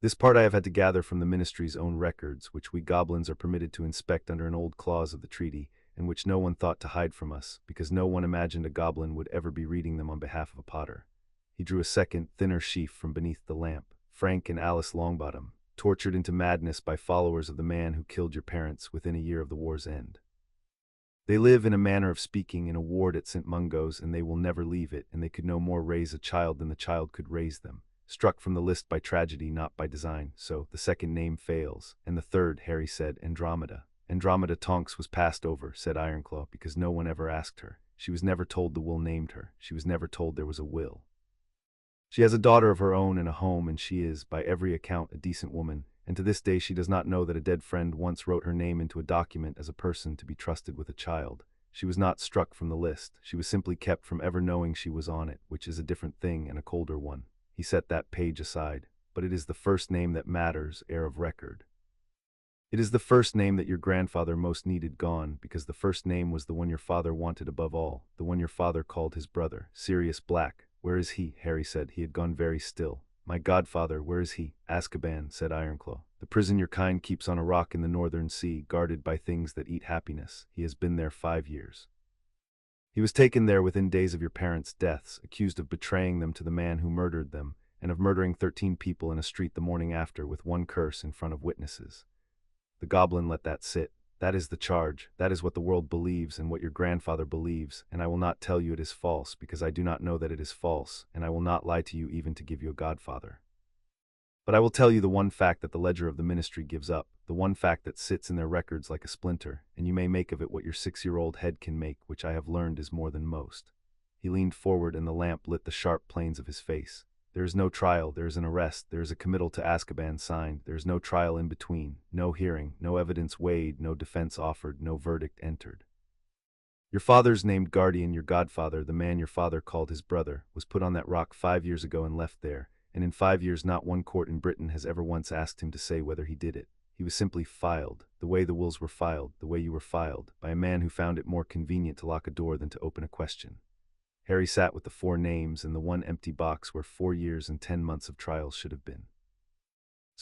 This part I have had to gather from the ministry's own records, which we goblins are permitted to inspect under an old clause of the treaty, and which no one thought to hide from us, because no one imagined a goblin would ever be reading them on behalf of a Potter." He drew a second, thinner sheaf from beneath the lamp. "Frank and Alice Longbottom, tortured into madness by followers of the man who killed your parents within a year of the war's end. They live, in a manner of speaking, in a ward at St. Mungo's, and they will never leave it, and they could no more raise a child than the child could raise them. Struck from the list by tragedy, not by design, so the second name fails. And the third," Harry said, "Andromeda." "Andromeda Tonks was passed over," said Ironclaw, "because no one ever asked her. She was never told the will named her. She was never told there was a will. She has a daughter of her own and a home, and she is, by every account, a decent woman, and to this day she does not know that a dead friend once wrote her name into a document as a person to be trusted with a child. She was not struck from the list. She was simply kept from ever knowing she was on it, which is a different thing and a colder one." He set that page aside. "But it is the first name that matters, heir of record. It is the first name that your grandfather most needed gone, because the first name was the one your father wanted above all, the one your father called his brother, Sirius Black. Where is he?" Harry said. He had gone very still. "My godfather, where is he?" "Azkaban," said Ironclaw. "The prison your kind keeps on a rock in the northern sea, guarded by things that eat happiness. He has been there 5 years. He was taken there within days of your parents' deaths, accused of betraying them to the man who murdered them, and of murdering 13 people in a street the morning after with one curse in front of witnesses." The goblin let that sit. "That is the charge. That is what the world believes and what your grandfather believes, and I will not tell you it is false, because I do not know that it is false, and I will not lie to you even to give you a godfather. But I will tell you the one fact that the ledger of the ministry gives up, the one fact that sits in their records like a splinter, and you may make of it what your 6-year-old head can make, which I have learned is more than most." He leaned forward, and the lamp lit the sharp planes of his face. "There is no trial, there is an arrest, there is a committal to Azkaban signed, there is no trial in between, no hearing, no evidence weighed, no defense offered, no verdict entered. Your father's named guardian, your godfather, the man your father called his brother, was put on that rock 5 years ago and left there, and in 5 years not one court in Britain has ever once asked him to say whether he did it. He was simply filed, the way the wills were filed, the way you were filed, by a man who found it more convenient to lock a door than to open a question." Harry sat with the 4 names and the one empty box where 4 years and 10 months of trials should have been.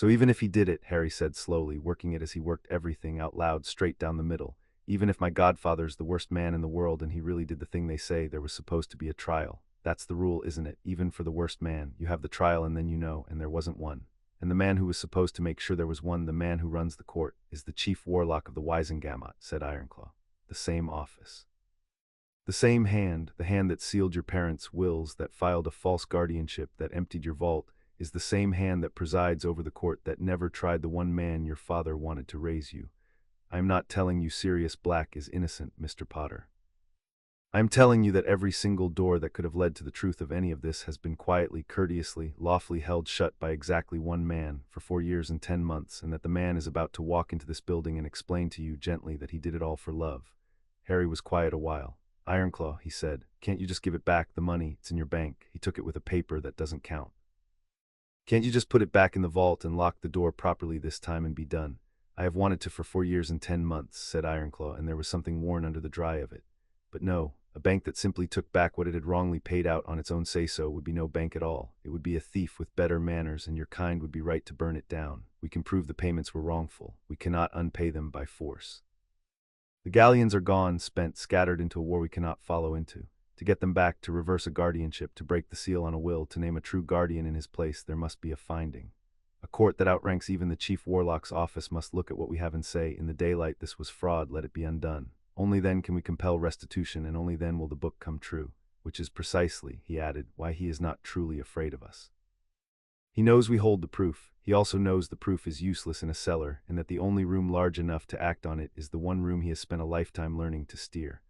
So even if he did it, Harry said slowly, working it as he worked everything out loud straight down the middle, even if my godfather's the worst man in the world and he really did the thing they say, there was supposed to be a trial. That's the rule, isn't it? Even for the worst man, you have the trial and then you know, and there wasn't one. And the man who was supposed to make sure there was one, the man who runs the court, is the chief warlock of the Wisengamot, said Ironclaw. The same office. The same hand, the hand that sealed your parents' wills, that filed a false guardianship, that emptied your vault, is the same hand that presides over the court that never tried the one man your father wanted to raise you. I am not telling you Sirius Black is innocent, Mr. Potter. I am telling you that every single door that could have led to the truth of any of this has been quietly, courteously, lawfully held shut by exactly one man for 4 years and 10 months, and that the man is about to walk into this building and explain to you gently that he did it all for love. Harry was quiet a while. Ironclaw, he said, can't you just give it back, the money? It's in your bank. He took it with a paper that doesn't count. Can't you just put it back in the vault and lock the door properly this time and be done? I have wanted to for 4 years and 10 months, said Ironclaw, and there was something worn under the dry of it. But no, a bank that simply took back what it had wrongly paid out on its own say-so would be no bank at all. It would be a thief with better manners, and your kind would be right to burn it down. We can prove the payments were wrongful. We cannot unpay them by force. The galleons are gone, spent, scattered into a war we cannot follow into. To get them back, to reverse a guardianship, to break the seal on a will, to name a true guardian in his place, there must be a finding. A court that outranks even the chief warlock's office must look at what we have and say, in the daylight, this was fraud, let it be undone. Only then can we compel restitution, and only then will the book come true, which is precisely, he added, why he is not truly afraid of us. He knows we hold the proof. He also knows the proof is useless in a cellar, and that the only room large enough to act on it is the one room he has spent a lifetime learning to steer.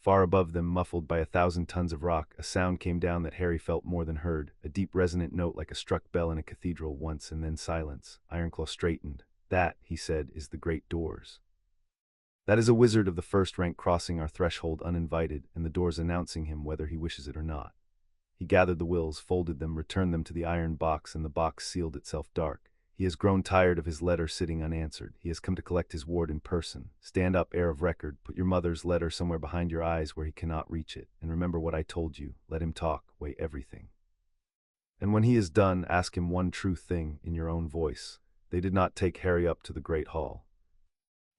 Far above them, muffled by 1,000 tons of rock, a sound came down that Harry felt more than heard, a deep resonant note like a struck bell in a cathedral once, and then silence. Ironclaw straightened. That, he said, is the great doors. That is a wizard of the first rank crossing our threshold uninvited, and the doors announcing him whether he wishes it or not. He gathered the wills, folded them, returned them to the iron box, and the box sealed itself dark. He has grown tired of his letter sitting unanswered. He has come to collect his ward in person. Stand up, heir of record. Put your mother's letter somewhere behind your eyes where he cannot reach it. And remember what I told you. Let him talk. Weigh everything. And when he is done, ask him one true thing in your own voice. They did not take Harry up to the great hall.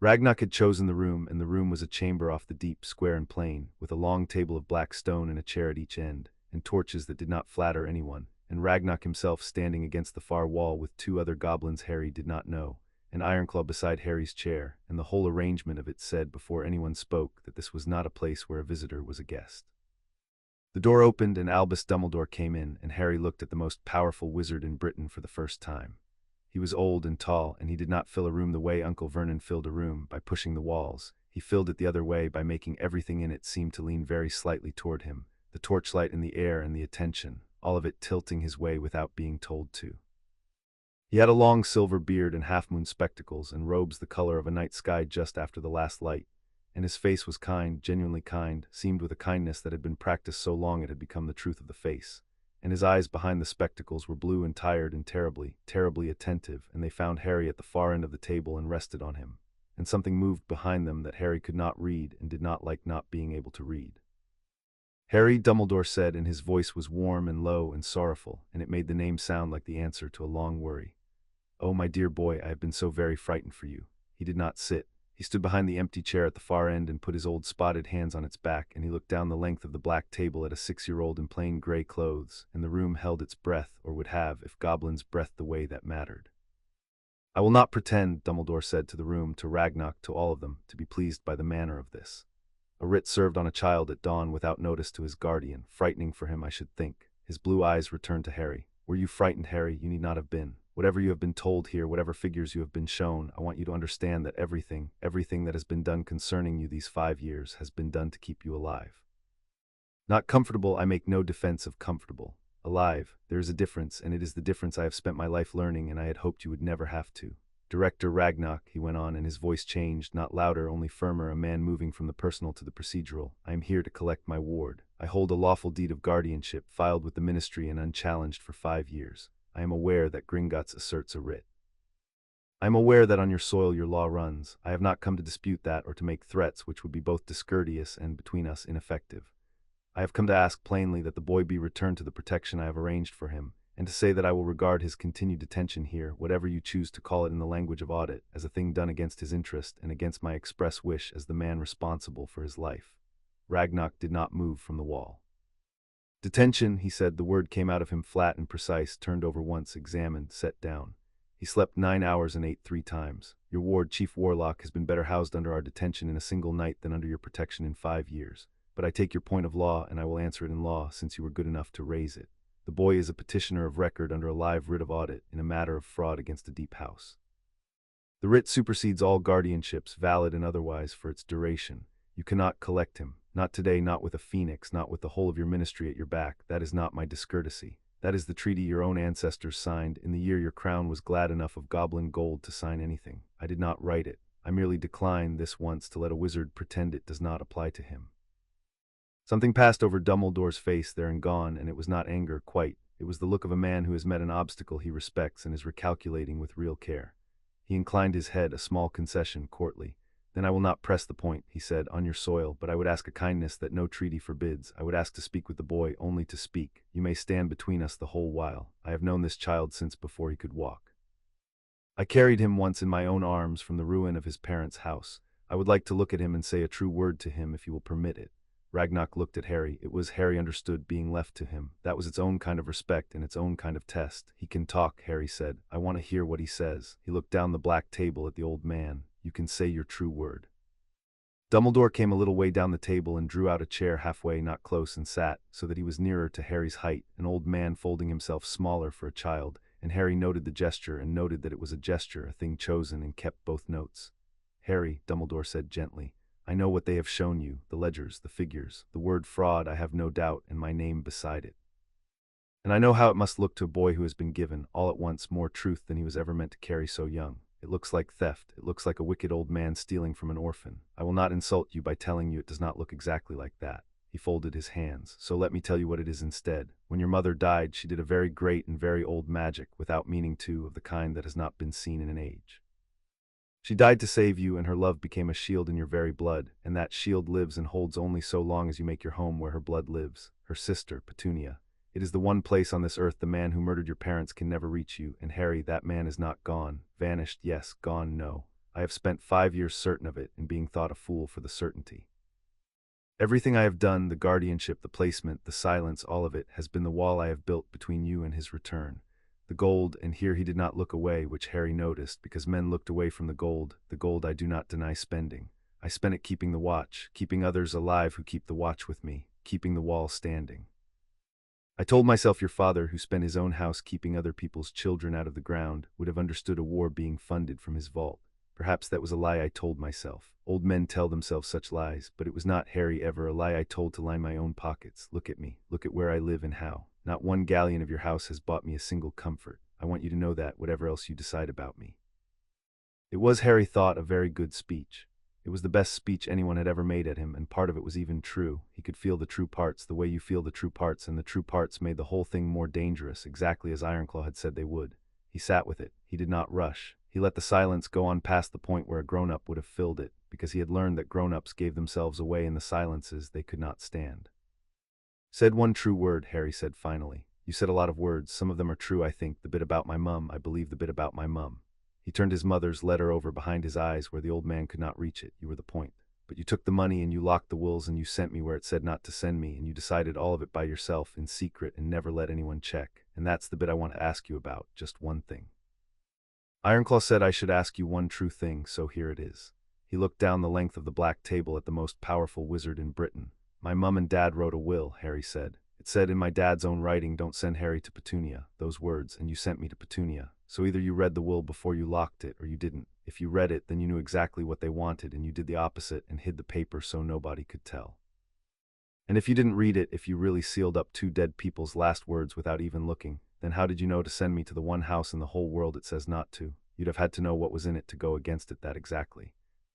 Ragnock had chosen the room, and the room was a chamber off the deep, square and plain, with a long table of black stone and a chair at each end, and torches that did not flatter anyone, and Ragnock himself standing against the far wall with 2 other goblins Harry did not know, and Ironclaw beside Harry's chair, and the whole arrangement of it said before anyone spoke that this was not a place where a visitor was a guest. The door opened and Albus Dumbledore came in, and Harry looked at the most powerful wizard in Britain for the first time. He was old and tall, and he did not fill a room the way Uncle Vernon filled a room, by pushing the walls. He filled it the other way, by making everything in it seem to lean very slightly toward him, the torchlight in the air and the attention, all of it tilting his way without being told to. He had a long silver beard and half-moon spectacles, and robes the color of a night sky just after the last light, and his face was kind, genuinely kind, seemed with a kindness that had been practiced so long it had become the truth of the face, and his eyes behind the spectacles were blue and tired and terribly, terribly attentive, and they found Harry at the far end of the table and rested on him, and something moved behind them that Harry could not read and did not like not being able to read. Harry, Dumbledore said, and his voice was warm and low and sorrowful, and it made the name sound like the answer to a long worry. Oh, my dear boy, I have been so very frightened for you. He did not sit. He stood behind the empty chair at the far end and put his old spotted hands on its back, and he looked down the length of the black table at a 6-year-old in plain gray clothes, and the room held its breath, or would have, if goblins breathed the way that mattered. I will not pretend, Dumbledore said to the room, to Ragnock, to all of them, to be pleased by the manner of this. A writ served on a child at dawn without notice to his guardian, frightening for him, I should think. His blue eyes returned to Harry. Were you frightened, Harry? You need not have been. Whatever you have been told here, whatever figures you have been shown, I want you to understand that everything that has been done concerning you these 5 years has been done to keep you alive. Not comfortable, I make no defense of comfortable. Alive, there is a difference, and it is the difference I have spent my life learning, and I had hoped you would never have to. Director Ragnock, he went on, and his voice changed, not louder, only firmer, a man moving from the personal to the procedural. I am here to collect my ward. I hold a lawful deed of guardianship, filed with the ministry and unchallenged for 5 years. I am aware that Gringotts asserts a writ. I am aware that on your soil your law runs. I have not come to dispute that or to make threats which would be both discourteous and, between us, ineffective. I have come to ask plainly that the boy be returned to the protection I have arranged for him, and to say that I will regard his continued detention here, whatever you choose to call it in the language of audit, as a thing done against his interest and against my express wish as the man responsible for his life. Ragnock did not move from the wall. Detention, he said. The word came out of him flat and precise, turned over once, examined, set down. He slept 9 hours and ate 3 times. Your ward, Chief Warlock, has been better housed under our detention in a single night than under your protection in 5 years. But I take your point of law, and I will answer it in law, since you were good enough to raise it. The boy is a petitioner of record under a live writ of audit in a matter of fraud against a deep house. The writ supersedes all guardianships, valid and otherwise, for its duration. You cannot collect him. Not today, not with a phoenix, not with the whole of your ministry at your back. That is not my discourtesy. That is the treaty your own ancestors signed in the year your crown was glad enough of goblin gold to sign anything. I did not write it. I merely decline this once to let a wizard pretend it does not apply to him. Something passed over Dumbledore's face there and gone, and it was not anger, quite. It was the look of a man who has met an obstacle he respects and is recalculating with real care. He inclined his head, a small concession, courtly. Then I will not press the point, he said, on your soil, but I would ask a kindness that no treaty forbids. I would ask to speak with the boy, only to speak. You may stand between us the whole while. I have known this child since before he could walk. I carried him once in my own arms from the ruin of his parents' house. I would like to look at him and say a true word to him if you will permit it. Ragnock looked at Harry. It was, Harry understood, being left to him. That was its own kind of respect and its own kind of test. He can talk, Harry said. I want to hear what he says. He looked down the black table at the old man. You can say your true word. Dumbledore came a little way down the table and drew out a chair halfway, not close, and sat, so that he was nearer to Harry's height, an old man folding himself smaller for a child, and Harry noted the gesture and noted that it was a gesture, a thing chosen, and kept both notes. Harry, Dumbledore said gently, I know what they have shown you, the ledgers, the figures, the word fraud, I have no doubt, and my name beside it. And I know how it must look to a boy who has been given, all at once, more truth than he was ever meant to carry so young. It looks like theft. It looks like a wicked old man stealing from an orphan. I will not insult you by telling you it does not look exactly like that. He folded his hands. So let me tell you what it is instead. When your mother died, she did a very great and very old magic, without meaning to, of the kind that has not been seen in an age. She died to save you, and her love became a shield in your very blood, and that shield lives and holds only so long as you make your home where her blood lives. Her sister, Petunia. It is the one place on this earth the man who murdered your parents can never reach you, and Harry, that man is not gone. Vanished, yes, gone, no. I have spent 5 years certain of it, and being thought a fool for the certainty. Everything I have done, the guardianship, the placement, the silence, all of it, has been the wall I have built between you and his return. The gold, and here he did not look away, which Harry noticed, because men looked away from the gold I do not deny spending. I spent it keeping the watch, keeping others alive who keep the watch with me, keeping the wall standing. I told myself your father, who spent his own house keeping other people's children out of the ground, would have understood a war being funded from his vault. Perhaps that was a lie I told myself. Old men tell themselves such lies, but it was not, Harry, ever a lie I told to line my own pockets. Look at me. Look at where I live and how. Not one galleon of your house has bought me a single comfort. I want you to know that, whatever else you decide about me. It was, Harry thought, a very good speech. It was the best speech anyone had ever made at him, and part of it was even true. He could feel the true parts, the way you feel the true parts, and the true parts made the whole thing more dangerous, exactly as Ironclaw had said they would. He sat with it. He did not rush. He let the silence go on past the point where a grown-up would have filled it, because he had learned that grown-ups gave themselves away in the silences they could not stand. Said one true word, Harry said finally. You said a lot of words. Some of them are true, I think. The bit about my mum, I believe the bit about my mum. He turned his mother's letter over behind his eyes where the old man could not reach it. You were the point. But you took the money and you locked the wills and you sent me where it said not to send me, and you decided all of it by yourself in secret and never let anyone check. And that's the bit I want to ask you about, just one thing. Ironclaw said I should ask you one true thing, so here it is. He looked down the length of the black table at the most powerful wizard in Britain. My mum and dad wrote a will, Harry said. It said in my dad's own writing, don't send Harry to Petunia, those words, and you sent me to Petunia. So either you read the will before you locked it, or you didn't. If you read it, then you knew exactly what they wanted, and you did the opposite and hid the paper so nobody could tell. And if you didn't read it, if you really sealed up 2 dead people's last words without even looking, then how did you know to send me to the one house in the whole world it says not to? You'd have had to know what was in it to go against it that exactly.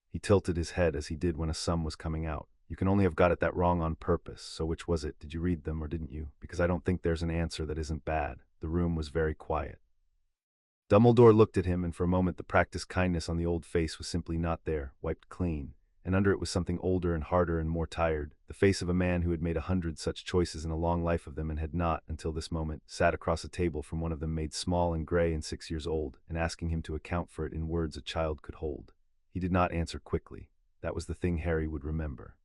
He tilted his head as he did when a sum was coming out. You can only have got it that wrong on purpose, so which was it? Did you read them or didn't you? Because I don't think there's an answer that isn't bad. The room was very quiet. Dumbledore looked at him, and for a moment the practiced kindness on the old face was simply not there, wiped clean, and under it was something older and harder and more tired, the face of a man who had made 100 such choices in a long life of them and had not, until this moment, sat across a table from one of them made small and gray and 6 years old, and asking him to account for it in words a child could hold. He did not answer quickly. That was the thing Harry would remember.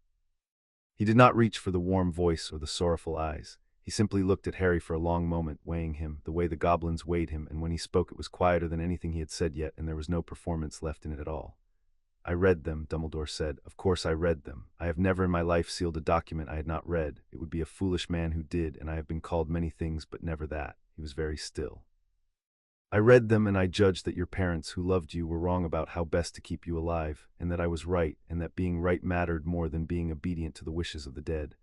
He did not reach for the warm voice or the sorrowful eyes. He simply looked at Harry for a long moment, weighing him, the way the goblins weighed him, and when he spoke it was quieter than anything he had said yet, and there was no performance left in it at all. "I read them," Dumbledore said. "Of course I read them. I have never in my life sealed a document I had not read. It would be a foolish man who did, and I have been called many things, but never that." He was very still. "I read them, and I judged that your parents, who loved you, were wrong about how best to keep you alive, and that I was right, and that being right mattered more than being obedient to the wishes of the dead.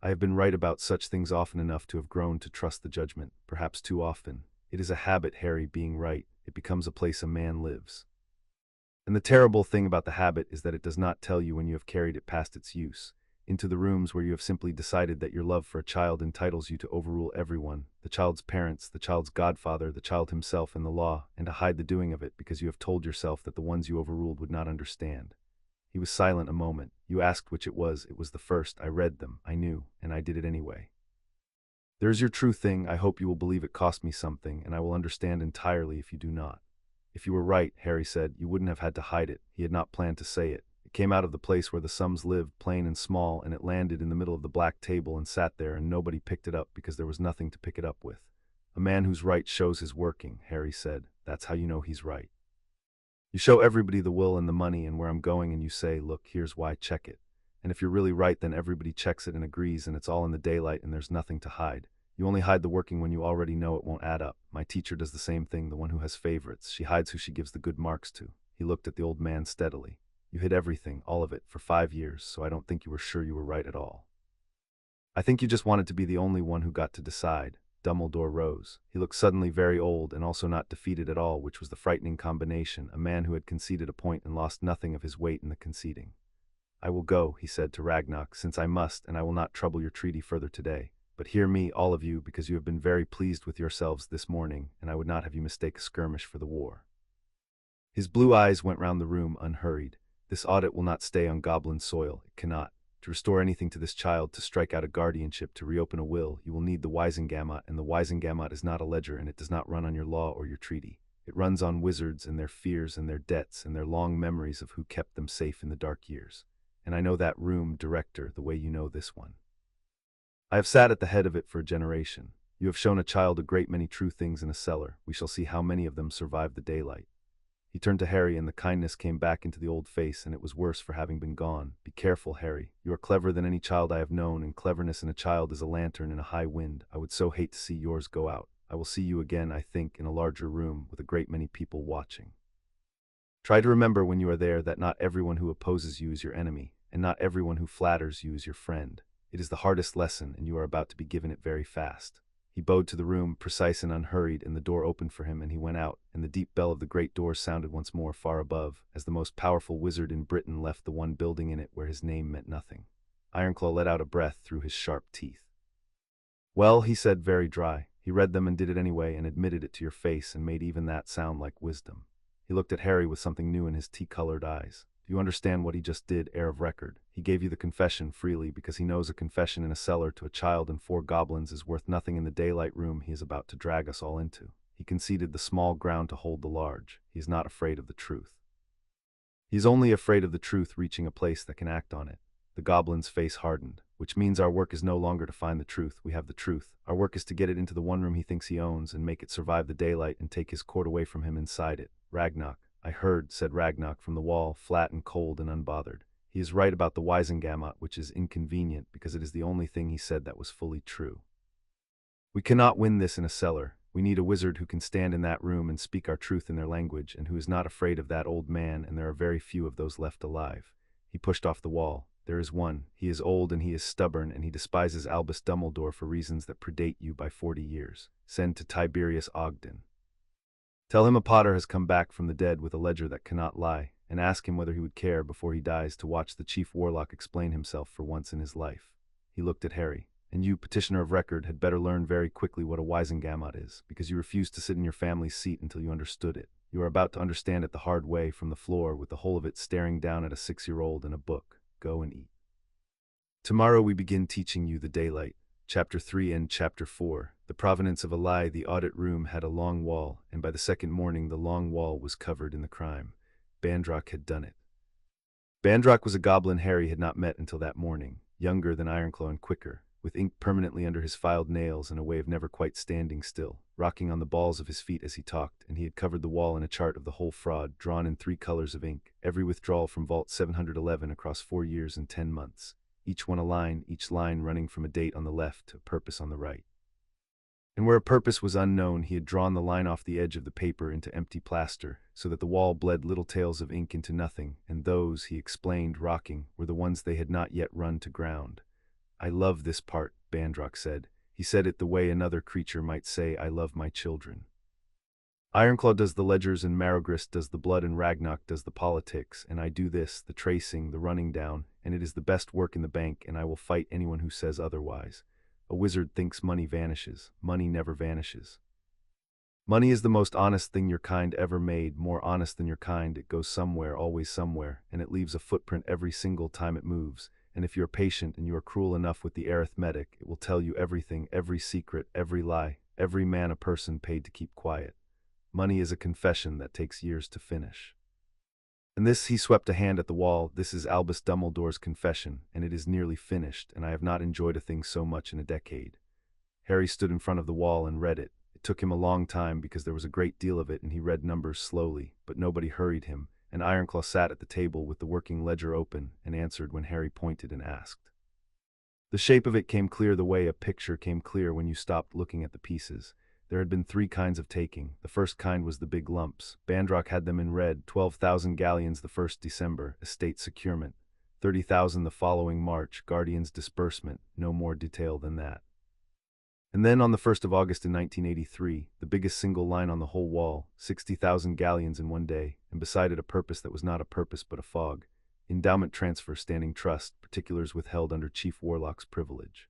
I have been right about such things often enough to have grown to trust the judgment, perhaps too often. It is a habit, Harry, being right. It becomes a place a man lives. And the terrible thing about the habit is that it does not tell you when you have carried it past its use, into the rooms where you have simply decided that your love for a child entitles you to overrule everyone, the child's parents, the child's godfather, the child himself, and the law, and to hide the doing of it because you have told yourself that the ones you overruled would not understand." He was silent a moment. "You asked which it was. It was the first. I read them. I knew, and I did it anyway. There is your true thing. I hope you will believe it cost me something, and I will understand entirely if you do not." "If you were right," Harry said, "you wouldn't have had to hide it." He had not planned to say it. It came out of the place where the sums lived, plain and small, and it landed in the middle of the black table and sat there, and nobody picked it up because there was nothing to pick it up with. "A man who's right shows his working," Harry said. "That's how you know he's right. You show everybody the will and the money and where I'm going, and you say, 'Look, here's why, check it.' And if you're really right, then everybody checks it and agrees, and it's all in the daylight and there's nothing to hide. You only hide the working when you already know it won't add up. My teacher does the same thing, the one who has favorites. She hides who she gives the good marks to." He looked at the old man steadily. "You hid everything, all of it, for 5 years, so I don't think you were sure you were right at all. I think you just wanted to be the only one who got to decide." Dumbledore rose. He looked suddenly very old and also not defeated at all, which was the frightening combination, a man who had conceded a point and lost nothing of his weight in the conceding. "I will go," he said to Ragnock, "since I must, and I will not trouble your treaty further today. But hear me, all of you, because you have been very pleased with yourselves this morning, and I would not have you mistake a skirmish for the war." His blue eyes went round the room unhurried. "This audit will not stay on goblin soil. It cannot. To restore anything to this child, to strike out a guardianship, to reopen a will, you will need the Wisengamot, and the Wisengamot is not a ledger, and it does not run on your law or your treaty. It runs on wizards and their fears and their debts and their long memories of who kept them safe in the dark years. And I know that room, Director, the way you know this one. I have sat at the head of it for a generation. You have shown a child a great many true things in a cellar. We shall see how many of them survive the daylight." He turned to Harry, and the kindness came back into the old face, and it was worse for having been gone. "Be careful, Harry. You are cleverer than any child I have known, and cleverness in a child is a lantern in a high wind. I would so hate to see yours go out. I will see you again, I think, in a larger room, with a great many people watching. Try to remember when you are there that not everyone who opposes you is your enemy, and not everyone who flatters you is your friend. It is the hardest lesson, and you are about to be given it very fast." He bowed to the room, precise and unhurried, and the door opened for him, and he went out, and the deep bell of the great door sounded once more far above, as the most powerful wizard in Britain left the one building in it where his name meant nothing. Ironclaw let out a breath through his sharp teeth. "Well," he said, very dry. "He read them and did it anyway, and admitted it to your face, and made even that sound like wisdom." He looked at Harry with something new in his tea-colored eyes. "Do you understand what he just did, heir of record? He gave you the confession freely because he knows a confession in a cellar to a child and 4 goblins is worth nothing in the daylight room he is about to drag us all into. He conceded the small ground to hold the large. He is not afraid of the truth. He is only afraid of the truth reaching a place that can act on it." The goblin's face hardened. "Which means our work is no longer to find the truth. We have the truth. Our work is to get it into the one room he thinks he owns and make it survive the daylight and take his court away from him inside it. Ragnock." "I heard," said Ragnock from the wall, flat and cold and unbothered. "He is right about the Wisengamot, which is inconvenient because it is the only thing he said that was fully true. We cannot win this in a cellar. We need a wizard who can stand in that room and speak our truth in their language, and who is not afraid of that old man, and there are very few of those left alive." He pushed off the wall. "There is one. He is old and he is stubborn, and he despises Albus Dumbledore for reasons that predate you by 40 years. Send to Tiberius Ogden. Tell him a Potter has come back from the dead with a ledger that cannot lie, and ask him whether he would care, before he dies, to watch the chief warlock explain himself for once in his life." He looked at Harry. "And you, petitioner of record, had better learn very quickly what a Wisengamot is, because you refused to sit in your family's seat until you understood it. You are about to understand it the hard way from the floor with the whole of it staring down at a 6-year-old and a book. Go and eat. Tomorrow we begin teaching you the daylight. Chapter 3 and Chapter 4. The provenance of a lie. The audit room had a long wall, and by the second morning the long wall was covered in the crime. Bandrock had done it. Bandrock was a goblin Harry had not met until that morning, younger than Ironclaw and quicker, with ink permanently under his filed nails and a way of never quite standing still, rocking on the balls of his feet as he talked, and he had covered the wall in a chart of the whole fraud, drawn in 3 colors of ink, every withdrawal from Vault 711 across 4 years and 10 months. Each one a line, each line running from a date on the left to a purpose on the right. And where a purpose was unknown, he had drawn the line off the edge of the paper into empty plaster, so that the wall bled little tails of ink into nothing, and those, he explained, rocking, were the ones they had not yet run to ground. "I love this part," Bandrock said. He said it the way another creature might say, "I love my children." Ironclaw does the ledgers and Marogrist does the blood and Ragnock does the politics, and I do this, the tracing, the running down, and it is the best work in the bank, and I will fight anyone who says otherwise. A wizard thinks money vanishes. Money never vanishes. Money is the most honest thing your kind ever made, more honest than your kind. It goes somewhere, always somewhere, and it leaves a footprint every single time it moves, and if you are patient and you are cruel enough with the arithmetic, it will tell you everything, every secret, every lie, every man a person paid to keep quiet. Money is a confession that takes years to finish. And this, he swept a hand at the wall, this is Albus Dumbledore's confession, and it is nearly finished, and I have not enjoyed a thing so much in a decade. Harry stood in front of the wall and read it. It took him a long time because there was a great deal of it, and he read numbers slowly, but nobody hurried him, and Ironclaw sat at the table with the working ledger open and answered when Harry pointed and asked. The shape of it came clear the way a picture came clear when you stopped looking at the pieces. There had been 3 kinds of taking. The first kind was the big lumps. Bandrock had them in red, 12,000 galleons the 1st December, estate securement, 30,000 the following March, guardians disbursement, no more detail than that. And then on the 1st of August in 1983, the biggest single line on the whole wall, 60,000 galleons in one day, and beside it a purpose that was not a purpose but a fog. Endowment transfer, standing trust, particulars withheld under Chief Warlock's privilege.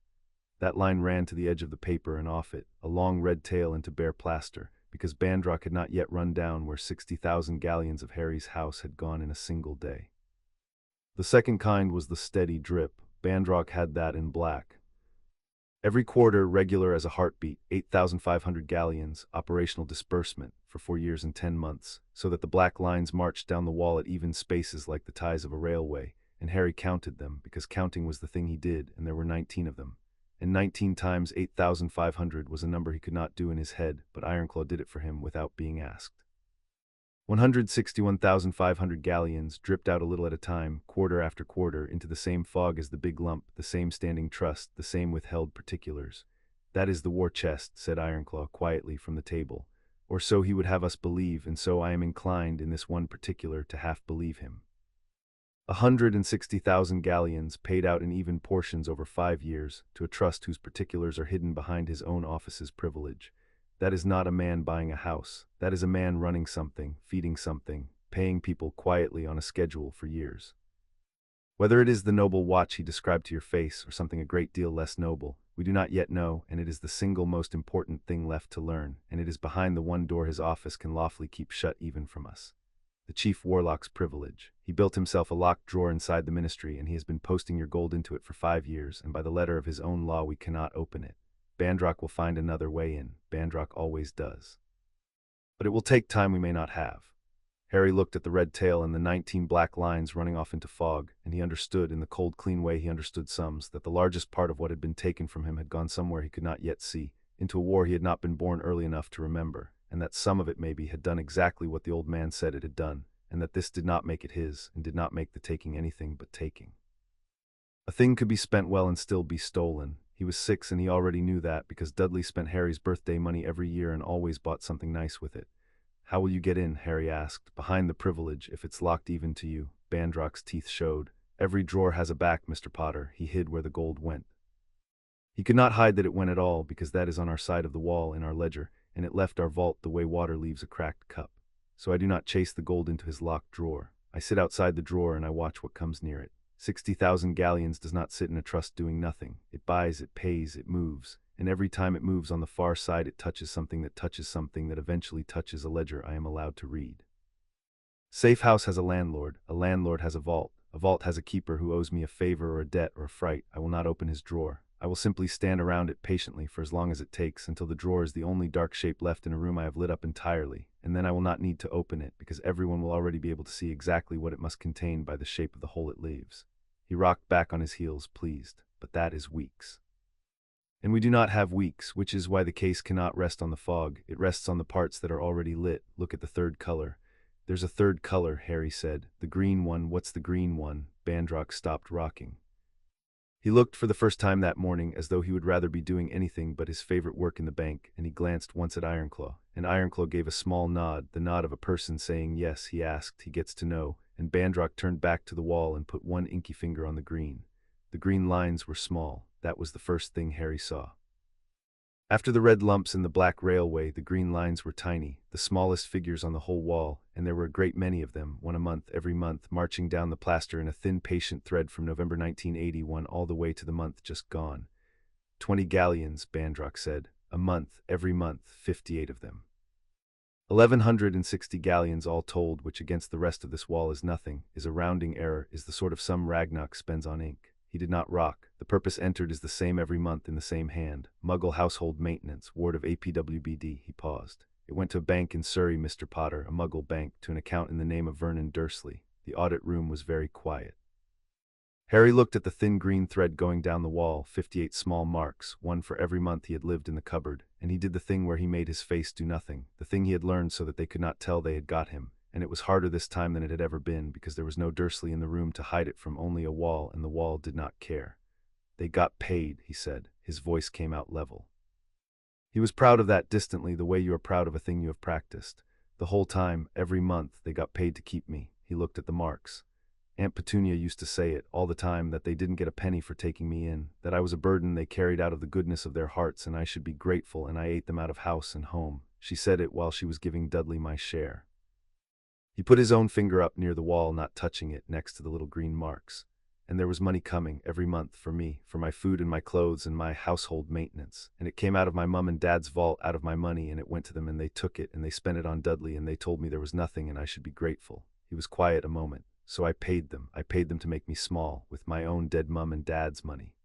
That line ran to the edge of the paper and off it, a long red tail into bare plaster, because Bandrock had not yet run down where 60,000 galleons of Harry's house had gone in a single day. The second kind was the steady drip. Bandrock had that in black. Every quarter, regular as a heartbeat, 8,500 galleons, operational disbursement, for 4 years and 10 months, so that the black lines marched down the wall at even spaces like the ties of a railway, and Harry counted them, because counting was the thing he did, and there were 19 of them. And 19 times 8,500 was a number he could not do in his head, but Ironclaw did it for him without being asked. 161,500 galleons dripped out a little at a time, quarter after quarter, into the same fog as the big lump, the same standing trust, the same withheld particulars. "That is the war chest," said Ironclaw quietly from the table. Or so he would have us believe, and so I am inclined in this one particular to half believe him. 160,000 galleons paid out in even portions over 5 years to a trust whose particulars are hidden behind his own office's privilege. That is not a man buying a house. That is a man running something, feeding something, paying people quietly on a schedule for years. Whether it is the noble watch he described to your face or something a great deal less noble, we do not yet know, and it is the single most important thing left to learn, and it is behind the one door his office can lawfully keep shut even from us. The Chief Warlock's privilege. He built himself a locked drawer inside the ministry, and he has been posting your gold into it for 5 years, and by the letter of his own law we cannot open it. Bandrock will find another way in. Bandrock always does. But it will take time we may not have. Harry looked at the red tail and the 19 black lines running off into fog, and he understood, in the cold, clean way he understood sums, that the largest part of what had been taken from him had gone somewhere he could not yet see, into a war he had not been born early enough to remember, and that some of it, maybe, had done exactly what the old man said it had done, and that this did not make it his, and did not make the taking anything but taking. A thing could be spent well and still be stolen. He was 6 and he already knew that, because Dudley spent Harry's birthday money every year and always bought something nice with it. "How will you get in?" Harry asked. "Behind the privilege, if it's locked even to you." Bandrock's teeth showed. "Every drawer has a back, Mr. Potter." He hid where the gold went. He could not hide that it went at all, because that is on our side of the wall in our ledger, and it left our vault the way water leaves a cracked cup. So I do not chase the gold into his locked drawer. I sit outside the drawer and I watch what comes near it. 60,000 galleons does not sit in a trust doing nothing. It buys, it pays, it moves, and every time it moves on the far side it touches something that eventually touches a ledger I am allowed to read. Safe house has a landlord has a vault has a keeper who owes me a favor or a debt or a fright. I will not open his drawer. I will simply stand around it patiently for as long as it takes, until the drawer is the only dark shape left in a room I have lit up entirely, and then I will not need to open it because everyone will already be able to see exactly what it must contain by the shape of the hole it leaves. He rocked back on his heels, pleased. But that is weeks. And we do not have weeks, which is why the case cannot rest on the fog. It rests on the parts that are already lit. Look at the third color. There's a third color, Harry said. The green one. What's the green one? Bandrock stopped rocking. He looked for the first time that morning as though he would rather be doing anything but his favorite work in the bank, and he glanced once at Ironclaw. And Ironclaw gave a small nod, the nod of a person saying yes. He asked, he gets to know, and Bandrock turned back to the wall and put one inky finger on the green. The green lines were small. That was the first thing Harry saw. After the red lumps in the black railway, the green lines were tiny, the smallest figures on the whole wall, and there were a great many of them, one a month, every month, marching down the plaster in a thin patient thread from November 1981 all the way to the month just gone. 20 galleons, Bandrock said. A month, every month, 58 of them. 1,160 galleons all told, which against the rest of this wall is nothing, is a rounding error, is the sort of sum Ragnarok spends on ink. He did not rock. The purpose entered is the same every month in the same hand. Muggle Household Maintenance, Ward of APWBD. He paused. It went to a bank in Surrey, Mr. Potter, a Muggle bank, to an account in the name of Vernon Dursley. The audit room was very quiet. Harry looked at the thin green thread going down the wall, 58 small marks, one for every month he had lived in the cupboard, and he did the thing where he made his face do nothing, the thing he had learned so that they could not tell they had got him. And it was harder this time than it had ever been, because there was no Dursley in the room to hide it from, only a wall, and the wall did not care. They got paid, he said. His voice came out level. He was proud of that distantly, the way you are proud of a thing you have practiced. The whole time, every month, they got paid to keep me. He looked at the marks. Aunt Petunia used to say it, all the time, that they didn't get a penny for taking me in, that I was a burden they carried out of the goodness of their hearts, and I should be grateful, and I ate them out of house and home. She said it while she was giving Dudley my share. He put his own finger up near the wall, not touching it, next to the little green marks. And there was money coming, every month, for me, for my food and my clothes and my household maintenance. And it came out of my mum and dad's vault, out of my money, and it went to them, and they took it, and they spent it on Dudley, and they told me there was nothing, and I should be grateful. He was quiet a moment. So I paid them. I paid them to make me small, with my own dead mum and dad's money.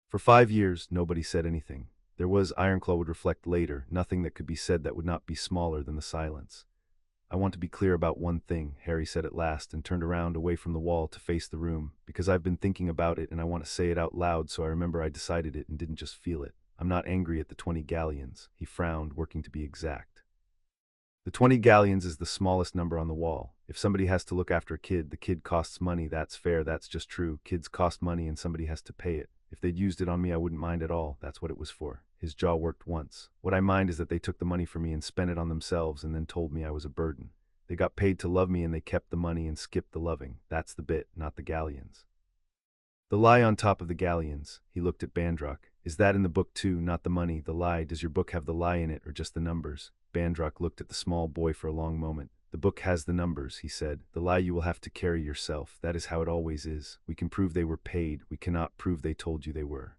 For 5 years, nobody said anything. There was, Ironclaw would reflect later, nothing that could be said that would not be smaller than the silence. I want to be clear about one thing, Harry said at last, and turned around away from the wall to face the room, because I've been thinking about it and I want to say it out loud so I remember I decided it and didn't just feel it. I'm not angry at the 20 galleons. He frowned, working to be exact. The 20 galleons is the smallest number on the wall. If somebody has to look after a kid, the kid costs money. That's fair, that's just true. Kids cost money and somebody has to pay it. If they'd used it on me, I wouldn't mind at all. That's what it was for. His jaw worked once. What I mind is that they took the money from me and spent it on themselves and then told me I was a burden. They got paid to love me and they kept the money and skipped the loving. That's the bit, not the galleons. The lie on top of the galleons. He looked at Bandrock. Is that in the book too, not the money, the lie? Does your book have the lie in it or just the numbers? Bandrock looked at the small boy for a long moment. The book has the numbers, he said. The lie you will have to carry yourself. That is how it always is. We can prove they were paid. We cannot prove they told you they were.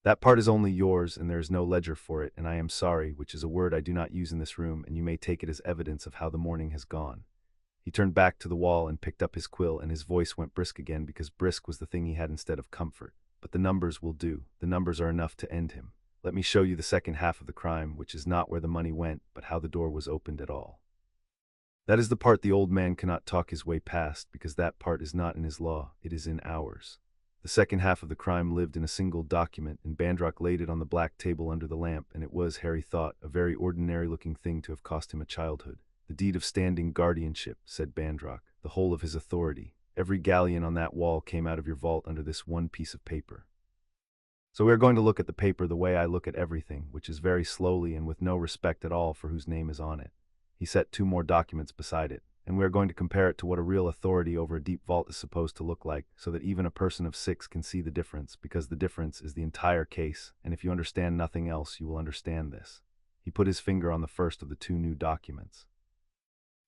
That part is only yours, and there is no ledger for it, and I am sorry, which is a word I do not use in this room, and you may take it as evidence of how the morning has gone. He turned back to the wall and picked up his quill, and his voice went brisk again because brisk was the thing he had instead of comfort. But the numbers will do. The numbers are enough to end him. Let me show you the second half of the crime, which is not where the money went, but how the door was opened at all. That is the part the old man cannot talk his way past, because that part is not in his law, it is in ours. The second half of the crime lived in a single document, and Bandrock laid it on the black table under the lamp, and it was, Harry thought, a very ordinary-looking thing to have cost him a childhood. The deed of standing guardianship, said Bandrock, the whole of his authority. Every galleon on that wall came out of your vault under this one piece of paper. So we are going to look at the paper the way I look at everything, which is very slowly and with no respect at all for whose name is on it. He set 2 more documents beside it, and we are going to compare it to what a real authority over a deep vault is supposed to look like, so that even a person of 6 can see the difference, because the difference is the entire case, and if you understand nothing else, you will understand this. He put his finger on the first of the 2 new documents.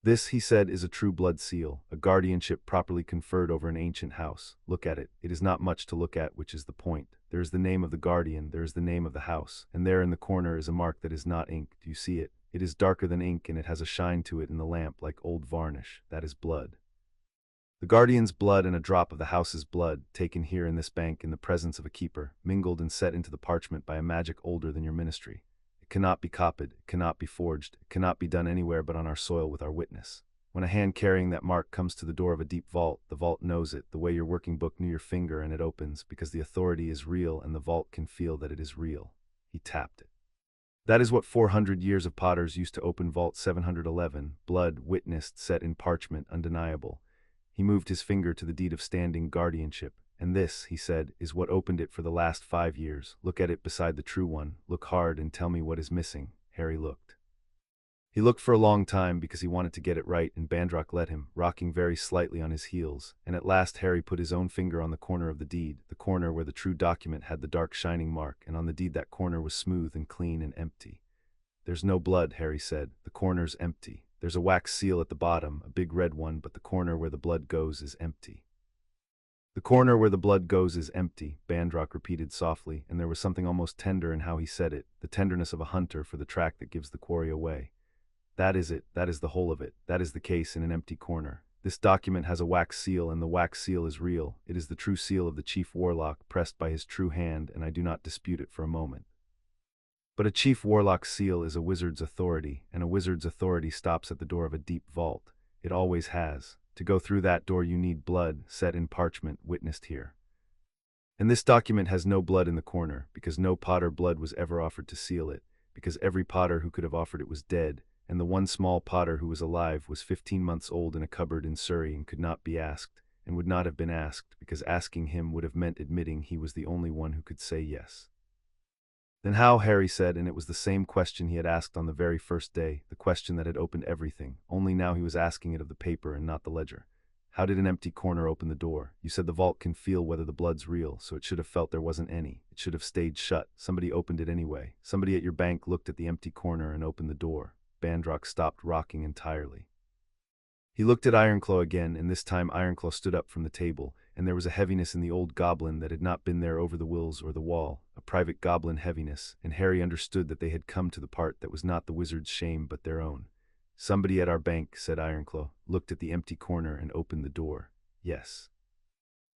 This, he said, is a true blood seal, a guardianship properly conferred over an ancient house. Look at it. It is not much to look at, which is the point. There is the name of the guardian, there is the name of the house, and there in the corner is a mark that is not ink. Do you see it? It is darker than ink, and it has a shine to it in the lamp like old varnish. That is blood. The guardian's blood and a drop of the house's blood, taken here in this bank in the presence of a keeper, mingled and set into the parchment by a magic older than your ministry. It cannot be copied, it cannot be forged, it cannot be done anywhere but on our soil with our witness. When a hand carrying that mark comes to the door of a deep vault, the vault knows it, the way your working book knew your finger, and it opens, because the authority is real and the vault can feel that it is real. He tapped it. That is what 400 years of potters used to open vault 711, blood, witnessed, set in parchment, undeniable. He moved his finger to the deed of standing guardianship. And this, he said, is what opened it for the last 5 years. Look at it beside the true one. Look hard and tell me what is missing. Harry looked. He looked for a long time because he wanted to get it right, and Bandrock let him, rocking very slightly on his heels, and at last Harry put his own finger on the corner of the deed, the corner where the true document had the dark shining mark, and on the deed that corner was smooth and clean and empty. There's no blood, Harry said. The corner's empty. There's a wax seal at the bottom, a big red one, but the corner where the blood goes is empty. The corner where the blood goes is empty, Bandrock repeated softly, and there was something almost tender in how he said it, the tenderness of a hunter for the track that gives the quarry away. That is it, that is the whole of it, that is the case in an empty corner. This document has a wax seal, and the wax seal is real. It is the true seal of the chief warlock, pressed by his true hand, and I do not dispute it for a moment. But a chief warlock's seal is a wizard's authority, and a wizard's authority stops at the door of a deep vault. It always has. To go through that door you need blood, set in parchment, witnessed here. And this document has no blood in the corner, because no potter blood was ever offered to seal it, because every potter who could have offered it was dead, and the one small potter who was alive was 15 months old in a cupboard in Surrey and could not be asked, and would not have been asked, because asking him would have meant admitting he was the only one who could say yes. Then how, Harry said, and it was the same question he had asked on the very first day, the question that had opened everything, only now he was asking it of the paper and not the ledger. How did an empty corner open the door? You said the vault can feel whether the blood's real, so it should have felt there wasn't any. It should have stayed shut. Somebody opened it anyway. Somebody at your bank looked at the empty corner and opened the door. Bandrock stopped rocking entirely. He looked at Ironclaw again, and this time Ironclaw stood up from the table, and there was a heaviness in the old goblin that had not been there over the wills or the wall, a private goblin heaviness, and Harry understood that they had come to the part that was not the wizard's shame but their own. Somebody at our bank, said Ironclaw, looked at the empty corner and opened the door. Yes.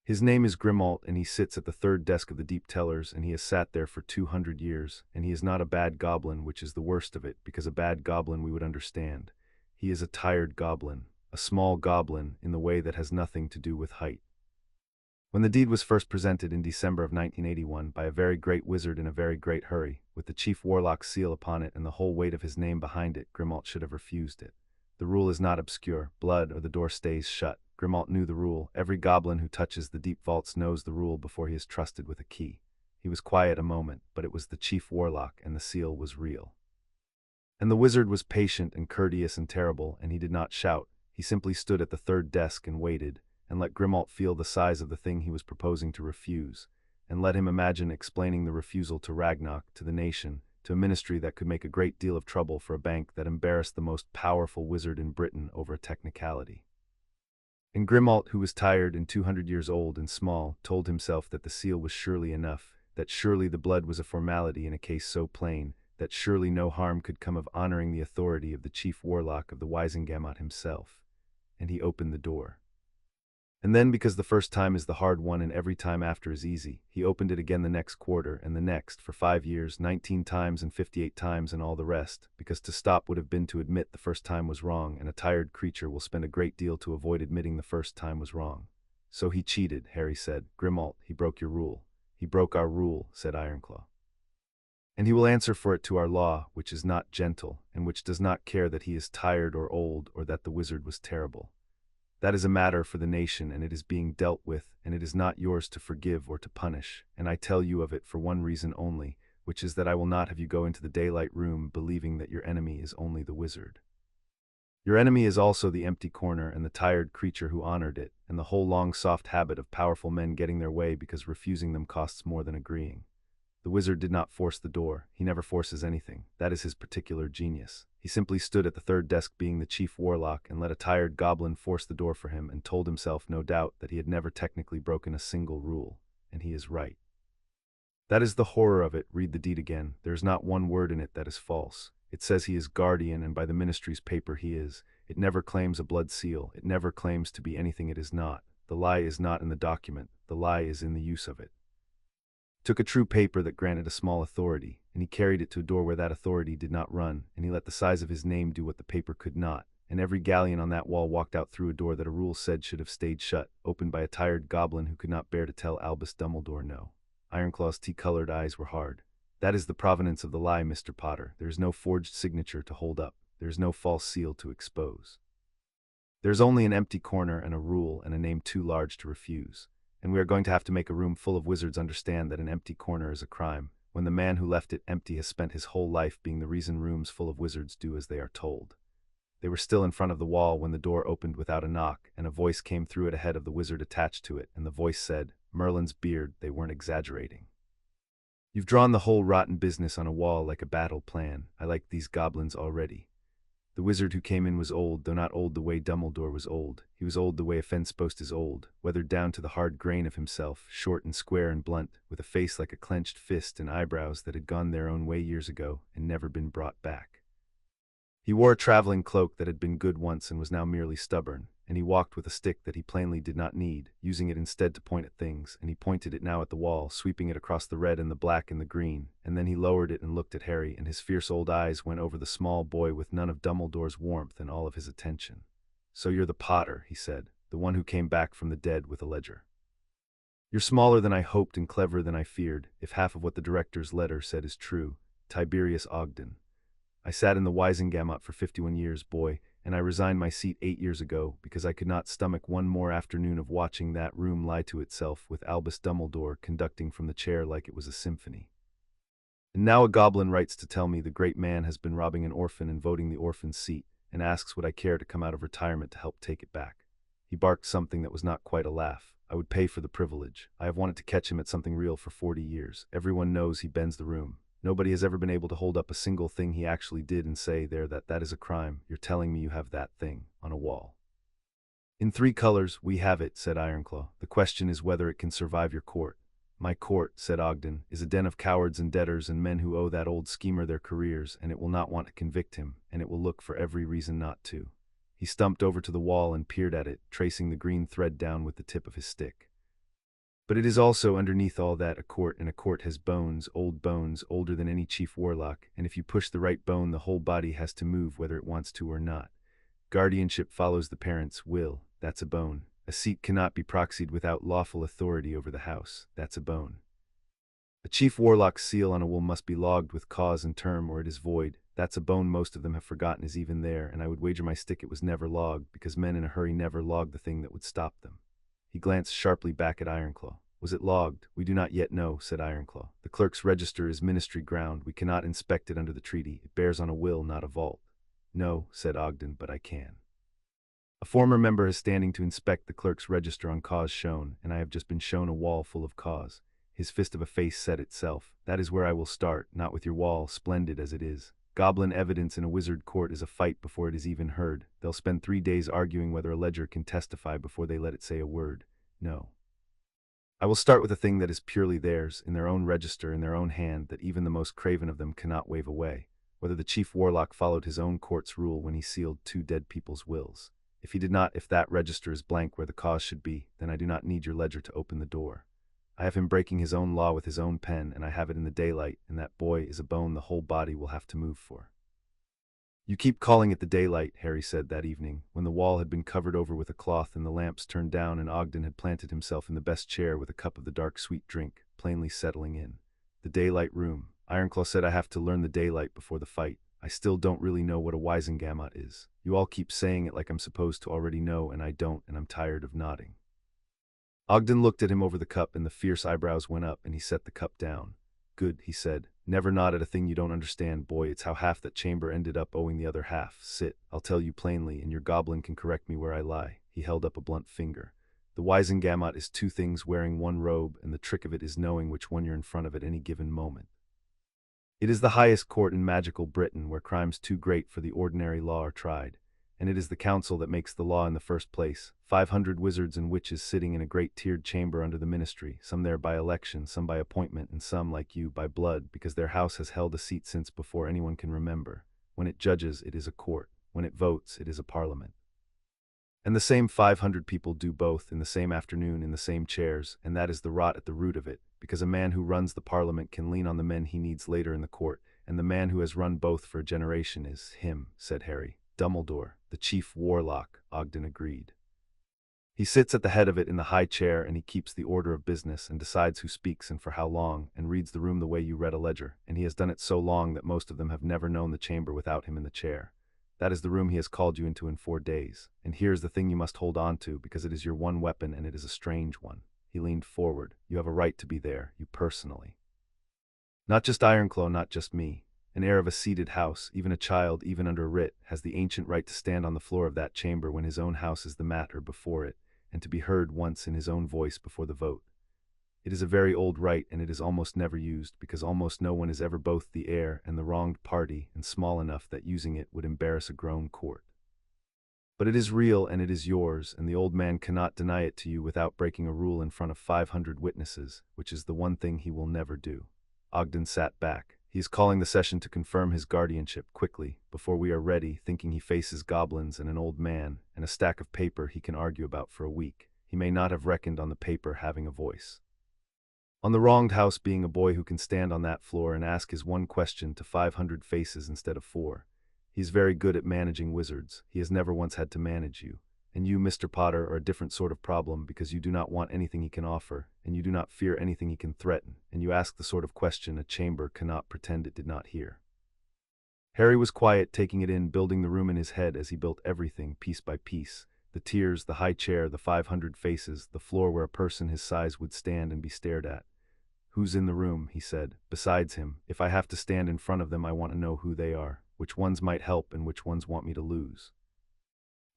His name is Grimmauld, and he sits at the third desk of the deep tellers, and he has sat there for 200 years, and he is not a bad goblin, which is the worst of it, because a bad goblin we would understand. He is a tired goblin, a small goblin in the way that has nothing to do with height. When the deed was first presented in December of 1981 by a very great wizard in a very great hurry, with the chief warlock's seal upon it and the whole weight of his name behind it, Grimmauld should have refused it. The rule is not obscure, blood or the door stays shut. Grimmauld knew the rule. Every goblin who touches the deep vaults knows the rule before he is trusted with a key. He was quiet a moment, but it was the chief warlock, and the seal was real. And the wizard was patient and courteous and terrible, and he did not shout. He simply stood at the third desk and waited, and let Grimmauld feel the size of the thing he was proposing to refuse, and let him imagine explaining the refusal to Ragnarok, to the nation, to a ministry that could make a great deal of trouble for a bank that embarrassed the most powerful wizard in Britain over a technicality. And Grimmauld, who was tired and 200 years old and small, told himself that the seal was surely enough, that surely the blood was a formality in a case so plain, that surely no harm could come of honoring the authority of the chief warlock of the Wisengamot himself. And he opened the door. And then, because the first time is the hard one and every time after is easy, he opened it again the next quarter and the next, for 5 years, 19 times and 58 times and all the rest, because to stop would have been to admit the first time was wrong, and a tired creature will spend a great deal to avoid admitting the first time was wrong. So he cheated, Harry said. Grimmauld, he broke your rule. He broke our rule, said Ironclaw. And he will answer for it to our law, which is not gentle, and which does not care that he is tired or old or that the wizard was terrible. That is a matter for the nation, and it is being dealt with, and it is not yours to forgive or to punish, and I tell you of it for one reason only, which is that I will not have you go into the daylight room believing that your enemy is only the wizard. Your enemy is also the empty corner and the tired creature who honored it, and the whole long soft habit of powerful men getting their way because refusing them costs more than agreeing. The wizard did not force the door. He never forces anything. That is his particular genius. He simply stood at the third desk being the chief warlock and let a tired goblin force the door for him and told himself, no doubt, that he had never technically broken a single rule. And he is right. That is the horror of it. Read the deed again. There is not one word in it that is false. It says he is guardian, and by the ministry's paper he is. It never claims a blood seal. It never claims to be anything it is not. The lie is not in the document. The lie is in the use of it. Took a true paper that granted a small authority, and he carried it to a door where that authority did not run, and he let the size of his name do what the paper could not, and every galleon on that wall walked out through a door that a rule said should have stayed shut, opened by a tired goblin who could not bear to tell Albus Dumbledore no. Ironclaw's tea-colored eyes were hard. That is the provenance of the lie, Mr. Potter. There is no forged signature to hold up. There is no false seal to expose. There is only an empty corner and a rule and a name too large to refuse. And we are going to have to make a room full of wizards understand that an empty corner is a crime, when the man who left it empty has spent his whole life being the reason rooms full of wizards do as they are told. They were still in front of the wall when the door opened without a knock, and a voice came through it ahead of the wizard attached to it, and the voice said, Merlin's beard, they weren't exaggerating. You've drawn the whole rotten business on a wall like a battle plan. I like these goblins already. The wizard who came in was old, though not old the way Dumbledore was old. He was old the way a fence post is old, weathered down to the hard grain of himself, short and square and blunt, with a face like a clenched fist and eyebrows that had gone their own way years ago and never been brought back. He wore a traveling cloak that had been good once and was now merely stubborn, and he walked with a stick that he plainly did not need, using it instead to point at things, and he pointed it now at the wall, sweeping it across the red and the black and the green, and then he lowered it and looked at Harry, and his fierce old eyes went over the small boy with none of Dumbledore's warmth and all of his attention. So you're the Potter, he said, the one who came back from the dead with a ledger. You're smaller than I hoped and cleverer than I feared, if half of what the director's letter said is true. Tiberius Ogden. I sat in the Wisengamot for 51 years, boy, and I resigned my seat 8 years ago because I could not stomach one more afternoon of watching that room lie to itself with Albus Dumbledore conducting from the chair like it was a symphony. And now a goblin writes to tell me the great man has been robbing an orphan and voting the orphan's seat, and asks would I care to come out of retirement to help take it back. He barked something that was not quite a laugh. I would pay for the privilege. I have wanted to catch him at something real for 40 years. Everyone knows he bends the room. Nobody has ever been able to hold up a single thing he actually did and say there that is a crime. You're telling me you have that thing on a wall. In 3 colors, we have it, said Ironclaw. The question is whether it can survive your court. My court, said Ogden, is a den of cowards and debtors and men who owe that old schemer their careers, and it will not want to convict him, and it will look for every reason not to. He stumped over to the wall and peered at it, tracing the green thread down with the tip of his stick. But it is also underneath all that a court, and a court has bones, older than any chief warlock, and if you push the right bone the whole body has to move whether it wants to or not. Guardianship follows the parent's will, that's a bone. A seat cannot be proxied without lawful authority over the house, that's a bone. A chief warlock's seal on a will must be logged with cause and term or it is void, that's a bone most of them have forgotten is even there, and I would wager my stick it was never logged, because men in a hurry never log the thing that would stop them. He glanced sharply back at Ironclaw. Was it logged? We do not yet know, said Ironclaw. The clerk's register is ministry ground. We cannot inspect it under the treaty. It bears on a will, not a vault. No, said Ogden, but I can. A former member is standing to inspect the clerk's register on cause shown, and I have just been shown a wall full of cause. His fist of a face said itself. That is where I will start, not with your wall, splendid as it is. Goblin evidence in a wizard court is a fight before it is even heard. They'll spend 3 days arguing whether a ledger can testify before they let it say a word. No. I will start with a thing that is purely theirs, in their own register, in their own hand, that even the most craven of them cannot wave away. Whether the chief warlock followed his own court's rule when he sealed 2 dead people's wills. If he did not, if that register is blank where the cause should be, then I do not need your ledger to open the door. I have him breaking his own law with his own pen, and I have it in the daylight, and that boy is a bone the whole body will have to move for. You keep calling it the daylight, Harry said that evening, when the wall had been covered over with a cloth and the lamps turned down and Ogden had planted himself in the best chair with a cup of the dark sweet drink, plainly settling in. The daylight room. Ironclaw said I have to learn the daylight before the fight. I still don't really know what a Wisengamot is. You all keep saying it like I'm supposed to already know, and I don't, and I'm tired of nodding. Ogden looked at him over the cup, and the fierce eyebrows went up, and he set the cup down. Good, he said. Never nod at a thing you don't understand, boy. It's how half that chamber ended up owing the other half. Sit, I'll tell you plainly, and your goblin can correct me where I lie. He held up a blunt finger. The Wisengamot is 2 things wearing 1 robe, and the trick of it is knowing which one you're in front of at any given moment. It is the highest court in magical Britain, where crimes too great for the ordinary law are tried. and it is the council that makes the law in the first place. 500 wizards and witches sitting in a great tiered chamber under the ministry, some there by election, some by appointment, and some, like you, by blood, because their house has held a seat since before anyone can remember. When it judges, it is a court. When it votes, it is a parliament. And the same 500 people do both in the same afternoon in the same chairs, and that is the rot at the root of it, because a man who runs the parliament can lean on the men he needs later in the court, and the man who has run both for a generation is him, said Harry. Dumbledore, the chief warlock, Ogden agreed. He sits at the head of it in the high chair, and he keeps the order of business, and decides who speaks and for how long, and reads the room the way you read a ledger, and he has done it so long that most of them have never known the chamber without him in the chair. That is the room he has called you into in 4 days, and here's the thing you must hold on to, because it is your one weapon, and it is a strange one. He leaned forward. You have a right to be there, you personally. Not just Ironclaw, not just me. An heir of a seated house, even a child, even under a writ, has the ancient right to stand on the floor of that chamber when his own house is the matter before it, and to be heard once in his own voice before the vote. It is a very old right, and it is almost never used, because almost no one is ever both the heir and the wronged party, and small enough that using it would embarrass a grown court. But it is real, and it is yours, and the old man cannot deny it to you without breaking a rule in front of 500 witnesses, which is the one thing he will never do. Ogden sat back. He is calling the session to confirm his guardianship quickly, before we are ready, thinking he faces goblins and an old man, and a stack of paper he can argue about for a week. He may not have reckoned on the paper having a voice. On the wronged house being a boy who can stand on that floor and ask his one question to 500 faces instead of 4. He is very good at managing wizards. He has never once had to manage you. And you, Mr. Potter, are a different sort of problem, because you do not want anything he can offer, and you do not fear anything he can threaten, and you ask the sort of question a chamber cannot pretend it did not hear. Harry was quiet, taking it in, building the room in his head as he built everything, piece by piece. The tiers, the high chair, the 500 faces, the floor where a person his size would stand and be stared at. Who's in the room, he said, besides him. If I have to stand in front of them, I want to know who they are, which ones might help and which ones want me to lose.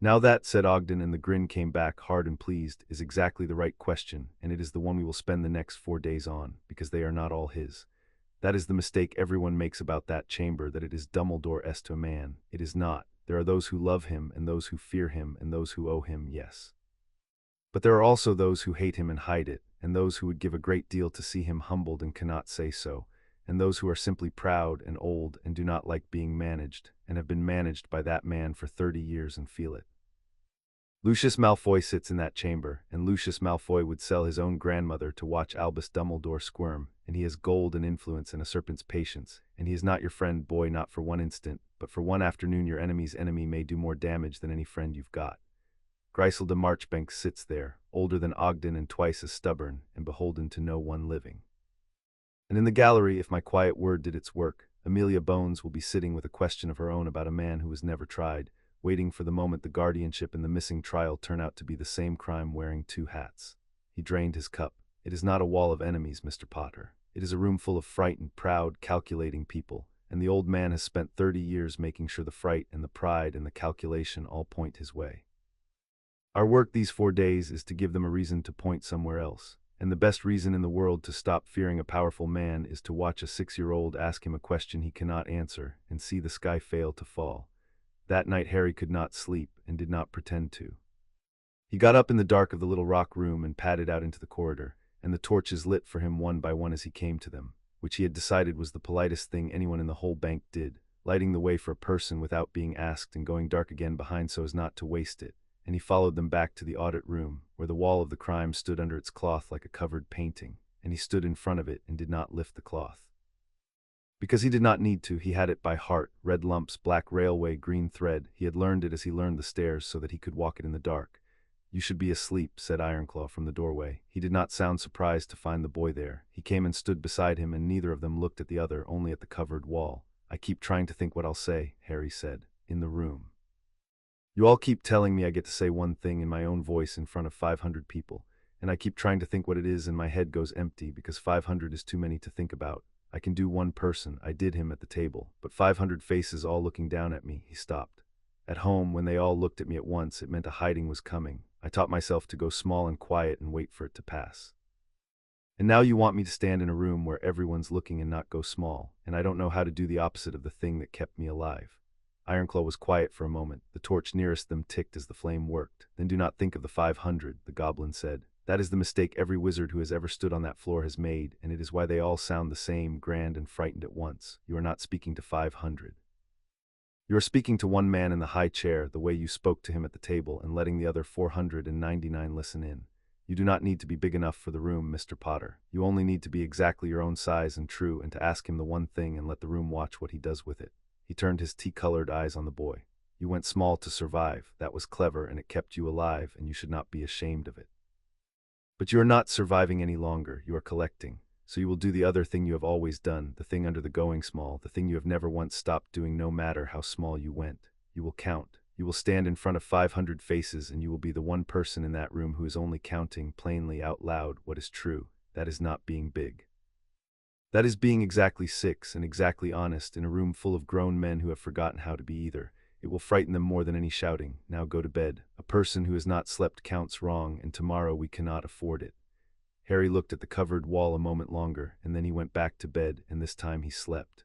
Now that, said Ogden, and the grin came back hard and pleased, is exactly the right question, and it is the one we will spend the next 4 days on, because they are not all his. That is the mistake everyone makes about that chamber, that it is Dumbledore-esque to a man. It is not. There are those who love him, and those who fear him, and those who owe him, yes. But there are also those who hate him and hide it, and those who would give a great deal to see him humbled and cannot say so, and those who are simply proud and old and do not like being managed, and have been managed by that man for 30 years and feel it. Lucius Malfoy sits in that chamber, and Lucius Malfoy would sell his own grandmother to watch Albus Dumbledore squirm, and he has gold and influence and a serpent's patience, and he is not your friend, boy, not for one instant, but for one afternoon your enemy's enemy may do more damage than any friend you've got. Grisel de Marchbank sits there, older than Ogden and twice as stubborn, and beholden to no one living. And in the gallery, if my quiet word did its work, Amelia Bones will be sitting with a question of her own about a man who was never tried, waiting for the moment the guardianship and the missing trial turn out to be the same crime, wearing 2 hats. He drained his cup. It is not a wall of enemies, Mr. Potter. It is a room full of frightened, proud, calculating people, and the old man has spent 30 years making sure the fright and the pride and the calculation all point his way. Our work these 4 days is to give them a reason to point somewhere else, and the best reason in the world to stop fearing a powerful man is to watch a 6-year-old ask him a question he cannot answer and see the sky fail to fall. That night Harry could not sleep and did not pretend to. He got up in the dark of the little rock room and padded out into the corridor, and the torches lit for him one by one as he came to them, which he had decided was the politest thing anyone in the whole bank did, lighting the way for a person without being asked and going dark again behind so as not to waste it. And he followed them back to the audit room, where the wall of the crime stood under its cloth like a covered painting, and he stood in front of it and did not lift the cloth. Because he did not need to, he had it by heart, red lumps, black railway, green thread. He had learned it as he learned the stairs so that he could walk it in the dark. You should be asleep, said Ironclaw from the doorway. He did not sound surprised to find the boy there. He came and stood beside him, and neither of them looked at the other, only at the covered wall. I keep trying to think what I'll say, Harry said, in the room. You all keep telling me I get to say one thing in my own voice in front of 500 people, and I keep trying to think what it is and my head goes empty because 500 is too many to think about. I can do one person, I did him at the table, but 500 faces all looking down at me. He stopped. At home, when they all looked at me at once, it meant a hiding was coming. I taught myself to go small and quiet and wait for it to pass. And now you want me to stand in a room where everyone's looking and not go small, and I don't know how to do the opposite of the thing that kept me alive. Ironclaw was quiet for a moment. The torch nearest them ticked as the flame worked. Then do not think of the 500, the goblin said. That is the mistake every wizard who has ever stood on that floor has made, and it is why they all sound the same, grand and frightened at once. You are not speaking to 500. You are speaking to one man in the high chair, the way you spoke to him at the table, and letting the other 499 listen in. You do not need to be big enough for the room, Mr. Potter. You only need to be exactly your own size and true, and to ask him the one thing and let the room watch what he does with it. He turned his tea-colored eyes on the boy. You went small to survive. That was clever, and it kept you alive, and you should not be ashamed of it. But you are not surviving any longer. You are collecting. So you will do the other thing you have always done, the thing under the going small, the thing you have never once stopped doing no matter how small you went. You will count. You will stand in front of 500 faces, and you will be the one person in that room who is only counting plainly out loud what is true. That is not being big. That is being exactly 6 and exactly honest in a room full of grown men who have forgotten how to be either. It will frighten them more than any shouting. Now go to bed. A person who has not slept counts wrong, and tomorrow we cannot afford it. Harry looked at the covered wall a moment longer, and then he went back to bed, and this time he slept.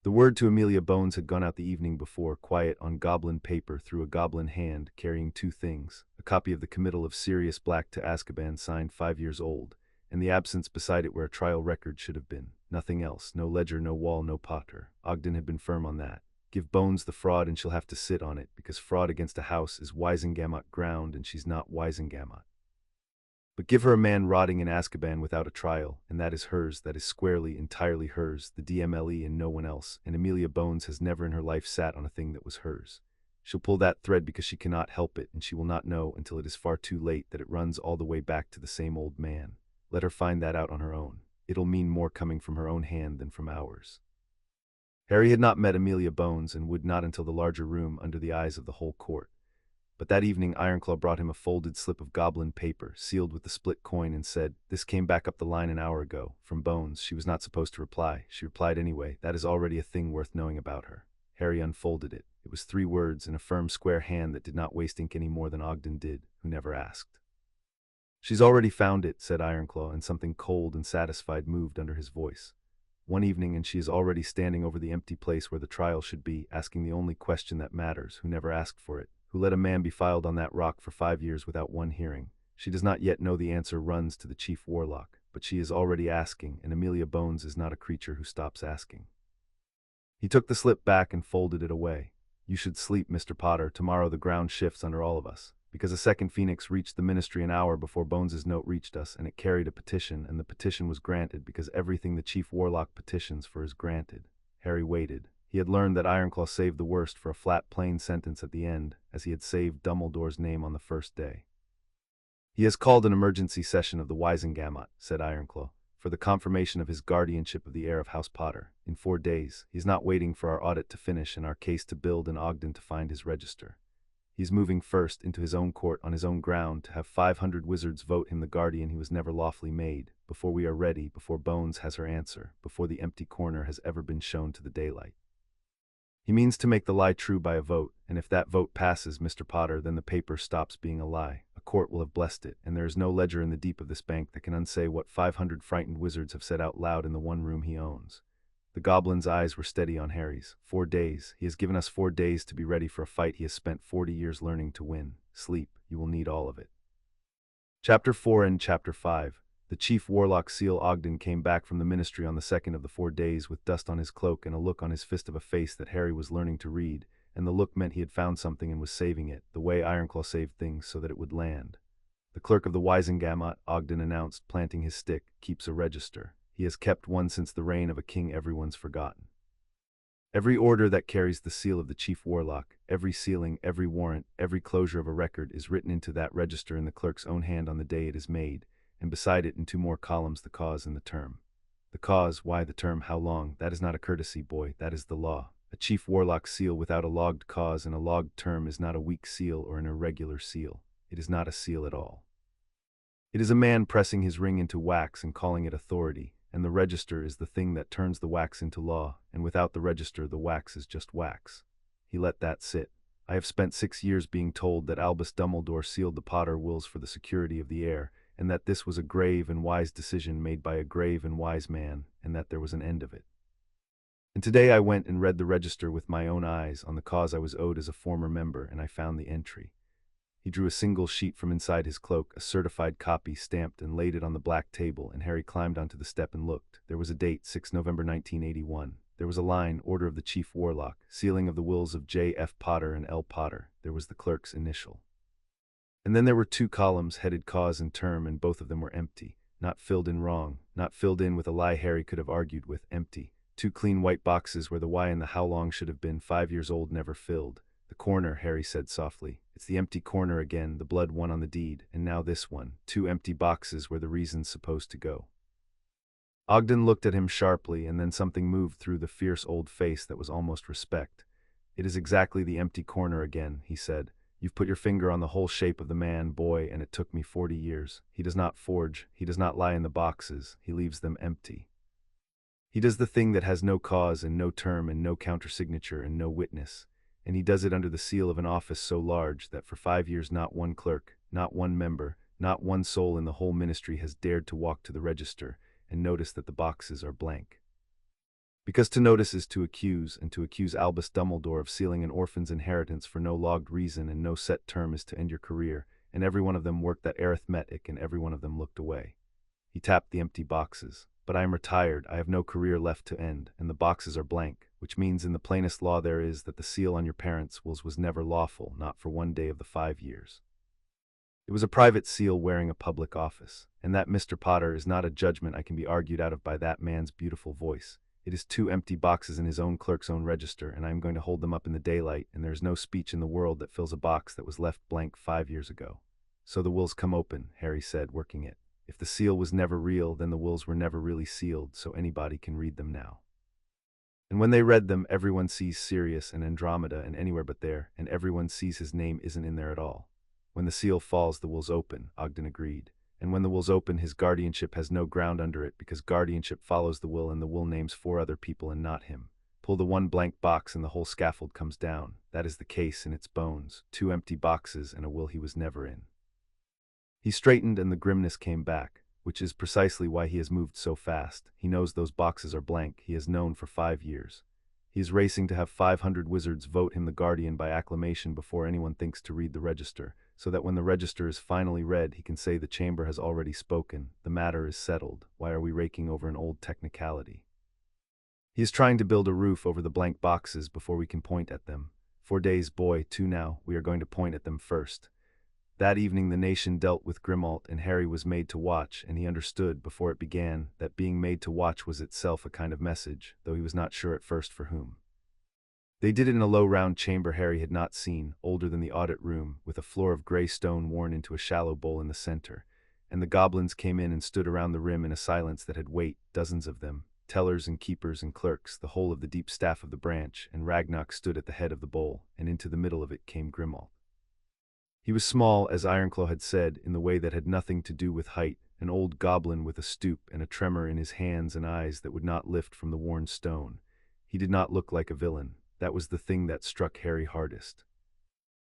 The word to Amelia Bones had gone out the evening before, quiet on goblin paper through a goblin hand, carrying 2 things, a copy of the committal of Sirius Black to Azkaban signed 5 years old, and the absence beside it where a trial record should have been. Nothing else, no ledger, no wall, no Potter. Ogden had been firm on that. Give Bones the fraud and she'll have to sit on it, because fraud against a house is Wisengamot ground, and she's not Wisengamot. But give her a man rotting in Azkaban without a trial, and that is hers, that is squarely, entirely hers, the DMLE and no one else, and Amelia Bones has never in her life sat on a thing that was hers. She'll pull that thread because she cannot help it, and she will not know until it is far too late that it runs all the way back to the same old man. Let her find that out on her own. It'll mean more coming from her own hand than from ours. Harry had not met Amelia Bones, and would not until the larger room under the eyes of the whole court. But that evening Ironclaw brought him a folded slip of goblin paper, sealed with the split coin, and said, "This came back up the line an hour ago, from Bones." She was not supposed to reply. She replied anyway. That is already a thing worth knowing about her. Harry unfolded it. It was 3 words in a firm square hand that did not waste ink any more than Ogden did, who never asked. "She's already found it," said Ironclaw, and something cold and satisfied moved under his voice. "One evening, and she is already standing over the empty place where the trial should be, asking the only question that matters, who never asked for it, who let a man be filed on that rock for 5 years without one hearing. She does not yet know the answer runs to the chief warlock, but she is already asking, and Amelia Bones is not a creature who stops asking." He took the slip back and folded it away. "You should sleep, Mr. Potter. Tomorrow the ground shifts under all of us. Because a second phoenix reached the ministry an hour before Bones's note reached us, and it carried a petition, and the petition was granted because everything the chief warlock petitions for is granted." Harry waited. He had learned that Ironclaw saved the worst for a flat, plain sentence at the end, as he had saved Dumbledore's name on the first day. "He has called an emergency session of the Wisengamot," said Ironclaw, "for the confirmation of his guardianship of the heir of House Potter. In 4 days. He is not waiting for our audit to finish and our case to build and Ogden to find his register. He is moving first into his own court on his own ground to have 500 wizards vote him the guardian he was never lawfully made, before we are ready, before Bones has her answer, before the empty corner has ever been shown to the daylight. He means to make the lie true by a vote, and if that vote passes, Mr. Potter, then the paper stops being a lie. A court will have blessed it, and there is no ledger in the deep of this bank that can unsay what 500 frightened wizards have said out loud in the one room he owns." The goblin's eyes were steady on Harry's. 4 days. He has given us 4 days to be ready for a fight he has spent 40 years learning to win. Sleep. You will need all of it. Chapter 4 and Chapter 5. The chief warlock Seal Ogden came back from the ministry on the 2nd of the 4 days with dust on his cloak and a look on his fist of a face that Harry was learning to read, and the look meant he had found something and was saving it, the way Ironclaw saved things so that it would land. "The clerk of the Wisengamot," Ogden announced, planting his stick, "keeps a register. He has kept one since the reign of a king everyone's forgotten. Every order that carries the seal of the chief warlock, every sealing, every warrant, every closure of a record is written into that register in the clerk's own hand on the day it is made, and beside it in 2 more columns the cause and the term. The cause, why the term, how long, that is not a courtesy, boy, that is the law. A chief warlock seal without a logged cause and a logged term is not a weak seal or an irregular seal. It is not a seal at all. It is a man pressing his ring into wax and calling it authority, and the register is the thing that turns the wax into law, and without the register the wax is just wax." He let that sit. "I have spent 6 years being told that Albus Dumbledore sealed the Potter wills for the security of the heir, and that this was a grave and wise decision made by a grave and wise man, and that there was an end of it. And today I went and read the register with my own eyes on the cause I was owed as a former member, and I found the entry. He drew a single sheet from inside his cloak, a certified copy stamped, and laid it on the black table, and Harry climbed onto the step and looked. There was a date, 6 November 1981. There was a line, order of the Chief Warlock, sealing of the wills of J. F. Potter and L. Potter. There was the clerk's initial. And then there were 2 columns headed cause and term, and both of them were empty. Not filled in wrong, not filled in with a lie Harry could have argued with. Empty. 2 clean white boxes where the why and the how long should have been. 5 years old, never filled. The corner, Harry said softly. It's the empty corner again, the blood one on the deed, and now this one. 2 empty boxes where the reason's supposed to go. Ogden looked at him sharply, and then something moved through the fierce old face that was almost respect. It is exactly the empty corner again, he said. You've put your finger on the whole shape of the man, boy, and it took me 40 years. He does not forge, he does not lie in the boxes, he leaves them empty. He does the thing that has no cause and no term and no countersignature and no witness, and he does it under the seal of an office so large that for 5 years not one clerk, not one member, not one soul in the whole ministry has dared to walk to the register and notice that the boxes are blank. Because to notice is to accuse, and to accuse Albus Dumbledore of sealing an orphan's inheritance for no logged reason and no set term is to end your career, and every one of them worked that arithmetic and every one of them looked away. He tapped the empty boxes. But I am retired, I have no career left to end, and the boxes are blank, which means in the plainest law there is that the seal on your parents' wills was never lawful, not for 1 day of the 5 years. It was a private seal wearing a public office, and that, Mr. Potter, is not a judgment I can be argued out of by that man's beautiful voice. It is 2 empty boxes in his own clerk's own register, and I am going to hold them up in the daylight, and there is no speech in the world that fills a box that was left blank 5 years ago. So the wills come open, Harry said, working it. If the seal was never real, then the wills were never really sealed, so anybody can read them now. And when they read them, everyone sees Sirius and Andromeda and Anywhere But There, and everyone sees his name isn't in there at all. When the seal falls, the wills open, Ogden agreed. And when the wills open, his guardianship has no ground under it, because guardianship follows the will, and the will names 4 other people and not him. Pull the 1 blank box and the whole scaffold comes down. That is the case in its bones. 2 empty boxes and a will he was never in. He straightened and the grimness came back, which is precisely why he has moved so fast. He knows those boxes are blank, he has known for 5 years. He is racing to have 500 wizards vote him the guardian by acclamation before anyone thinks to read the register, so that when the register is finally read he can say the chamber has already spoken, the matter is settled, why are we raking over an old technicality? He is trying to build a roof over the blank boxes before we can point at them. 4 days, boy, 2 now, we are going to point at them first. That evening the nation dealt with Grimmauld, and Harry was made to watch, and he understood, before it began, that being made to watch was itself a kind of message, though he was not sure at first for whom. They did it in a low round chamber Harry had not seen, older than the audit room, with a floor of grey stone worn into a shallow bowl in the center, and the goblins came in and stood around the rim in a silence that had weight, dozens of them, tellers and keepers and clerks, the whole of the deep staff of the branch, and Ragnarok stood at the head of the bowl, and into the middle of it came Grimmauld. He was small, as Ironclaw had said, in the way that had nothing to do with height, an old goblin with a stoop and a tremor in his hands and eyes that would not lift from the worn stone. He did not look like a villain. That was the thing that struck Harry hardest.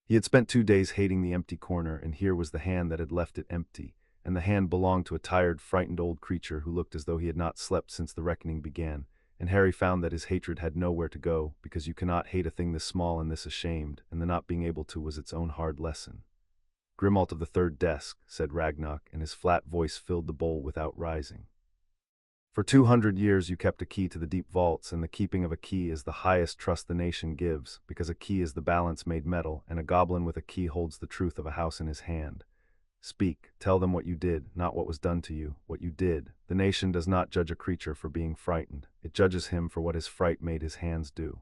He had spent 2 days hating the empty corner, and here was the hand that had left it empty, and the hand belonged to a tired, frightened old creature who looked as though he had not slept since the reckoning began, and Harry found that his hatred had nowhere to go, because you cannot hate a thing this small and this ashamed, and the not being able to was its own hard lesson. Grimmauld of the 3rd desk, said Ragnarok, and his flat voice filled the bowl without rising. For 200 years you kept a key to the deep vaults, and the keeping of a key is the highest trust the nation gives, because a key is the balance made metal, and a goblin with a key holds the truth of a house in his hand. Speak, tell them what you did, not what was done to you, what you did. The nation does not judge a creature for being frightened, it judges him for what his fright made his hands do.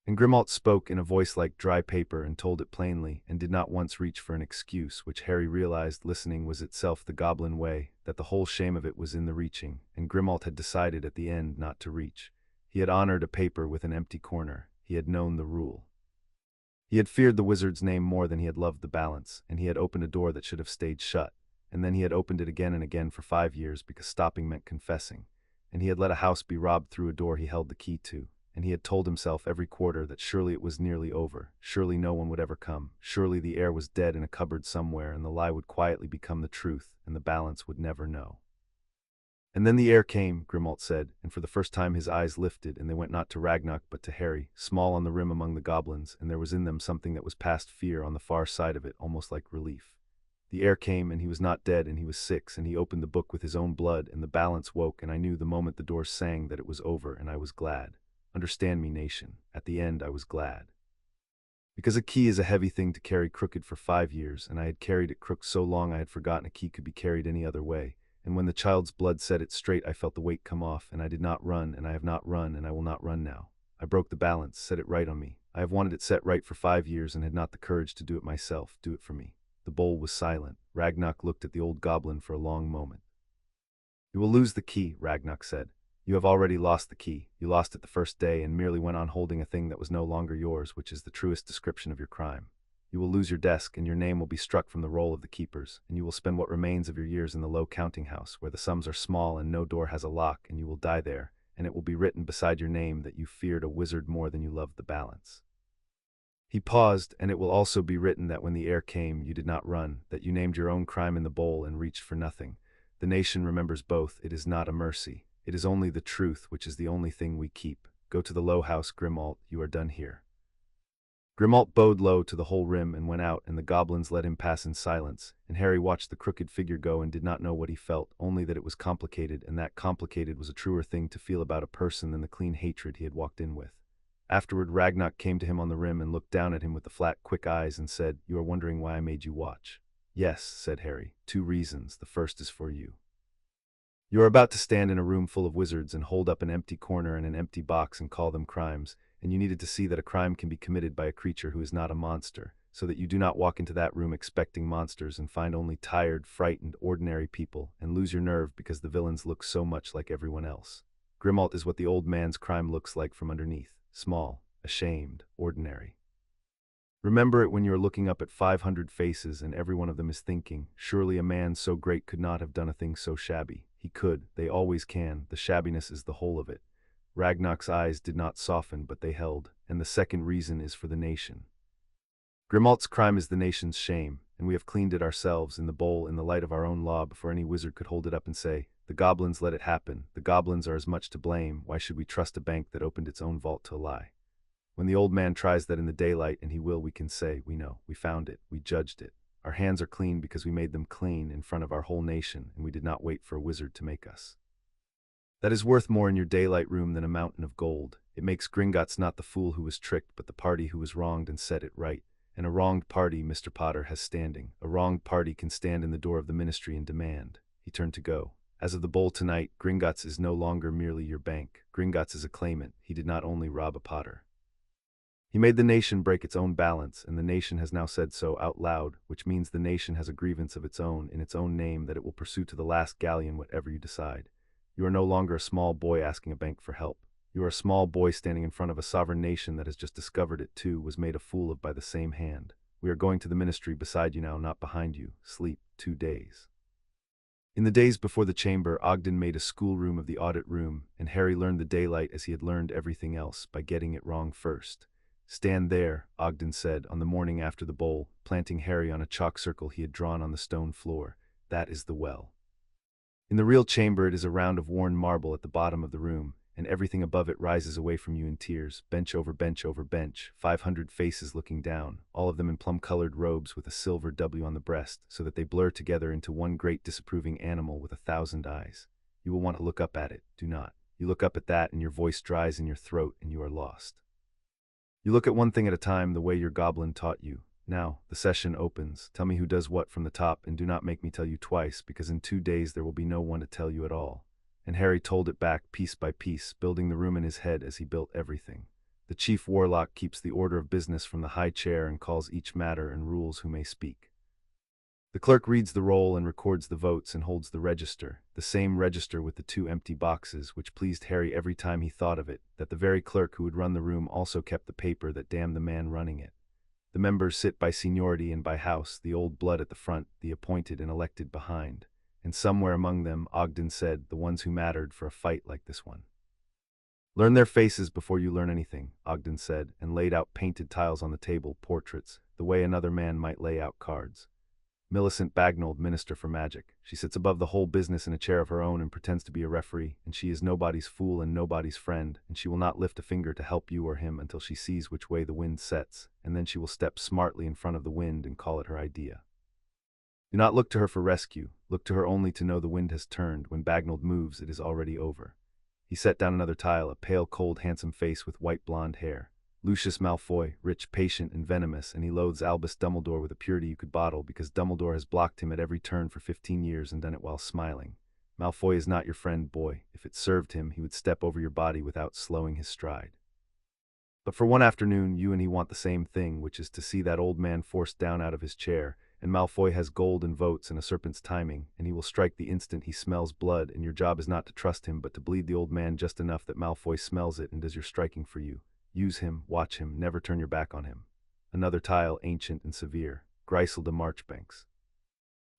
And Grimmauld spoke in a voice like dry paper and told it plainly, and did not once reach for an excuse, which Harry realized listening was itself the goblin way, that the whole shame of it was in the reaching, and Grimmauld had decided at the end not to reach. He had honored a paper with an empty corner, he had known the rule. He had feared the wizard's name more than he had loved the balance, and he had opened a door that should have stayed shut, and then he had opened it again and again for 5 years because stopping meant confessing, and he had let a house be robbed through a door he held the key to, and he had told himself every quarter that surely it was nearly over, surely no one would ever come, surely the heir was dead in a cupboard somewhere and the lie would quietly become the truth and the balance would never know. And then the air came, Grimmauld said, and for the first time his eyes lifted, and they went not to Ragnar but to Harry, small on the rim among the goblins, and there was in them something that was past fear on the far side of it, almost like relief. The air came, and he was not dead, and he was 6, and he opened the book with his own blood, and the balance woke, and I knew the moment the doors sang that it was over, and I was glad. Understand me, nation. At the end I was glad. Because a key is a heavy thing to carry crooked for 5 years, and I had carried it crooked so long I had forgotten a key could be carried any other way. And when the child's blood set it straight, I felt the weight come off, and I did not run, and I have not run, and I will not run now. I broke the balance, set it right on me. I have wanted it set right for 5 years, and had not the courage to do it myself. Do it for me. The bowl was silent. Ragnar looked at the old goblin for a long moment. You will lose the key, Ragnar said. You have already lost the key. You lost it the first day, and merely went on holding a thing that was no longer yours, which is the truest description of your crime. You will lose your desk, and your name will be struck from the roll of the keepers, and you will spend what remains of your years in the low counting house, where the sums are small and no door has a lock, and you will die there, and it will be written beside your name that you feared a wizard more than you loved the balance. He paused, and it will also be written that when the air came, you did not run, that you named your own crime in the bowl and reached for nothing. The nation remembers both. It is not a mercy. It is only the truth, which is the only thing we keep. Go to the low house, Grimmauld. You are done here. Grimmauld bowed low to the whole rim and went out, and the goblins let him pass in silence, and Harry watched the crooked figure go and did not know what he felt, only that it was complicated, and that complicated was a truer thing to feel about a person than the clean hatred he had walked in with. Afterward Ragnar came to him on the rim and looked down at him with the flat, quick eyes and said, "You are wondering why I made you watch." "Yes," said Harry. "2 reasons. The first is for you. You are about to stand in a room full of wizards and hold up an empty corner and an empty box and call them crimes, and you needed to see that a crime can be committed by a creature who is not a monster, so that you do not walk into that room expecting monsters and find only tired, frightened, ordinary people, and lose your nerve because the villains look so much like everyone else. Grimmauld is what the old man's crime looks like from underneath, small, ashamed, ordinary. Remember it when you are looking up at 500 faces and every one of them is thinking, surely a man so great could not have done a thing so shabby. He could, they always can, the shabbiness is the whole of it. Ragnar's eyes did not soften, but they held, and the second reason is for the nation. Grimmault's crime is the nation's shame, and we have cleaned it ourselves in the bowl in the light of our own law before any wizard could hold it up and say, "The goblins let it happen, the goblins are as much to blame, why should we trust a bank that opened its own vault to lie?" When the old man tries that in the daylight, and he will, we can say, "We know, we found it, we judged it. Our hands are clean because we made them clean in front of our whole nation, and we did not wait for a wizard to make us." That is worth more in your daylight room than a mountain of gold. It makes Gringotts not the fool who was tricked, but the party who was wronged and set it right. And a wronged party, Mr. Potter, has standing. A wronged party can stand in the door of the ministry and demand. He turned to go. As of the bowl tonight, Gringotts is no longer merely your bank. Gringotts is a claimant. He did not only rob a Potter. He made the nation break its own balance, and the nation has now said so out loud, which means the nation has a grievance of its own in its own name that it will pursue to the last galleon whatever you decide. You are no longer a small boy asking a bank for help. You are a small boy standing in front of a sovereign nation that has just discovered it too was made a fool of by the same hand. We are going to the ministry beside you now, not behind you. Sleep 2 days. In the days before the chamber, Ogden made a schoolroom of the audit room, and Harry learned the daylight as he had learned everything else, by getting it wrong first. "Stand there," Ogden said, on the morning after the bowl, planting Harry on a chalk circle he had drawn on the stone floor. "That is the well. In the real chamber it is a round of worn marble at the bottom of the room, and everything above it rises away from you in tiers, bench over bench over bench, 500 faces looking down, all of them in plum-colored robes with a silver W on the breast, so that they blur together into one great disapproving animal with 1,000 eyes. You will want to look up at it. Do not. You look up at that and your voice dries in your throat and you are lost. You look at one thing at a time, the way your goblin taught you. Now, the session opens. Tell me who does what from the top, and do not make me tell you twice, because in 2 days there will be no one to tell you at all." And Harry told it back piece by piece, building the room in his head as he built everything. The chief warlock keeps the order of business from the high chair and calls each matter and rules who may speak. The clerk reads the roll and records the votes and holds the register, the same register with the 2 empty boxes, which pleased Harry every time he thought of it, that the very clerk who would run the room also kept the paper that damned the man running it. The members sit by seniority and by house, the old blood at the front, the appointed and elected behind. And somewhere among them, Ogden said, the ones who mattered for a fight like this one. "Learn their faces before you learn anything," Ogden said, and laid out painted tiles on the table, portraits, the way another man might lay out cards. Millicent Bagnold, Minister for Magic. She sits above the whole business in a chair of her own and pretends to be a referee, and she is nobody's fool and nobody's friend, and she will not lift a finger to help you or him until she sees which way the wind sets, and then she will step smartly in front of the wind and call it her idea. Do not look to her for rescue, look to her only to know the wind has turned. When Bagnold moves, it is already over. He set down another tile, a pale, cold, handsome face with white blonde hair. Lucius Malfoy, rich, patient, and venomous, and he loathes Albus Dumbledore with a purity you could bottle because Dumbledore has blocked him at every turn for 15 years and done it while smiling. Malfoy is not your friend, boy. If it served him, he would step over your body without slowing his stride. But for one afternoon, you and he want the same thing, which is to see that old man forced down out of his chair, and Malfoy has gold and votes and a serpent's timing, and he will strike the instant he smells blood, and your job is not to trust him but to bleed the old man just enough that Malfoy smells it and does your striking for you. Use him, watch him, never turn your back on him. Another tile, ancient and severe. Griselda Marchbanks.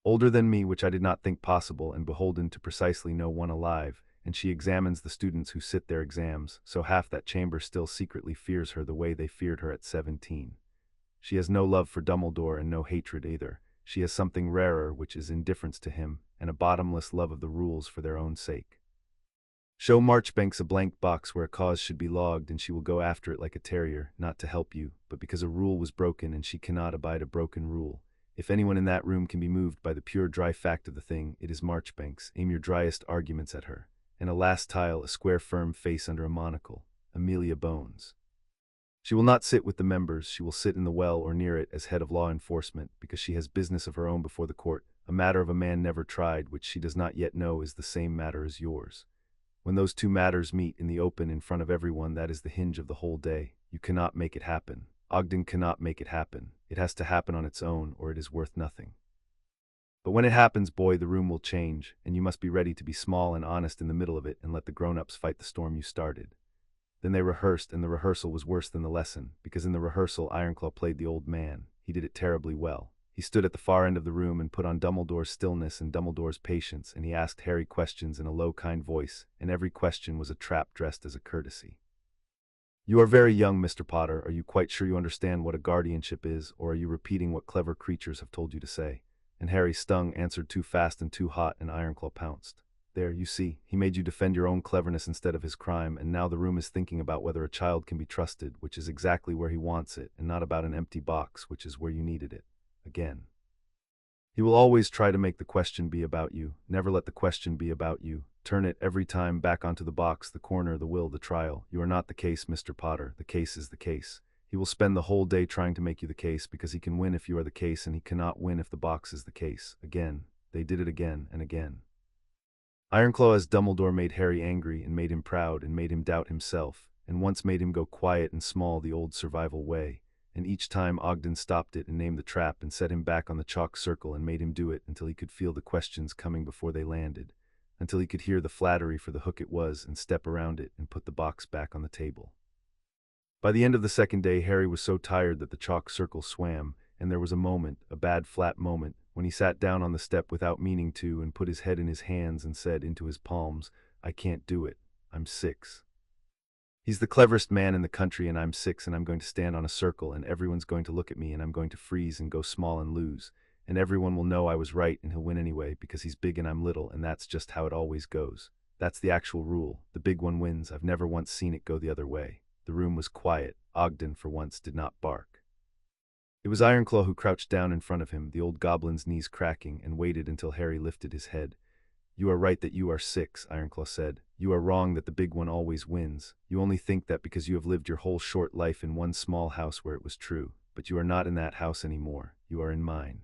Older than me, which I did not think possible, and beholden to precisely no one alive, and she examines the students who sit their exams, so half that chamber still secretly fears her the way they feared her at 17. She has no love for Dumbledore and no hatred either. She has something rarer, which is indifference to him, and a bottomless love of the rules for their own sake. Show Marchbanks a blank box where a cause should be logged, and she will go after it like a terrier, not to help you, but because a rule was broken and she cannot abide a broken rule. If anyone in that room can be moved by the pure dry fact of the thing, it is Marchbanks. Aim your driest arguments at her. And a last tile, a square firm face under a monocle. Amelia Bones. She will not sit with the members, she will sit in the well or near it as head of law enforcement, because she has business of her own before the court, a matter of a man never tried, which she does not yet know is the same matter as yours. When those two matters meet in the open in front of everyone, that is the hinge of the whole day. You cannot make it happen. Ogden cannot make it happen. It has to happen on its own, or it is worth nothing. But when it happens, boy, the room will change, and you must be ready to be small and honest in the middle of it and let the grown-ups fight the storm you started. Then they rehearsed, and the rehearsal was worse than the lesson, because in the rehearsal Ironclaw played the old man. He did it terribly well. He stood at the far end of the room and put on Dumbledore's stillness and Dumbledore's patience, and he asked Harry questions in a low, kind voice, and every question was a trap dressed as a courtesy. You are very young, Mr. Potter. Are you quite sure you understand what a guardianship is, or are you repeating what clever creatures have told you to say? And Harry, stung, answered too fast and too hot, and Ironclaw pounced. There, you see, he made you defend your own cleverness instead of his crime, and now the room is thinking about whether a child can be trusted, which is exactly where he wants it, and not about an empty box, which is where you needed it. Again. He will always try to make the question be about you. Never let the question be about you. Turn it every time back onto the box, the corner, the will, the trial. You are not the case, Mr. Potter. The case is the case. He will spend the whole day trying to make you the case, because he can win if you are the case, and he cannot win if the box is the case. Again. They did it again and again. Ironclaw as Dumbledore made Harry angry and made him proud and made him doubt himself, and once made him go quiet and small the old survival way, and each time Ogden stopped it and named the trap and set him back on the chalk circle and made him do it until he could feel the questions coming before they landed, until he could hear the flattery for the hook it was and step around it and put the box back on the table. By the end of the second day, Harry was so tired that the chalk circle swam, and there was a moment, a bad flat moment, when he sat down on the step without meaning to and put his head in his hands and said into his palms, I can't do it. I'm 6. He's the cleverest man in the country, and I'm 6, and I'm going to stand on a circle, and everyone's going to look at me, and I'm going to freeze and go small and lose, and everyone will know I was right, and he'll win anyway, because he's big and I'm little, and that's just how it always goes. That's the actual rule. The big one wins. I've never once seen it go the other way. The room was quiet. Ogden, for once, did not bark. It was Ironclaw who crouched down in front of him, the old goblin's knees cracking, and waited until Harry lifted his head. You are right that you are 6, Ironclaw said. You are wrong that the big one always wins. You only think that because you have lived your whole short life in one small house where it was true. But you are not in that house anymore. You are in mine.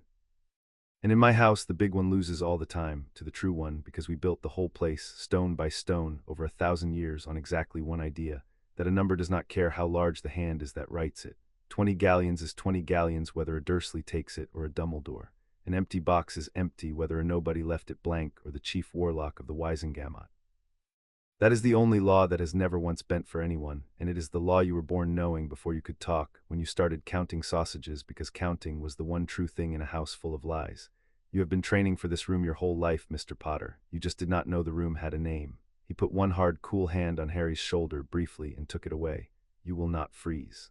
And in my house the big one loses all the time to the true one, because we built the whole place, stone by stone, over 1,000 years on exactly one idea, that a number does not care how large the hand is that writes it. 20 galleons is 20 galleons whether a Dursley takes it or a Dumbledore. An empty box is empty whether a nobody left it blank or the chief warlock of the Wisengamot. That is the only law that has never once bent for anyone, and it is the law you were born knowing before you could talk, when you started counting sausages, because counting was the one true thing in a house full of lies. You have been training for this room your whole life, Mr. Potter. You just did not know the room had a name. He put one hard, cool hand on Harry's shoulder briefly and took it away. You will not freeze.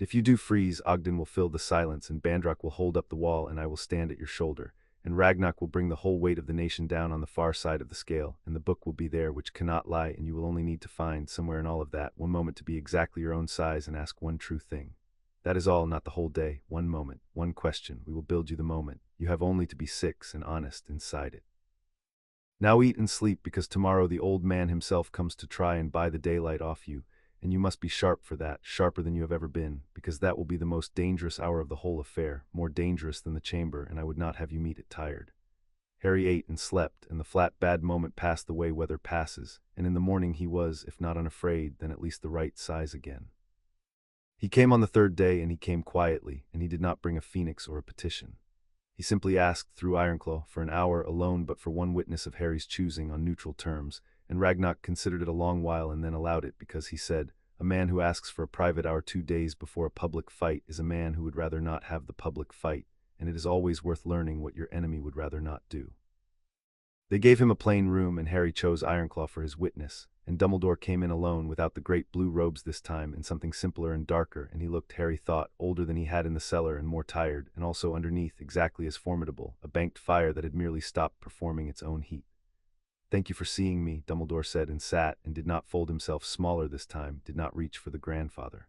If you do freeze, Ogden will fill the silence, and Bandrock will hold up the wall, and I will stand at your shoulder. And Ragnak will bring the whole weight of the nation down on the far side of the scale, and the book will be there which cannot lie, and you will only need to find, somewhere in all of that, one moment to be exactly your own size and ask one true thing. That is all, not the whole day, one moment, one question. We will build you the moment. You have only to be 6 and honest inside it. Now eat and sleep, because tomorrow the old man himself comes to try and buy the daylight off you, and you must be sharp for that, sharper than you have ever been, because that will be the most dangerous hour of the whole affair, more dangerous than the chamber, and I would not have you meet it tired. Harry ate and slept, and the flat bad moment passed the way weather passes, and in the morning he was, if not unafraid, then at least the right size again. He came on the 3rd day, and he came quietly, and he did not bring a phoenix or a petition. He simply asked, through Ironclaw, for an hour alone, but for one witness of Harry's choosing, on neutral terms, and Ragnak considered it a long while and then allowed it, because he said, a man who asks for a private hour 2 days before a public fight is a man who would rather not have the public fight, and it is always worth learning what your enemy would rather not do. They gave him a plain room, and Harry chose Ironclaw for his witness, and Dumbledore came in alone, without the great blue robes this time, in something simpler and darker, and he looked, Harry thought, older than he had in the cellar and more tired, and also underneath, exactly as formidable, a banked fire that had merely stopped performing its own heat. Thank you for seeing me, Dumbledore said, and sat, and did not fold himself smaller this time, did not reach for the grandfather.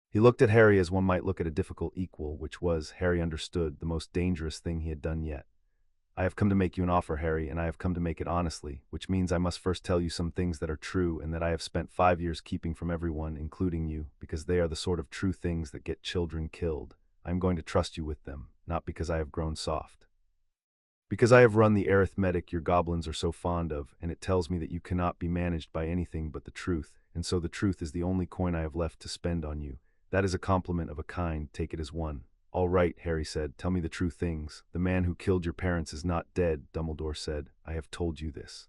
He looked at Harry as one might look at a difficult equal, which was, Harry understood, the most dangerous thing he had done yet. I have come to make you an offer, Harry, and I have come to make it honestly, which means I must first tell you some things that are true and that I have spent 5 years keeping from everyone, including you, because they are the sort of true things that get children killed. I am going to trust you with them, not because I have grown soft. Because I have run the arithmetic your goblins are so fond of, and it tells me that you cannot be managed by anything but the truth, and so the truth is the only coin I have left to spend on you. That is a compliment of a kind, take it as one. All right, Harry said, tell me the true things. The man who killed your parents is not dead, Dumbledore said. I have told you this.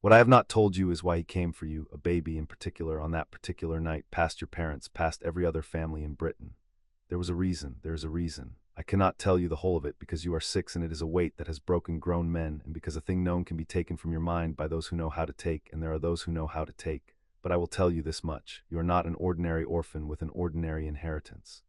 What I have not told you is why he came for you, a baby in particular, on that particular night, past your parents, past every other family in Britain. There was a reason, there is a reason. I cannot tell you the whole of it, because you are 6 and it is a weight that has broken grown men, and because a thing known can be taken from your mind by those who know how to take, and there are those who know how to take. But I will tell you this much, you are not an ordinary orphan with an ordinary inheritance.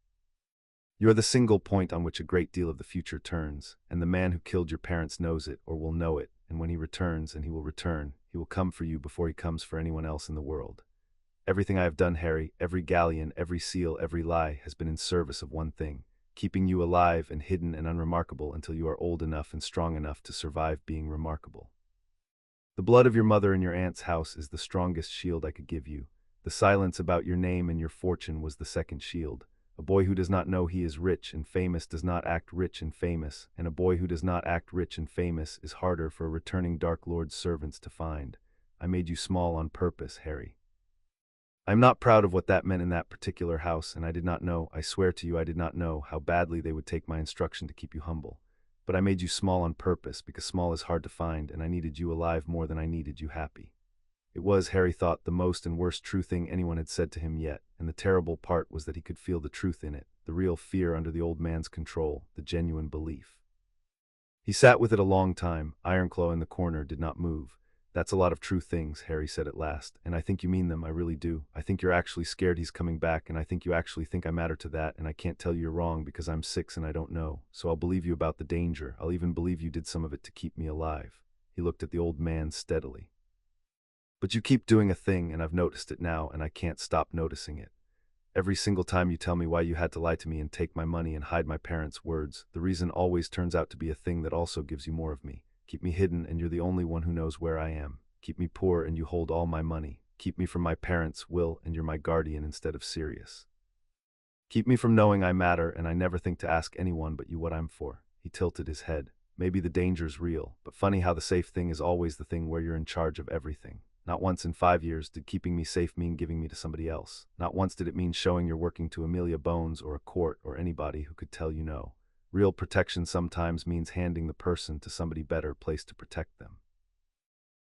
You are the single point on which a great deal of the future turns, and the man who killed your parents knows it, or will know it, and when he returns, and he will return, he will come for you before he comes for anyone else in the world. Everything I have done, Harry, every galleon, every seal, every lie, has been in service of one thing, keeping you alive and hidden and unremarkable until you are old enough and strong enough to survive being remarkable. The blood of your mother in your aunt's house is the strongest shield I could give you. The silence about your name and your fortune was the second shield. A boy who does not know he is rich and famous does not act rich and famous, and a boy who does not act rich and famous is harder for a returning Dark Lord's servants to find. I made you small on purpose, Harry. I am not proud of what that meant in that particular house, and I did not know, I swear to you I did not know, how badly they would take my instruction to keep you humble. But I made you small on purpose, because small is hard to find, and I needed you alive more than I needed you happy. It was, Harry thought, the most and worst true thing anyone had said to him yet, and the terrible part was that he could feel the truth in it, the real fear under the old man's control, the genuine belief. He sat with it a long time. Ironclaw in the corner did not move. That's a lot of true things, Harry said at last, and I think you mean them, I really do. I think you're actually scared he's coming back, and I think you actually think I matter to that, and I can't tell you you're wrong because I'm 6 and I don't know, so I'll believe you about the danger. I'll even believe you did some of it to keep me alive. He looked at the old man steadily. But you keep doing a thing, and I've noticed it now, and I can't stop noticing it. Every single time you tell me why you had to lie to me and take my money and hide my parents' words, the reason always turns out to be a thing that also gives you more of me. Keep me hidden, and you're the only one who knows where I am. Keep me poor, and you hold all my money. Keep me from my parents' will, and you're my guardian instead of Sirius. Keep me from knowing I matter, and I never think to ask anyone but you what I'm for. He tilted his head. Maybe the danger's real, but funny how the safe thing is always the thing where you're in charge of everything. Not once in 5 years did keeping me safe mean giving me to somebody else. Not once did it mean showing you're working to Amelia Bones or a court or anybody who could tell you no. Real protection sometimes means handing the person to somebody better placed to protect them.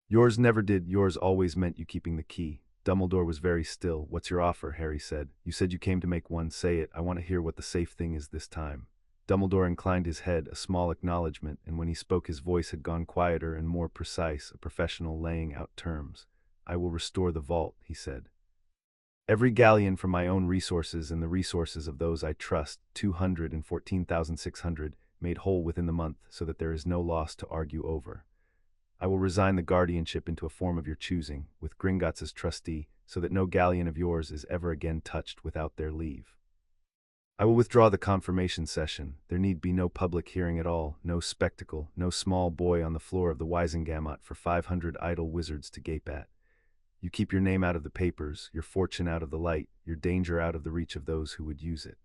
Yours never did. Yours always meant you keeping the key. Dumbledore was very still. What's your offer? Harry said. You said you came to make one. Say it. I want to hear what the safe thing is this time. Dumbledore inclined his head, a small acknowledgement, and when he spoke his voice had gone quieter and more precise, a professional laying out terms. I will restore the vault, he said. Every galleon from my own resources and the resources of those I trust, 214,600, made whole within the month, so that there is no loss to argue over. I will resign the guardianship into a form of your choosing, with Gringotts as trustee, so that no galleon of yours is ever again touched without their leave. I will withdraw the confirmation session. There need be no public hearing at all, no spectacle, no small boy on the floor of the Wisengamot for 500 idle wizards to gape at. You keep your name out of the papers, your fortune out of the light, your danger out of the reach of those who would use it.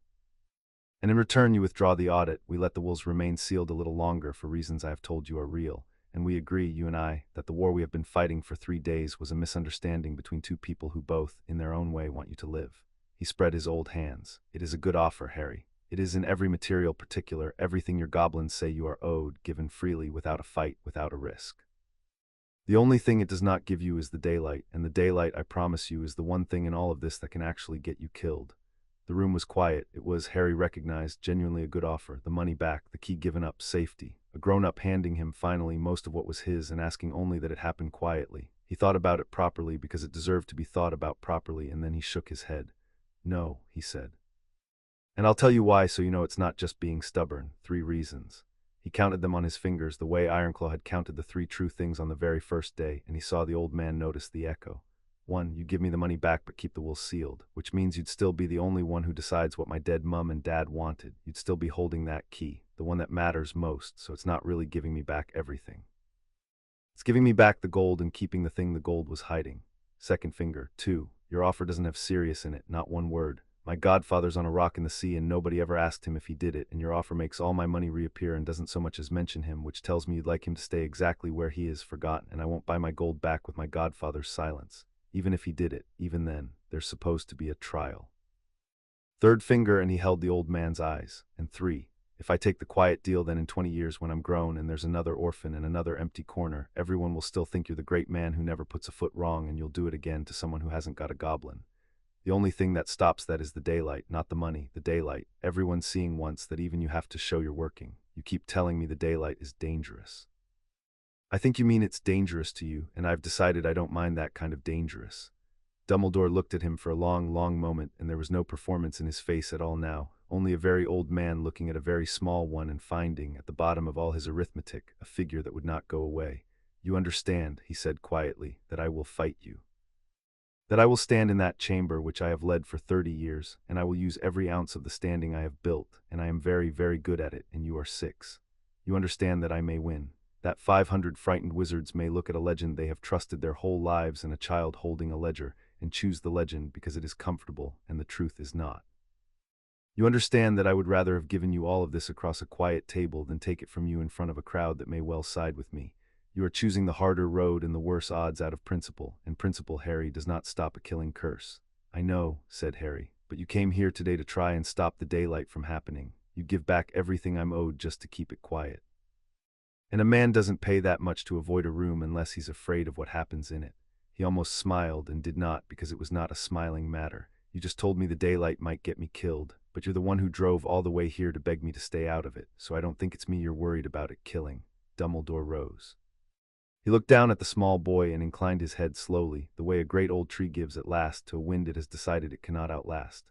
And in return you withdraw the audit. We let the wills remain sealed a little longer for reasons I have told you are real, and we agree, you and I, that the war we have been fighting for 3 days was a misunderstanding between two people who both, in their own way, want you to live. He spread his old hands. It is a good offer, Harry. It is in every material particular, everything your goblins say you are owed, given freely, without a fight, without a risk. The only thing it does not give you is the daylight, and the daylight, I promise you, is the one thing in all of this that can actually get you killed. The room was quiet. It was, Harry recognized, genuinely a good offer. The money back, the key given up, safety. A grown-up handing him, finally, most of what was his and asking only that it happen quietly. He thought about it properly because it deserved to be thought about properly, and then he shook his head. No, he said. And I'll tell you why, so you know it's not just being stubborn. 3 reasons. He counted them on his fingers, the way Ironclaw had counted the 3 true things on the very first day, and he saw the old man notice the echo. 1, you'd give me the money back but keep the will sealed, which means you'd still be the only one who decides what my dead mum and dad wanted. You'd still be holding that key, the one that matters most, so it's not really giving me back everything. It's giving me back the gold and keeping the thing the gold was hiding. Second finger. 2, your offer doesn't have serious in it, not one word. My godfather's on a rock in the sea and nobody ever asked him if he did it, and your offer makes all my money reappear and doesn't so much as mention him, which tells me you'd like him to stay exactly where he is, forgotten, and I won't buy my gold back with my godfather's silence. Even if he did it, even then, there's supposed to be a trial. Third finger, and he held the old man's eyes. And 3, if I take the quiet deal, then in 20 years when I'm grown and there's another orphan and another empty corner, everyone will still think you're the great man who never puts a foot wrong, and you'll do it again to someone who hasn't got a goblin. The only thing that stops that is the daylight, not the money, the daylight. Everyone's seeing once that even you have to show you're working. You keep telling me the daylight is dangerous. I think you mean it's dangerous to you, and I've decided I don't mind that kind of dangerous. Dumbledore looked at him for a long, long moment, and there was no performance in his face at all now, only a very old man looking at a very small one and finding, at the bottom of all his arithmetic, a figure that would not go away. You understand, he said quietly, that I will fight you. That I will stand in that chamber which I have led for 30 years, and I will use every ounce of the standing I have built, and I am very, very good at it, and you are 6. You understand that I may win. That 500 frightened wizards may look at a legend they have trusted their whole lives and a child holding a ledger, and choose the legend because it is comfortable and the truth is not. You understand that I would rather have given you all of this across a quiet table than take it from you in front of a crowd that may well side with me. You are choosing the harder road and the worse odds out of principle, and principle, Harry, does not stop a killing curse. I know, said Harry, but you came here today to try and stop the daylight from happening. You'd give back everything I'm owed just to keep it quiet. And a man doesn't pay that much to avoid a room unless he's afraid of what happens in it. He almost smiled and did not, because it was not a smiling matter. You just told me the daylight might get me killed, but you're the one who drove all the way here to beg me to stay out of it, so I don't think it's me you're worried about it killing. Dumbledore rose. He looked down at the small boy and inclined his head slowly, the way a great old tree gives at last to a wind it has decided it cannot outlast.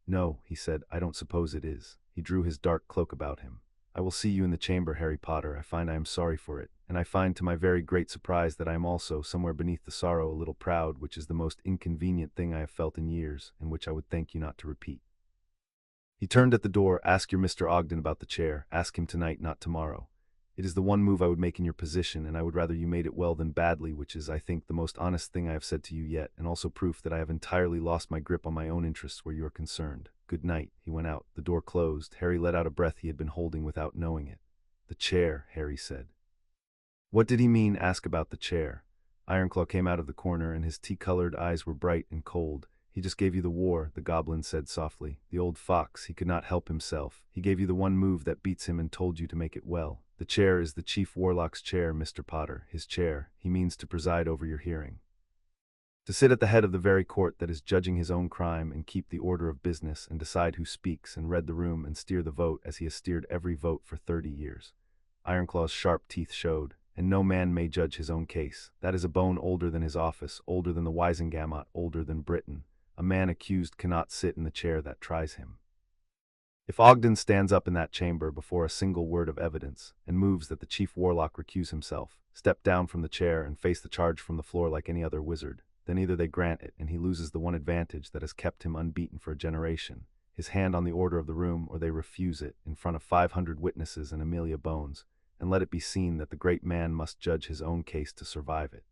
No, he said, I don't suppose it is. He drew his dark cloak about him. I will see you in the chamber, Harry Potter. I find I am sorry for it, and I find to my very great surprise that I am also, somewhere beneath the sorrow, a little proud, which is the most inconvenient thing I have felt in years, and which I would thank you not to repeat. He turned at the door. Ask your Mr. Ogden about the chair. Ask him tonight, not tomorrow. It is the one move I would make in your position, and I would rather you made it well than badly, which is, I think, the most honest thing I have said to you yet, and also proof that I have entirely lost my grip on my own interests where you are concerned. Good night. He went out. The door closed. Harry let out a breath he had been holding without knowing it. The chair, Harry said. What did he mean, ask about the chair? Ironclaw came out of the corner, and his tea-colored eyes were bright and cold. He just gave you the war, the goblin said softly. The old fox, he could not help himself. He gave you the one move that beats him and told you to make it well. The chair is the chief warlock's chair, Mr. Potter, his chair. He means to preside over your hearing. To sit at the head of the very court that is judging his own crime and keep the order of business and decide who speaks and read the room and steer the vote as he has steered every vote for 30 years. Ironclaw's sharp teeth showed, and no man may judge his own case. That is a bone older than his office, older than the Wisengamot, older than Britain. a man accused cannot sit in the chair that tries him. If Ogden stands up in that chamber before a single word of evidence, and moves that the chief warlock recuse himself, step down from the chair and face the charge from the floor like any other wizard, then either they grant it and he loses the one advantage that has kept him unbeaten for a generation, his hand on the order of the room, or they refuse it in front of 500 witnesses and Amelia Bones, and let it be seen that the great man must judge his own case to survive it.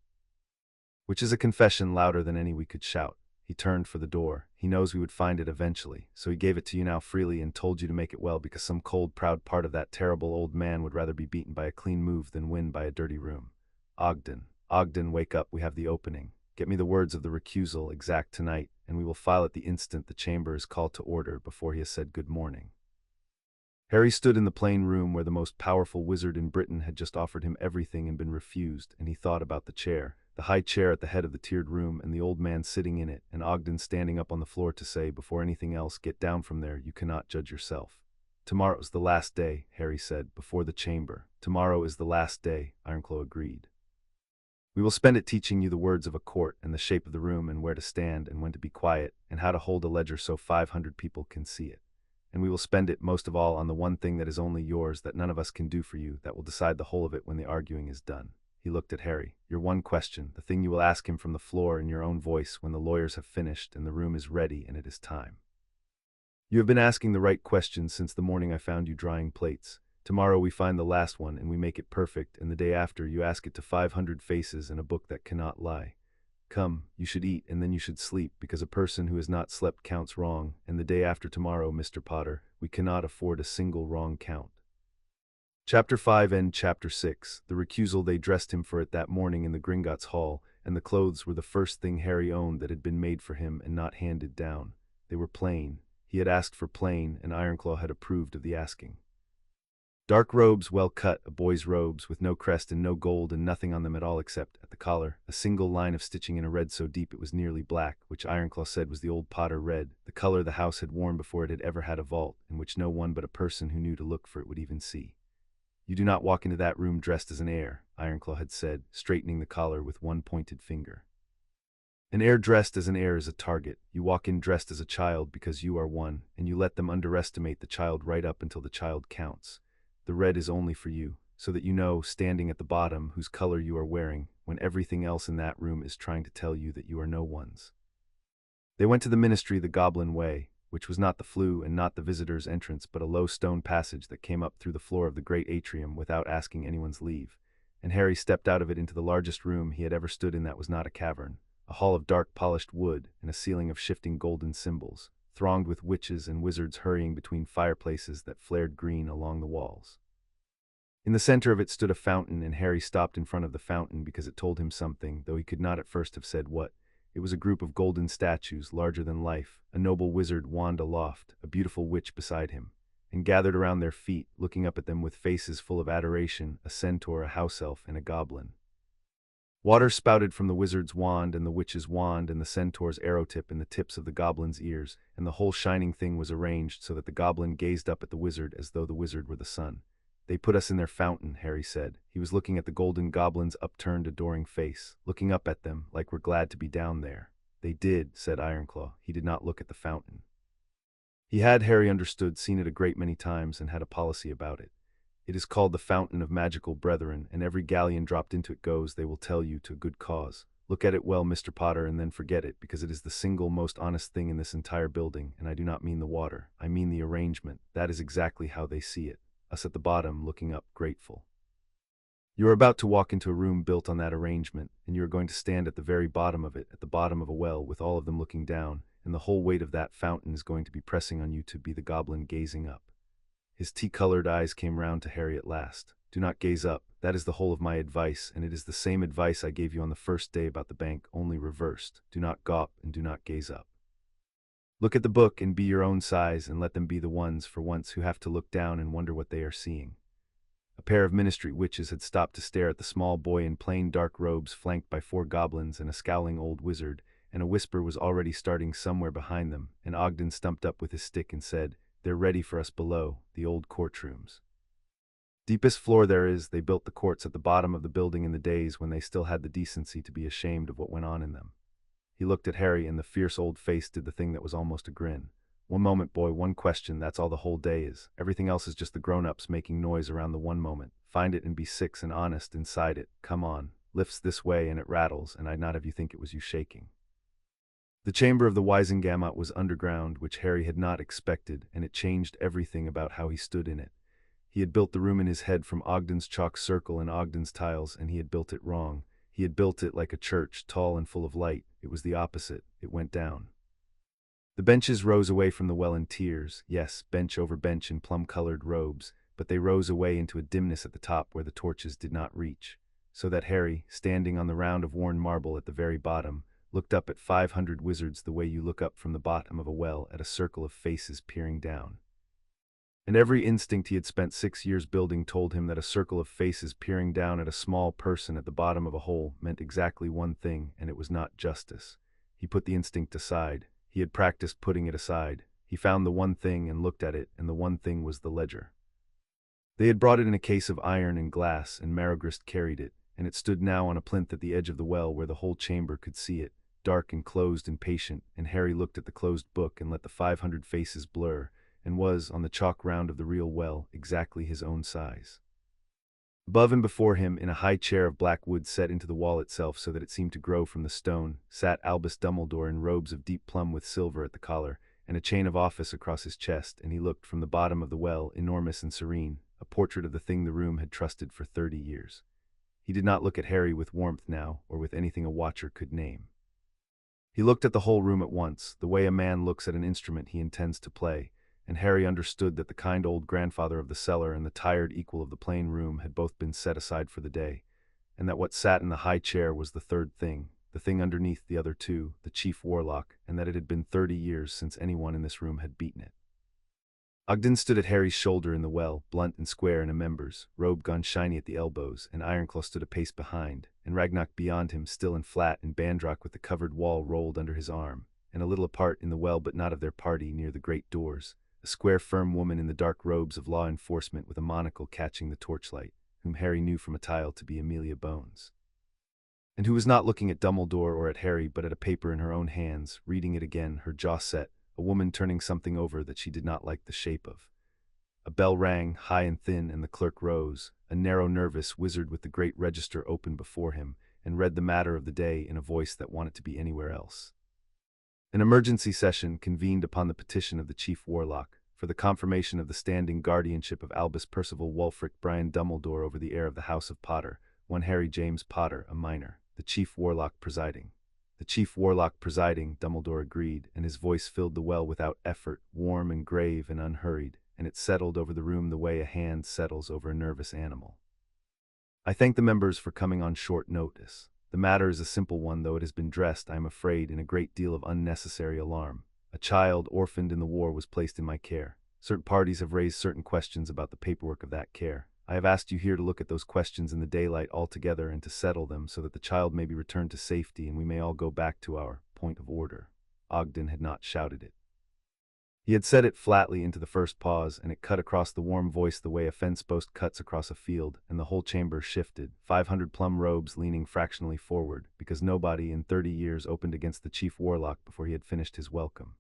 Which is a confession louder than any we could shout. He turned for the door. He knows we would find it eventually, so he gave it to you now freely and told you to make it well because some cold, proud part of that terrible old man would rather be beaten by a clean move than win by a dirty room. Ogden, wake up, we have the opening. Get me the words of the recusal exact tonight, and we will file it the instant the chamber is called to order before he has said good morning. Harry stood in the plain room where the most powerful wizard in Britain had just offered him everything and been refused, and he thought about the chair, the high chair at the head of the tiered room, and the old man sitting in it, and Ogden standing up on the floor to say, before anything else, get down from there, you cannot judge yourself. Tomorrow's the last day, Harry said, before the chamber. Tomorrow is the last day, Ironclaw agreed. We will spend it teaching you the words of a court, and the shape of the room, and where to stand, and when to be quiet, and how to hold a ledger so 500 people can see it. And we will spend it, most of all, on the one thing that is only yours, that none of us can do for you, that will decide the whole of it when the arguing is done. He looked at Harry. Your one question, the thing you will ask him from the floor in your own voice when the lawyers have finished and the room is ready and it is time. You have been asking the right questions since the morning I found you drying plates. Tomorrow we find the last one and we make it perfect, and the day after you ask it to 500 faces in a book that cannot lie. Come, you should eat and then you should sleep, because a person who has not slept counts wrong, and the day after tomorrow, Mr. Potter, we cannot afford a single wrong count. Chapter 5 and Chapter 6. The recusal. They dressed him for it that morning in the Gringotts hall, and the clothes were the first thing Harry owned that had been made for him and not handed down. They were plain. He had asked for plain, and Ironclaw had approved of the asking. Dark robes, well cut, a boy's robes, with no crest and no gold and nothing on them at all except, at the collar, a single line of stitching in a red so deep it was nearly black, which Ironclaw said was the old Potter red, the color the house had worn before it had ever had a vault, and which no one but a person who knew to look for it would even see. You do not walk into that room dressed as an heir, Ironclaw had said, straightening the collar with one pointed finger. An heir dressed as an heir is a target. You walk in dressed as a child because you are one, and you let them underestimate the child right up until the child counts. The red is only for you, so that you know, standing at the bottom, whose color you are wearing, when everything else in that room is trying to tell you that you are no one's. They went to the ministry the goblin way, which was not the flue and not the visitor's entrance, but a low stone passage that came up through the floor of the great atrium without asking anyone's leave, and Harry stepped out of it into the largest room he had ever stood in that was not a cavern, a hall of dark polished wood and a ceiling of shifting golden symbols, thronged with witches and wizards hurrying between fireplaces that flared green along the walls. In the center of it stood a fountain, and Harry stopped in front of the fountain because it told him something, though he could not at first have said what. It was a group of golden statues, larger than life, a noble wizard wand aloft, a beautiful witch beside him, and gathered around their feet, looking up at them with faces full of adoration, a centaur, a house elf, and a goblin. Water spouted from the wizard's wand and the witch's wand and the centaur's arrow tip in the tips of the goblin's ears, and the whole shining thing was arranged so that the goblin gazed up at the wizard as though the wizard were the sun. They put us in their fountain, Harry said. He was looking at the golden goblin's upturned, adoring face, looking up at them like we're glad to be down there. They did, said Ironclaw. He did not look at the fountain. He had, Harry understood, seen it a great many times and had a policy about it. It is called the Fountain of Magical Brethren, and every galleon dropped into it goes, they will tell you, to a good cause. Look at it well, Mr. Potter, and then forget it, because it is the single most honest thing in this entire building, and I do not mean the water. I mean the arrangement. That is exactly how they see it. Us at the bottom, looking up, grateful. You are about to walk into a room built on that arrangement, and you are going to stand at the very bottom of it, at the bottom of a well, with all of them looking down, and the whole weight of that fountain is going to be pressing on you to be the goblin gazing up. His tea-colored eyes came round to Harry at last. Do not gaze up. That is the whole of my advice, and it is the same advice I gave you on the first day about the bank, only reversed. Do not gawp and do not gaze up. Look at the book and be your own size, and let them be the ones, for once, who have to look down and wonder what they are seeing. A pair of ministry witches had stopped to stare at the small boy in plain dark robes flanked by 4 goblins and a scowling old wizard, and a whisper was already starting somewhere behind them, and Ogden stumped up with his stick and said, "They're ready for us below, the old courtrooms. Deepest floor there is. They built the courts at the bottom of the building in the days when they still had the decency to be ashamed of what went on in them." He looked at Harry, and the fierce old face did the thing that was almost a grin. "One moment, boy, one question, that's all the whole day is. Everything else is just the grown-ups making noise around the one moment. Find it and be six and honest inside it. Come on." Lifts this way and it rattles, and I'd not have you think it was you shaking. The chamber of the Wisengamot was underground, which Harry had not expected, and it changed everything about how he stood in it. He had built the room in his head from Ogden's chalk circle and Ogden's tiles, and he had built it wrong. He had built it like a church, tall and full of light. It was the opposite. It went down. The benches rose away from the well in tiers, yes, bench over bench in plum-colored robes, but they rose away into a dimness at the top where the torches did not reach, so that Harry, standing on the round of worn marble at the very bottom, looked up at 500 wizards the way you look up from the bottom of a well at a circle of faces peering down. And every instinct he had spent 6 years building told him that a circle of faces peering down at a small person at the bottom of a hole meant exactly one thing, and it was not justice. He put the instinct aside. He had practiced putting it aside. He found the one thing and looked at it, and the one thing was the ledger. They had brought it in a case of iron and glass, and Marigrist carried it, and it stood now on a plinth at the edge of the well where the whole chamber could see it, dark and closed and patient, and Harry looked at the closed book and let the 500 faces blur, and was, on the chalk round of the real well, exactly his own size. Above and before him, in a high chair of black wood set into the wall itself so that it seemed to grow from the stone, sat Albus Dumbledore in robes of deep plum with silver at the collar, and a chain of office across his chest, and he looked from the bottom of the well, enormous and serene, a portrait of the thing the room had trusted for 30 years. He did not look at Harry with warmth now, or with anything a watcher could name. He looked at the whole room at once, the way a man looks at an instrument he intends to play, and Harry understood that the kind old grandfather of the cellar and the tired equal of the plain room had both been set aside for the day, and that what sat in the high chair was the third thing, the thing underneath the other two, the chief warlock, and that it had been 30 years since anyone in this room had beaten it. Ogden stood at Harry's shoulder in the well, blunt and square in a members, robe gone shiny at the elbows, and Ironclaw stood a pace behind, and Ragnarok beyond him, still and flat, and Bandrock with the covered wall rolled under his arm, and a little apart in the well but not of their party, near the great doors, a square firm woman in the dark robes of law enforcement with a monocle catching the torchlight, whom Harry knew from a tile to be Amelia Bones, and who was not looking at Dumbledore or at Harry but at a paper in her own hands, reading it again, her jaw set, a woman turning something over that she did not like the shape of. A bell rang, high and thin, and the clerk rose, a narrow, nervous wizard with the great register open before him, and read the matter of the day in a voice that wanted to be anywhere else. An emergency session convened upon the petition of the chief warlock, for the confirmation of the standing guardianship of Albus Percival Wulfric Brian Dumbledore over the heir of the House of Potter, one Harry James Potter, a minor, the chief warlock presiding. The chief warlock presiding, Dumbledore agreed, and his voice filled the well without effort, warm and grave and unhurried, and it settled over the room the way a hand settles over a nervous animal. "I thank the members for coming on short notice. The matter is a simple one, though it has been dressed, I am afraid, in a great deal of unnecessary alarm. A child, orphaned in the war, was placed in my care. Certain parties have raised certain questions about the paperwork of that care. I have asked you here to look at those questions in the daylight altogether and to settle them so that the child may be returned to safety and we may all go back to our point of order." Ogden had not shouted it. He had said it flatly into the first pause, and it cut across the warm voice the way a fence post cuts across a field, and the whole chamber shifted, 500 plum robes leaning fractionally forward, because nobody in 30 years opened against the chief warlock before he had finished his welcome.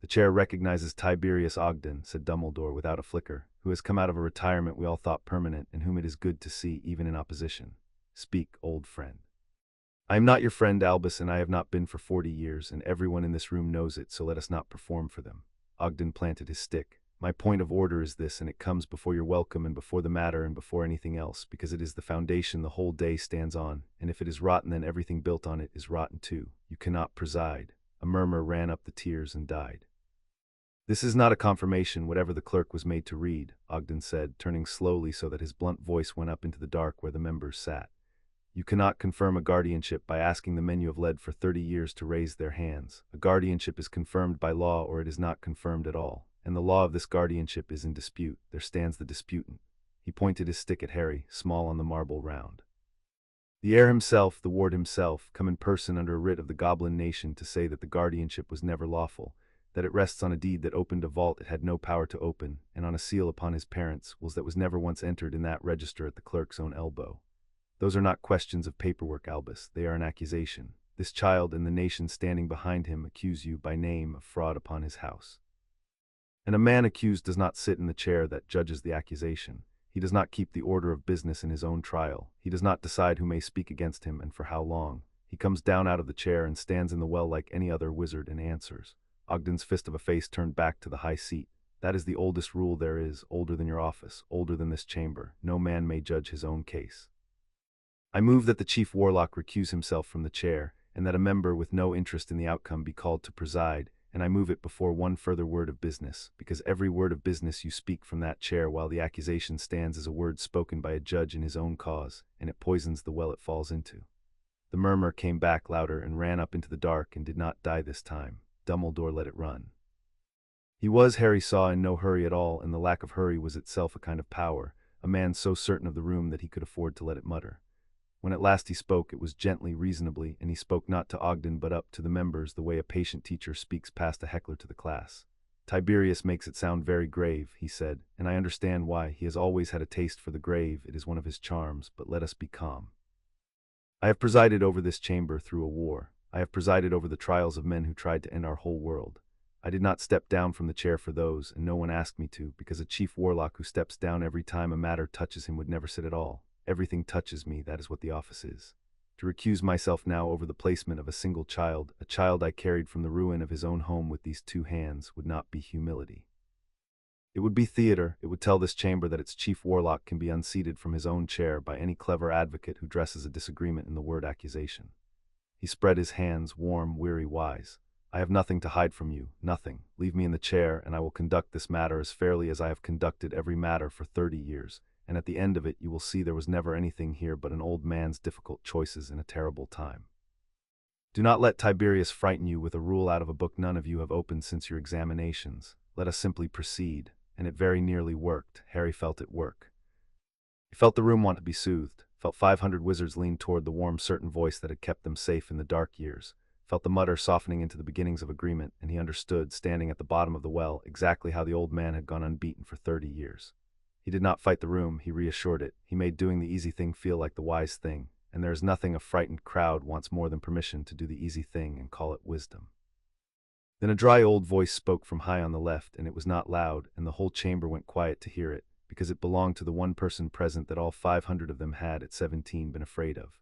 "The chair recognizes Tiberius Ogden," said Dumbledore without a flicker, "who has come out of a retirement we all thought permanent, and whom it is good to see even in opposition. Speak, old friend." "I am not your friend, Albus, and I have not been for 40 years, and everyone in this room knows it, so let us not perform for them." Ogden planted his stick. "My point of order is this, and it comes before your welcome and before the matter and before anything else, because it is the foundation the whole day stands on, and if it is rotten then everything built on it is rotten too. You cannot preside." A murmur ran up the tiers and died. "This is not a confirmation, whatever the clerk was made to read," Ogden said, turning slowly so that his blunt voice went up into the dark where the members sat. "You cannot confirm a guardianship by asking the men you have led for 30 years to raise their hands. A guardianship is confirmed by law or it is not confirmed at all, and the law of this guardianship is in dispute. There stands the disputant." He pointed his stick at Harry, small on the marble round. "The heir himself, the ward himself, come in person under a writ of the goblin nation to say that the guardianship was never lawful, that it rests on a deed that opened a vault it had no power to open, and on a seal upon his parents' wills that was never once entered in that register at the clerk's own elbow. Those are not questions of paperwork, Albus, they are an accusation. This child and the nation standing behind him accuse you by name of fraud upon his house. And a man accused does not sit in the chair that judges the accusation. He does not keep the order of business in his own trial. He does not decide who may speak against him and for how long. He comes down out of the chair and stands in the well like any other wizard and answers. Ogden's fist of a face turned back to the high seat. That is the oldest rule there is, older than your office, older than this chamber. No man may judge his own case. I move that the chief warlock recuse himself from the chair, and that a member with no interest in the outcome be called to preside, and I move it before one further word of business, because every word of business you speak from that chair while the accusation stands is a word spoken by a judge in his own cause, and it poisons the well it falls into. The murmur came back louder and ran up into the dark and did not die this time. Dumbledore let it run. He was, Harry saw, in no hurry at all, and the lack of hurry was itself a kind of power, a man so certain of the room that he could afford to let it mutter. When at last he spoke, it was gently, reasonably, and he spoke not to Ogden but up to the members the way a patient teacher speaks past a heckler to the class. Tiberius makes it sound very grave, he said, and I understand why. He has always had a taste for the grave. It is one of his charms, but let us be calm. I have presided over this chamber through a war. I have presided over the trials of men who tried to end our whole world. I did not step down from the chair for those, and no one asked me to, because a chief warlock who steps down every time a matter touches him would never sit at all. Everything touches me, that is what the office is. To recuse myself now over the placement of a single child, a child I carried from the ruin of his own home with these two hands, would not be humility. It would be theater. It would tell this chamber that its chief warlock can be unseated from his own chair by any clever advocate who dresses a disagreement in the word accusation. He spread his hands, warm, weary, wise. I have nothing to hide from you, nothing. Leave me in the chair, and I will conduct this matter as fairly as I have conducted every matter for 30 years. And at the end of it you will see there was never anything here but an old man's difficult choices in a terrible time. Do not let Tiberius frighten you with a rule out of a book none of you have opened since your examinations. Let us simply proceed. And it very nearly worked. Harry felt it work. He felt the room want to be soothed, felt 500 wizards lean toward the warm, certain voice that had kept them safe in the dark years, felt the mutter softening into the beginnings of agreement, and he understood, standing at the bottom of the well, exactly how the old man had gone unbeaten for 30 years. He did not fight the room, he reassured it. He made doing the easy thing feel like the wise thing, and there is nothing a frightened crowd wants more than permission to do the easy thing and call it wisdom. Then a dry old voice spoke from high on the left, and it was not loud, and the whole chamber went quiet to hear it, because it belonged to the one person present that all 500 of them had at 17 been afraid of.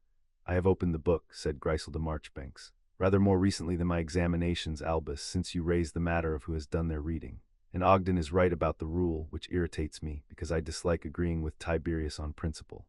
I have opened the book, said Griselda Marchbanks. Rather more recently than my examinations, Albus, since you raised the matter of who has done their reading. And Ogden is right about the rule, which irritates me, because I dislike agreeing with Tiberius on principle.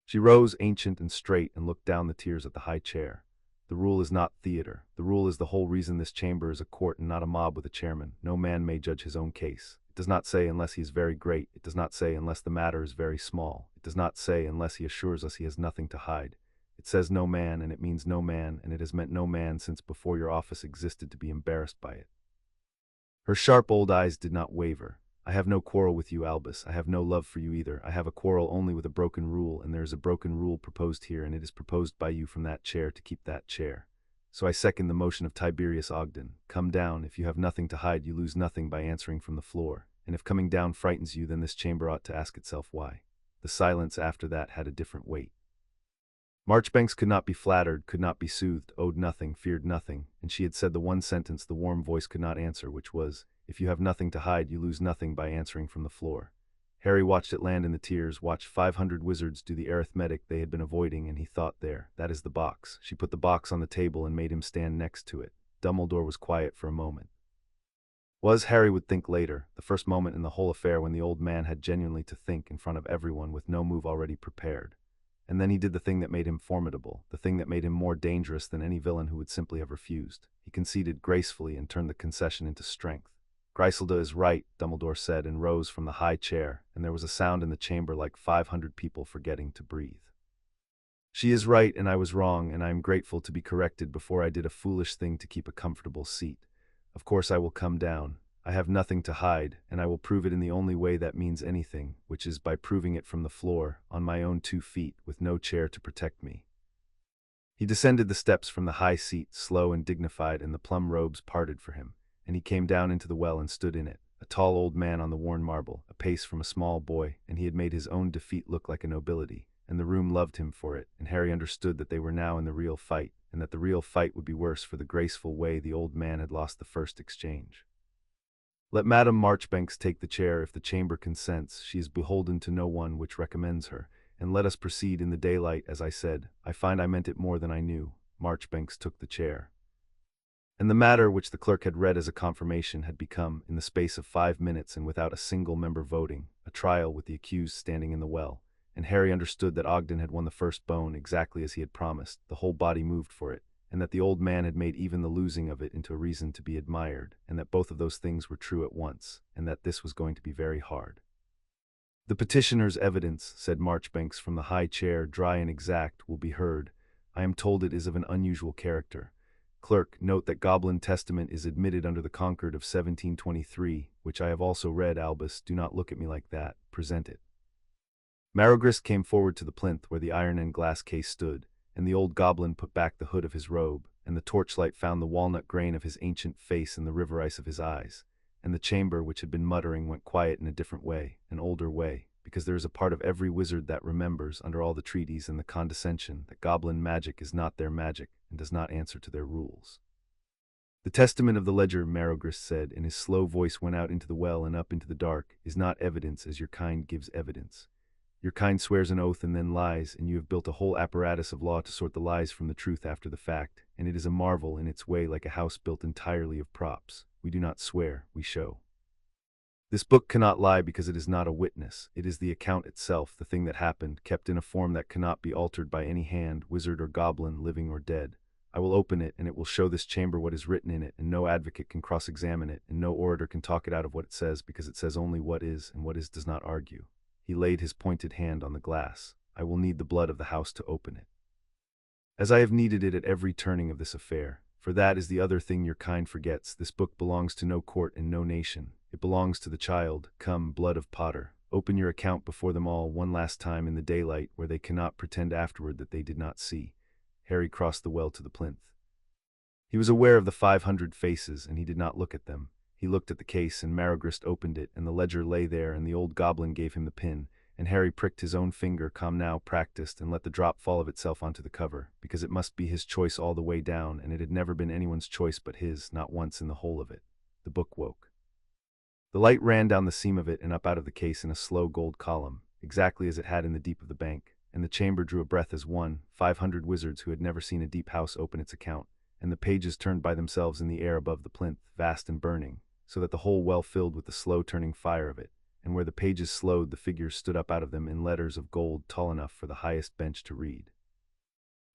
She rose, ancient and straight, and looked down the tiers at the high chair. The rule is not theater. The rule is the whole reason this chamber is a court and not a mob with a chairman. No man may judge his own case. It does not say unless he is very great. It does not say unless the matter is very small. It does not say unless he assures us he has nothing to hide. It says no man, and it means no man, and it has meant no man since before your office existed to be embarrassed by it. Her sharp old eyes did not waver. I have no quarrel with you, Albus. I have no love for you either. I have a quarrel only with a broken rule, and there is a broken rule proposed here, and it is proposed by you from that chair to keep that chair. So I second the motion of Tiberius Ogden. Come down. If you have nothing to hide, you lose nothing by answering from the floor. And if coming down frightens you, then this chamber ought to ask itself why. The silence after that had a different weight. Marchbanks could not be flattered, could not be soothed, owed nothing, feared nothing, and she had said the one sentence the warm voice could not answer, which was, if you have nothing to hide, you lose nothing by answering from the floor. Harry watched it land in the tiers, watched 500 wizards do the arithmetic they had been avoiding, and he thought there, that is the box. She put the box on the table and made him stand next to it. Dumbledore was quiet for a moment. Was, Harry would think later, the first moment in the whole affair when the old man had genuinely to think in front of everyone with no move already prepared. And then he did the thing that made him formidable, the thing that made him more dangerous than any villain who would simply have refused. He conceded gracefully and turned the concession into strength. Griselda is right, Dumbledore said, and rose from the high chair, and there was a sound in the chamber like 500 people forgetting to breathe. She is right, and I was wrong, and I am grateful to be corrected before I did a foolish thing to keep a comfortable seat. Of course I will come down. I have nothing to hide, and I will prove it in the only way that means anything, which is by proving it from the floor, on my own 2 feet, with no chair to protect me. He descended the steps from the high seat, slow and dignified, and the plum robes parted for him, and he came down into the well and stood in it, a tall old man on the worn marble, a pace from a small boy, and he had made his own defeat look like a nobility, and the room loved him for it, and Harry understood that they were now in the real fight, and that the real fight would be worse for the graceful way the old man had lost the first exchange. Let Madame Marchbanks take the chair if the chamber consents, she is beholden to no one which recommends her, and let us proceed in the daylight, as I said. I find I meant it more than I knew. Marchbanks took the chair. And the matter which the clerk had read as a confirmation had become, in the space of 5 minutes and without a single member voting, a trial with the accused standing in the well, and Harry understood that Ogden had won the first bone exactly as he had promised. The whole body moved for it, and that the old man had made even the losing of it into a reason to be admired, and that both of those things were true at once, and that this was going to be very hard. The petitioner's evidence, said Marchbanks from the high chair, dry and exact, will be heard. I am told it is of an unusual character. Clerk, note that Goblin Testament is admitted under the Concord of 1723, which I have also read. Albus, do not look at me like that. Present it. Marigrist came forward to the plinth where the iron and glass case stood, and the old goblin put back the hood of his robe, and the torchlight found the walnut grain of his ancient face and the river ice of his eyes, and the chamber, which had been muttering, went quiet in a different way, an older way, because there is a part of every wizard that remembers, under all the treaties and the condescension, that goblin magic is not their magic, and does not answer to their rules. The testament of the ledger, Marigrist said, and his slow voice went out into the well and up into the dark, is not evidence as your kind gives evidence. Your kind swears an oath and then lies, and you have built a whole apparatus of law to sort the lies from the truth after the fact, and it is a marvel in its way, like a house built entirely of props. We do not swear, we show. This book cannot lie because it is not a witness. It is the account itself, the thing that happened, kept in a form that cannot be altered by any hand, wizard or goblin, living or dead. I will open it, and it will show this chamber what is written in it, and no advocate can cross-examine it, and no orator can talk it out of what it says, because it says only what is, and what is does not argue. He laid his pointed hand on the glass. I will need the blood of the house to open it, as I have needed it at every turning of this affair. For that is the other thing your kind forgets. This book belongs to no court and no nation. It belongs to the child. Come, blood of Potter, open your account before them all one last time in the daylight, where they cannot pretend afterward that they did not see. Harry crossed the well to the plinth. He was aware of the 500 faces, and he did not look at them. He looked at the case, and Marigrist opened it, and the ledger lay there, and the old goblin gave him the pin, and Harry pricked his own finger, calm now, practiced, and let the drop fall of itself onto the cover, because it must be his choice all the way down, and it had never been anyone's choice but his, not once in the whole of it. The book woke. The light ran down the seam of it and up out of the case in a slow gold column, exactly as it had in the deep of the bank, and the chamber drew a breath as one, 500 wizards who had never seen a deep house open its account, and the pages turned by themselves in the air above the plinth, vast and burning, so that the whole well filled with the slow turning fire of it, and where the pages slowed, the figures stood up out of them in letters of gold tall enough for the highest bench to read.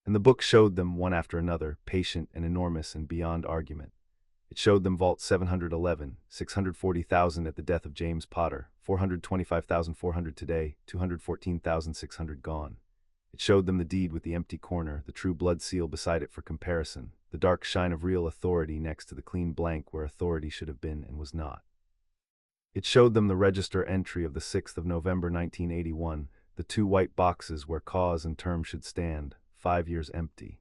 And the book showed them, one after another, patient and enormous and beyond argument. It showed them vault 711, 640,000 at the death of James Potter, 425,400 today, 214,600 gone. It showed them the deed with the empty corner, the true blood seal beside it for comparison, the dark shine of real authority next to the clean blank where authority should have been and was not. It showed them the register entry of the 6th of November 1981, the 2 white boxes where cause and term should stand, 5 years empty.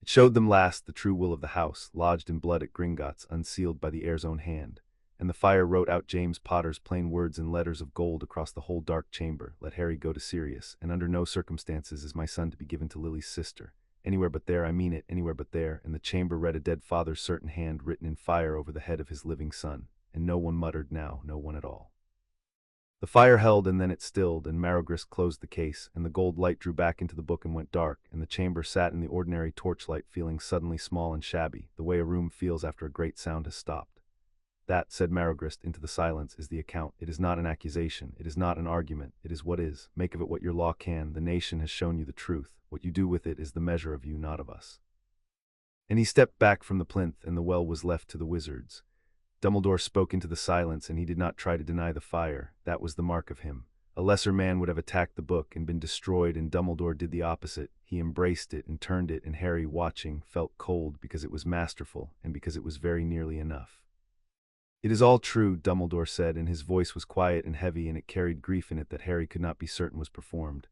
It showed them last the true will of the house, lodged in blood at Gringotts, unsealed by the heir's own hand, and the fire wrote out James Potter's plain words in letters of gold across the whole dark chamber: let Harry go to Sirius, and under no circumstances is my son to be given to Lily's sister. Anywhere but there, I mean it, anywhere but there. And the chamber read a dead father's certain hand written in fire over the head of his living son, and no one muttered now, no one at all. The fire held, and then it stilled, and Marigrist closed the case, and the gold light drew back into the book and went dark, and the chamber sat in the ordinary torchlight, feeling suddenly small and shabby, the way a room feels after a great sound has stopped. That, said Marigrist into the silence, is the account. It is not an accusation, it is not an argument, it is what is. Make of it what your law can. The nation has shown you the truth. What you do with it is the measure of you, not of us. And he stepped back from the plinth, and the well was left to the wizards. Dumbledore spoke into the silence, and he did not try to deny the fire. That was the mark of him. A lesser man would have attacked the book and been destroyed, and Dumbledore did the opposite. He embraced it and turned it, and Harry, watching, felt cold because it was masterful and because it was very nearly enough. It is all true, Dumbledore said, and his voice was quiet and heavy, and it carried grief in it that Harry could not be certain was performed.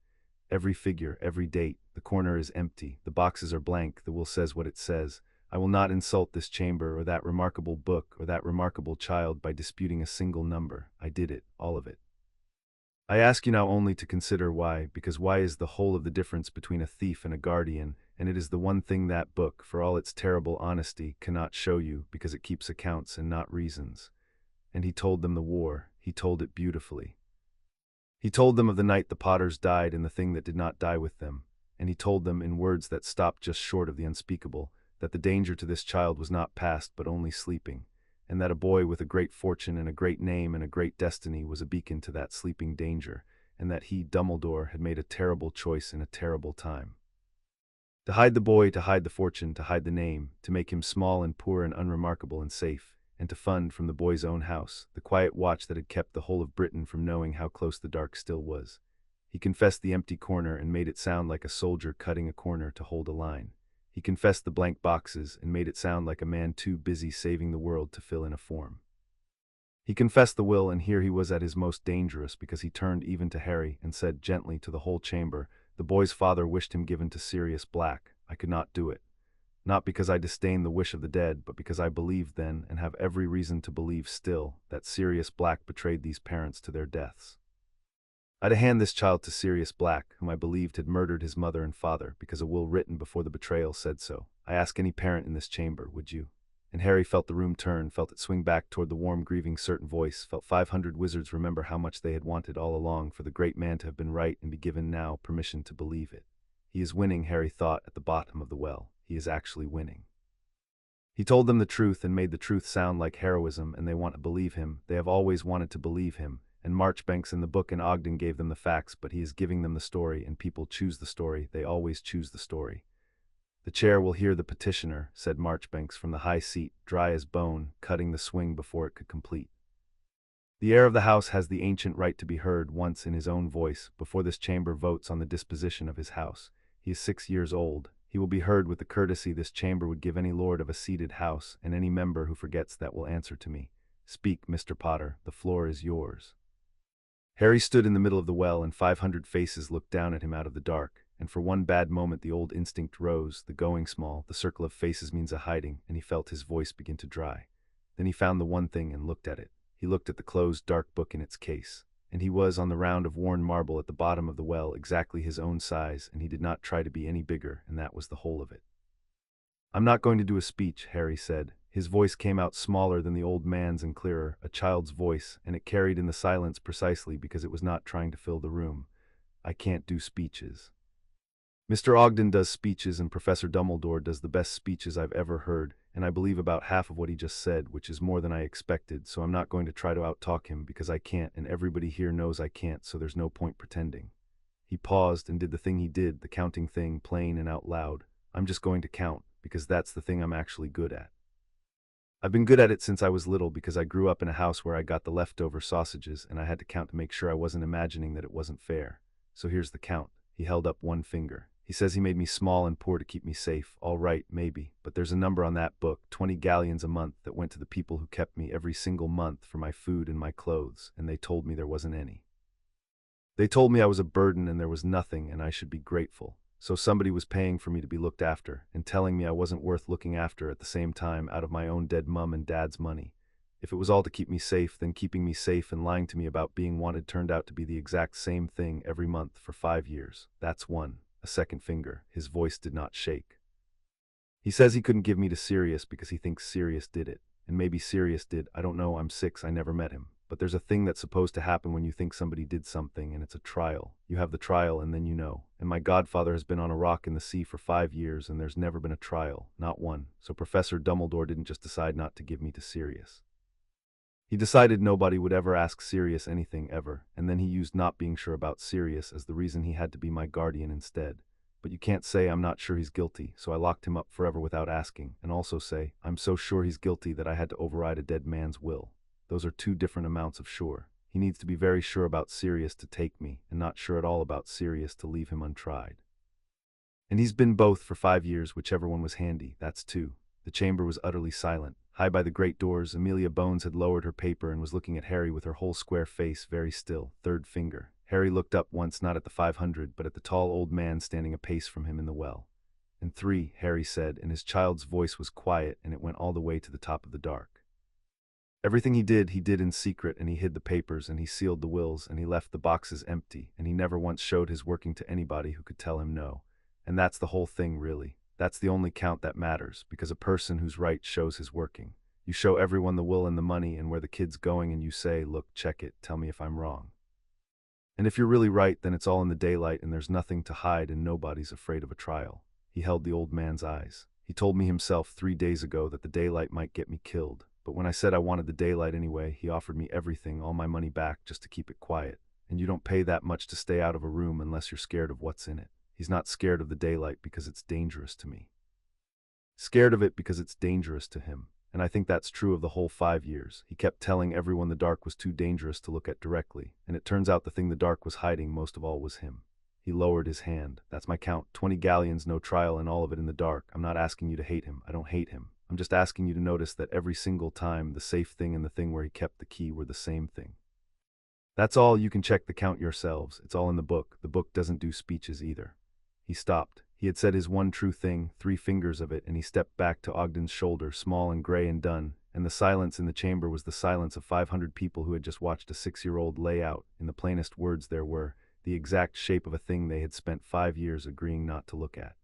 Every figure, every date, the corner is empty, the boxes are blank, the will says what it says. I will not insult this chamber or that remarkable book or that remarkable child by disputing a single number. I did it, all of it. I ask you now only to consider why, because why is the whole of the difference between a thief and a guardian, and it is the one thing that book, for all its terrible honesty, cannot show you, because it keeps accounts and not reasons. And he told them the war. He told it beautifully. He told them of the night the Potters died and the thing that did not die with them, and he told them, in words that stopped just short of the unspeakable, that the danger to this child was not past but only sleeping, and that a boy with a great fortune and a great name and a great destiny was a beacon to that sleeping danger, and that he, Dumbledore, had made a terrible choice in a terrible time. To hide the boy, to hide the fortune, to hide the name, to make him small and poor and unremarkable and safe, and to fund from the boy's own house the quiet watch that had kept the whole of Britain from knowing how close the dark still was. He confessed the empty corner and made it sound like a soldier cutting a corner to hold a line. He confessed the blank boxes and made it sound like a man too busy saving the world to fill in a form. He confessed the will, and here he was at his most dangerous, because he turned even to Harry and said gently to the whole chamber, "The boy's father wished him given to Sirius Black. I could not do it. Not because I disdain the wish of the dead, but because I believed then, and have every reason to believe still, that Sirius Black betrayed these parents to their deaths. I'd hand this child to Sirius Black, whom I believed had murdered his mother and father, because a will written before the betrayal said so. I ask any parent in this chamber, would you?" And Harry felt the room turn, felt it swing back toward the warm, grieving, certain voice, felt 500 wizards remember how much they had wanted all along for the great man to have been right and be given now permission to believe it. He is winning, Harry thought, at the bottom of the well. He is actually winning. He told them the truth and made the truth sound like heroism, and they want to believe him. They have always wanted to believe him, and Marchbanks in the book and Ogden gave them the facts, but he is giving them the story, and people choose the story. They always choose the story. "The chair will hear the petitioner," said Marchbanks from the high seat, dry as bone, cutting the swing before it could complete. "The heir of the house has the ancient right to be heard once in his own voice, before this chamber votes on the disposition of his house. He is 6 years old. He will be heard with the courtesy this chamber would give any lord of a seated house, and any member who forgets that will answer to me. Speak, Mr. Potter, the floor is yours." Harry stood in the middle of the well, and 500 faces looked down at him out of the dark, and for one bad moment the old instinct rose, the going small, the circle of faces means a hiding, and he felt his voice begin to dry. Then he found the one thing and looked at it. He looked at the closed dark book in its case, and he was on the round of worn marble at the bottom of the well, exactly his own size, and he did not try to be any bigger, and that was the whole of it. "I'm not going to do a speech," Harry said. His voice came out smaller than the old man's and clearer, a child's voice, and it carried in the silence precisely because it was not trying to fill the room. "I can't do speeches. Mr. Ogden does speeches, and Professor Dumbledore does the best speeches I've ever heard, and I believe about half of what he just said, which is more than I expected, so I'm not going to try to out-talk him because I can't, and everybody here knows I can't, so there's no point pretending." He paused and did the thing he did, the counting thing, plain and out loud. "I'm just going to count, because that's the thing I'm actually good at. I've been good at it since I was little because I grew up in a house where I got the leftover sausages and I had to count to make sure I wasn't imagining that it wasn't fair. So here's the count." He held up one finger. "He says he made me small and poor to keep me safe. All right, maybe, but there's a number on that book, 20 galleons a month, that went to the people who kept me every single month for my food and my clothes, and they told me there wasn't any. They told me I was a burden and there was nothing and I should be grateful. So somebody was paying for me to be looked after, and telling me I wasn't worth looking after at the same time out of my own dead mum and dad's money. If it was all to keep me safe, then keeping me safe and lying to me about being wanted turned out to be the exact same thing every month for 5 years. That's one." A second finger. His voice did not shake. "He says he couldn't give me to Sirius because he thinks Sirius did it. And maybe Sirius did. I don't know, I'm 6, I never met him. But there's a thing that's supposed to happen when you think somebody did something, and it's a trial. You have the trial and then you know. And my godfather has been on a rock in the sea for 5 years and there's never been a trial. Not one. So Professor Dumbledore didn't just decide not to give me to Sirius. He decided nobody would ever ask Sirius anything ever, and then he used not being sure about Sirius as the reason he had to be my guardian instead. But you can't say I'm not sure he's guilty, so I locked him up forever without asking, and also say I'm so sure he's guilty that I had to override a dead man's will. Those are 2 different amounts of sure. He needs to be very sure about Sirius to take me, and not sure at all about Sirius to leave him untried. And he's been both for 5 years, whichever one was handy, that's 2. The chamber was utterly silent. High by the great doors, Amelia Bones had lowered her paper and was looking at Harry with her whole square face very still. Third finger. Harry looked up once, not at the 500, but at the tall old man standing a pace from him in the well. "And 3, Harry said, and his child's voice was quiet, and it went all the way to the top of the dark. Everything he did in secret, and he hid the papers, and he sealed the wills, and he left the boxes empty, and he never once showed his working to anybody who could tell him no. And that's the whole thing, really. That's the only count that matters, because a person who's right shows his working. You show everyone the will and the money and where the kid's going, and you say, look, check it, tell me if I'm wrong. And if you're really right, then it's all in the daylight and there's nothing to hide and nobody's afraid of a trial. He held the old man's eyes. He told me himself 3 days ago that the daylight might get me killed, but when I said I wanted the daylight anyway, he offered me everything, all my money back, just to keep it quiet. And you don't pay that much to stay out of a room unless you're scared of what's in it. He's not scared of the daylight because it's dangerous to me. Scared of it because it's dangerous to him. And I think that's true of the whole 5 years. He kept telling everyone the dark was too dangerous to look at directly, and it turns out the thing the dark was hiding most of all was him. He lowered his hand. That's my count. 20 galleons, no trial, and all of it in the dark. I'm not asking you to hate him. I don't hate him. I'm just asking you to notice that every single time the safe thing and the thing where he kept the key were the same thing. That's all. You can check the count yourselves. It's all in the book. The book doesn't do speeches either. He stopped. He had said his one true thing, 3 fingers of it, and he stepped back to Ogden's shoulder, small and gray and done, and the silence in the chamber was the silence of 500 people who had just watched a 6-year-old lay out, in the plainest words there were, the exact shape of a thing they had spent 5 years agreeing not to look at.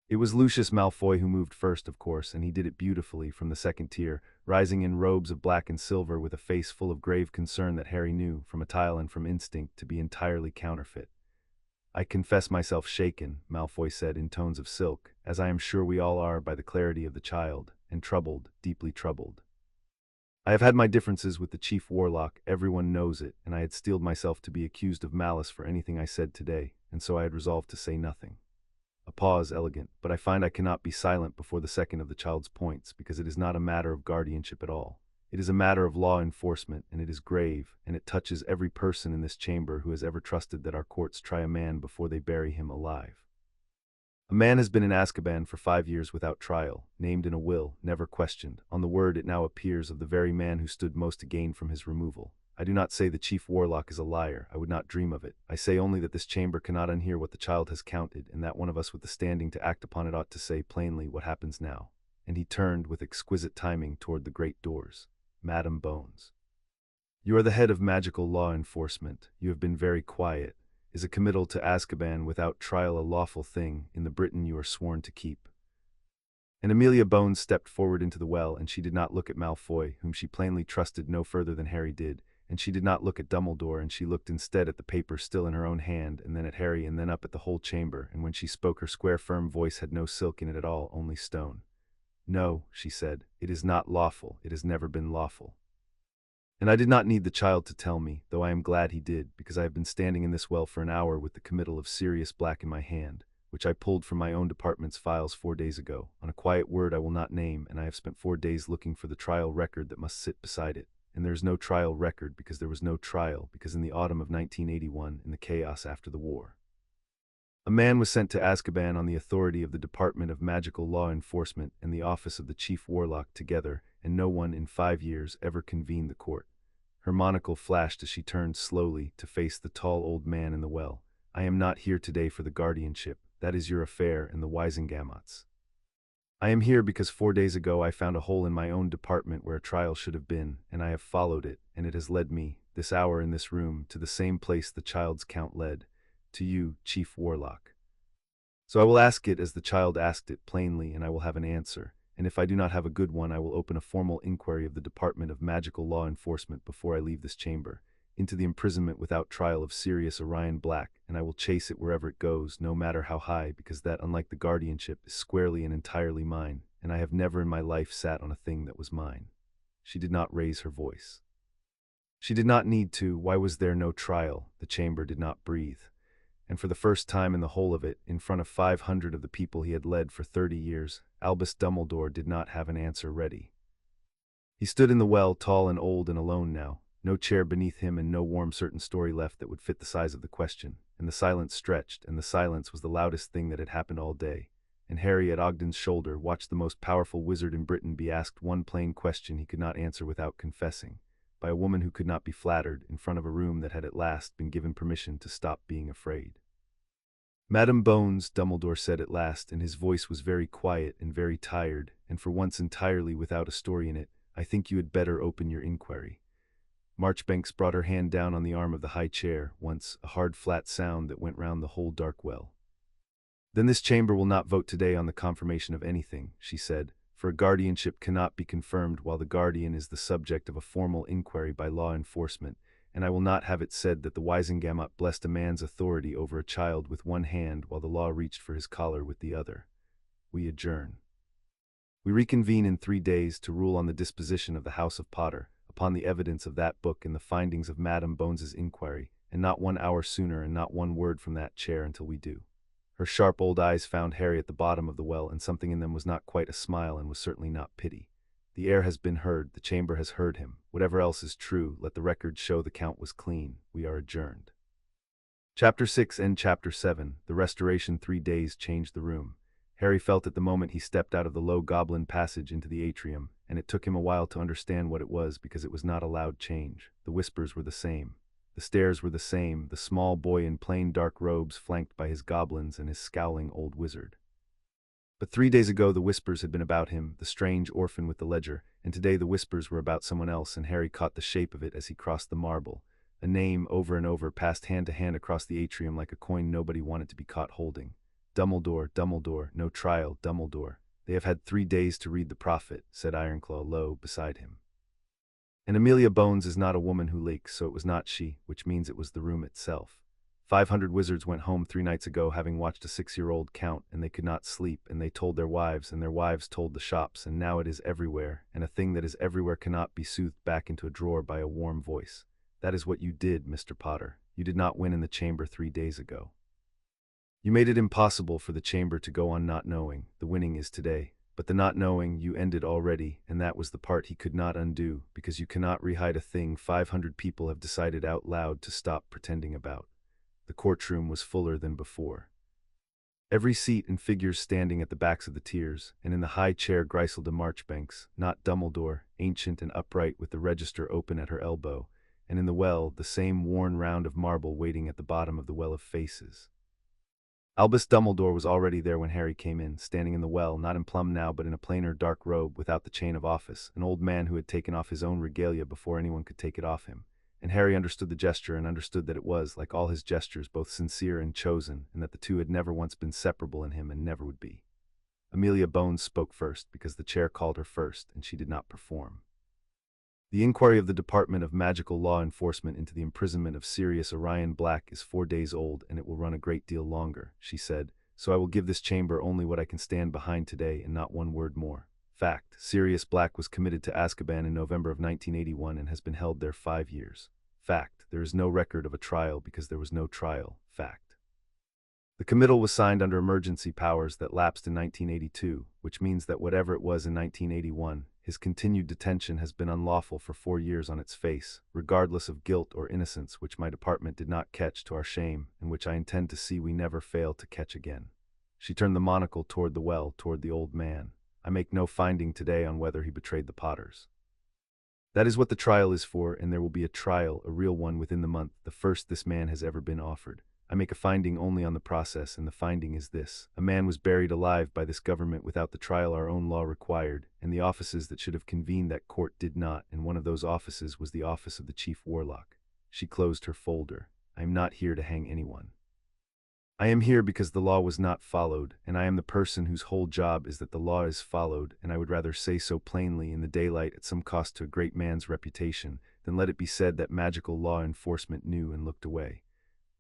It was Lucius Malfoy who moved first, of course, and he did it beautifully from the second tier, rising in robes of black and silver with a face full of grave concern that Harry knew, from a tile and from instinct, to be entirely counterfeit. I confess myself shaken, Malfoy said in tones of silk, as I am sure we all are by the clarity of the child, and troubled, deeply troubled. I have had my differences with the chief warlock, everyone knows it, and I had steeled myself to be accused of malice for anything I said today, and so I had resolved to say nothing. A pause, elegant, but I find I cannot be silent before the second of the child's points, because it is not a matter of guardianship at all. It is a matter of law enforcement, and it is grave, and it touches every person in this chamber who has ever trusted that our courts try a man before they bury him alive. A man has been in Azkaban for 5 years without trial, named in a will, never questioned. On the word it now appears of the very man who stood most to gain from his removal. I do not say the chief warlock is a liar, I would not dream of it. I say only that this chamber cannot unhear what the child has counted, and that one of us with the standing to act upon it ought to say plainly what happens now. And he turned with exquisite timing toward the great doors. Madam Bones. You are the head of magical law enforcement. You have been very quiet. Is a committal to Azkaban without trial a lawful thing in the Britain you are sworn to keep? And Amelia Bones stepped forward into the well, and she did not look at Malfoy, whom she plainly trusted no further than Harry did, and she did not look at Dumbledore, and she looked instead at the paper still in her own hand, and then at Harry, and then up at the whole chamber, and when she spoke her square firm voice had no silk in it at all, only stone. No, she said, it is not lawful, it has never been lawful. And I did not need the child to tell me, though I am glad he did, because I have been standing in this well for an hour with the committal of Sirius Black in my hand, which I pulled from my own department's files 4 days ago, on a quiet word I will not name, and I have spent 4 days looking for the trial record that must sit beside it. And there is no trial record because there was no trial, because in the autumn of 1981, in the chaos after the war, a man was sent to Azkaban on the authority of the Department of Magical Law Enforcement and the office of the Chief Warlock together, and no one in 5 years ever convened the court. Her monocle flashed as she turned slowly to face the tall old man in the well. I am not here today for the guardianship. That is your affair and the Wisengamot's. I am here because 4 days ago I found a hole in my own department where a trial should have been, and I have followed it, and it has led me, this hour in this room, to the same place the child's count led. To you, Chief Warlock. So I will ask it as the child asked it plainly, and I will have an answer, and if I do not have a good one I will open a formal inquiry of the Department of Magical Law Enforcement before I leave this chamber, into the imprisonment without trial of Sirius Orion Black, and I will chase it wherever it goes, no matter how high, because that, unlike the guardianship, is squarely and entirely mine, and I have never in my life sat on a thing that was mine. She did not raise her voice. She did not need to. Why was there no trial? The chamber did not breathe. And for the first time in the whole of it, in front of 500 of the people he had led for 30 years, Albus Dumbledore did not have an answer ready. He stood in the well, tall and old and alone now, no chair beneath him and no warm certain story left that would fit the size of the question, and the silence stretched, and the silence was the loudest thing that had happened all day. And Harry at Ogden's shoulder watched the most powerful wizard in Britain be asked one plain question he could not answer without confessing, by a woman who could not be flattered, in front of a room that had at last been given permission to stop being afraid. Madam Bones, Dumbledore said at last, and his voice was very quiet and very tired, and for once entirely without a story in it, I think you had better open your inquiry. Marchbanks brought her hand down on the arm of the high chair, once, a hard flat sound that went round the whole dark well. Then this chamber will not vote today on the confirmation of anything, she said, for a guardianship cannot be confirmed while the guardian is the subject of a formal inquiry by law enforcement, and I will not have it said that the Wisengamot blessed a man's authority over a child with one hand while the law reached for his collar with the other. We adjourn. We reconvene in 3 days to rule on the disposition of the House of Potter, upon the evidence of that book and the findings of Madame Bones's inquiry, and not 1 hour sooner and not one word from that chair until we do. Her sharp old eyes found Harry at the bottom of the well, and something in them was not quite a smile and was certainly not pity. The heir has been heard, the chamber has heard him. Whatever else is true, let the record show the count was clean. We are adjourned. Chapter 6 and Chapter 7, The Restoration. 3 days changed the room. Harry felt at the moment he stepped out of the low goblin passage into the atrium, and it took him a while to understand what it was because it was not a loud change. The whispers were the same. The stairs were the same, the small boy in plain dark robes flanked by his goblins and his scowling old wizard. But 3 days ago the whispers had been about him, the strange orphan with the ledger, and today the whispers were about someone else, and Harry caught the shape of it as he crossed the marble. A name, over and over, passed hand to hand across the atrium like a coin nobody wanted to be caught holding. Dumbledore, Dumbledore, no trial, Dumbledore. They have had 3 days to read the prophet, said Ironclaw low beside him. And Amelia Bones is not a woman who leaks, so it was not she, which means it was the room itself. 500 wizards went home 3 nights ago having watched a 6-year-old count, and they could not sleep, and they told their wives, and their wives told the shops, and now it is everywhere, and a thing that is everywhere cannot be soothed back into a drawer by a warm voice. That is what you did, Mr. Potter. You did not win in the chamber 3 days ago. You made it impossible for the chamber to go on not knowing. The winning is today. But the not knowing you ended already, and that was the part he could not undo, because you cannot rehide a thing 500 people have decided out loud to stop pretending about. The courtroom was fuller than before. Every seat and figures standing at the backs of the tiers, and in the high chair Griselda Marchbanks, not Dumbledore, ancient and upright with the register open at her elbow, and in the well, the same worn round of marble waiting at the bottom of the well of faces. Albus Dumbledore was already there when Harry came in, standing in the well, not in plum now but in a plainer dark robe without the chain of office, an old man who had taken off his own regalia before anyone could take it off him. And Harry understood the gesture and understood that it was, like all his gestures, both sincere and chosen, and that the two had never once been separable in him and never would be. Amelia Bones spoke first, because the chair called her first, and she did not perform. The inquiry of the Department of Magical Law Enforcement into the imprisonment of Sirius Orion Black is 4 days old, and it will run a great deal longer, she said, so I will give this chamber only what I can stand behind today and not one word more. Fact: Sirius Black was committed to Azkaban in November of 1981 and has been held there 5 years. Fact: there is no record of a trial because there was no trial. Fact: the committal was signed under emergency powers that lapsed in 1982, which means that whatever it was in 1981, his continued detention has been unlawful for 4 years on its face, regardless of guilt or innocence, which my department did not catch to our shame, and which I intend to see we never fail to catch again. She turned the monocle toward the well, toward the old man. I make no finding today on whether he betrayed the Potters. That is what the trial is for, and there will be a trial, a real one, within the month, the first this man has ever been offered. I make a finding only on the process, and the finding is this. A man was buried alive by this government without the trial our own law required, and the offices that should have convened that court did not, and one of those offices was the office of the chief warlock. She closed her folder. I am not here to hang anyone. I am here because the law was not followed, and I am the person whose whole job is that the law is followed, and I would rather say so plainly in the daylight at some cost to a great man's reputation than let it be said that magical law enforcement knew and looked away.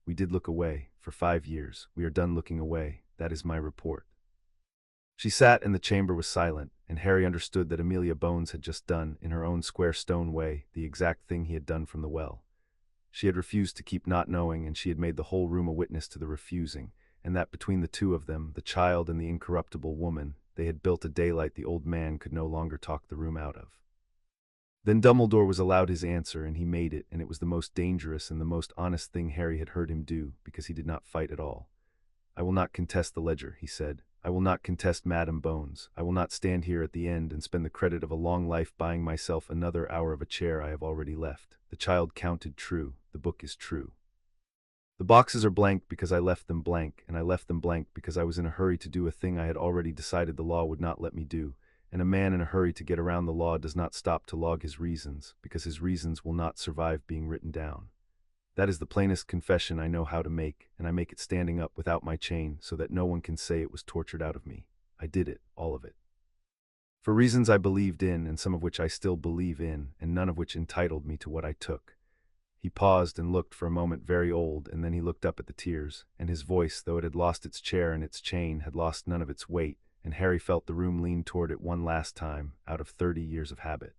We did look away, for 5 years. We are done looking away. That is my report. She sat and the chamber was silent, and Harry understood that Amelia Bones had just done, in her own square stone way, the exact thing he had done from the well. She had refused to keep not knowing, and she had made the whole room a witness to the refusing, and that between the two of them, the child and the incorruptible woman, they had built a daylight the old man could no longer talk the room out of. Then Dumbledore was allowed his answer, and he made it, and it was the most dangerous and the most honest thing Harry had heard him do, because he did not fight at all. I will not contest the ledger, he said. I will not contest Madame Bones. I will not stand here at the end and spend the credit of a long life buying myself another hour of a chair I have already left. The child counted true. The book is true. The boxes are blank because I left them blank, and I left them blank because I was in a hurry to do a thing I had already decided the law would not let me do. And a man in a hurry to get around the law does not stop to log his reasons, because his reasons will not survive being written down. That is the plainest confession I know how to make, and I make it standing up without my chain so that no one can say it was tortured out of me. I did it, all of it. For reasons I believed in, and some of which I still believe in, and none of which entitled me to what I took. He paused and looked for a moment very old, and then he looked up at the tears, and his voice, though it had lost its chair and its chain, had lost none of its weight, and Harry felt the room lean toward it one last time, out of 30 years of habit.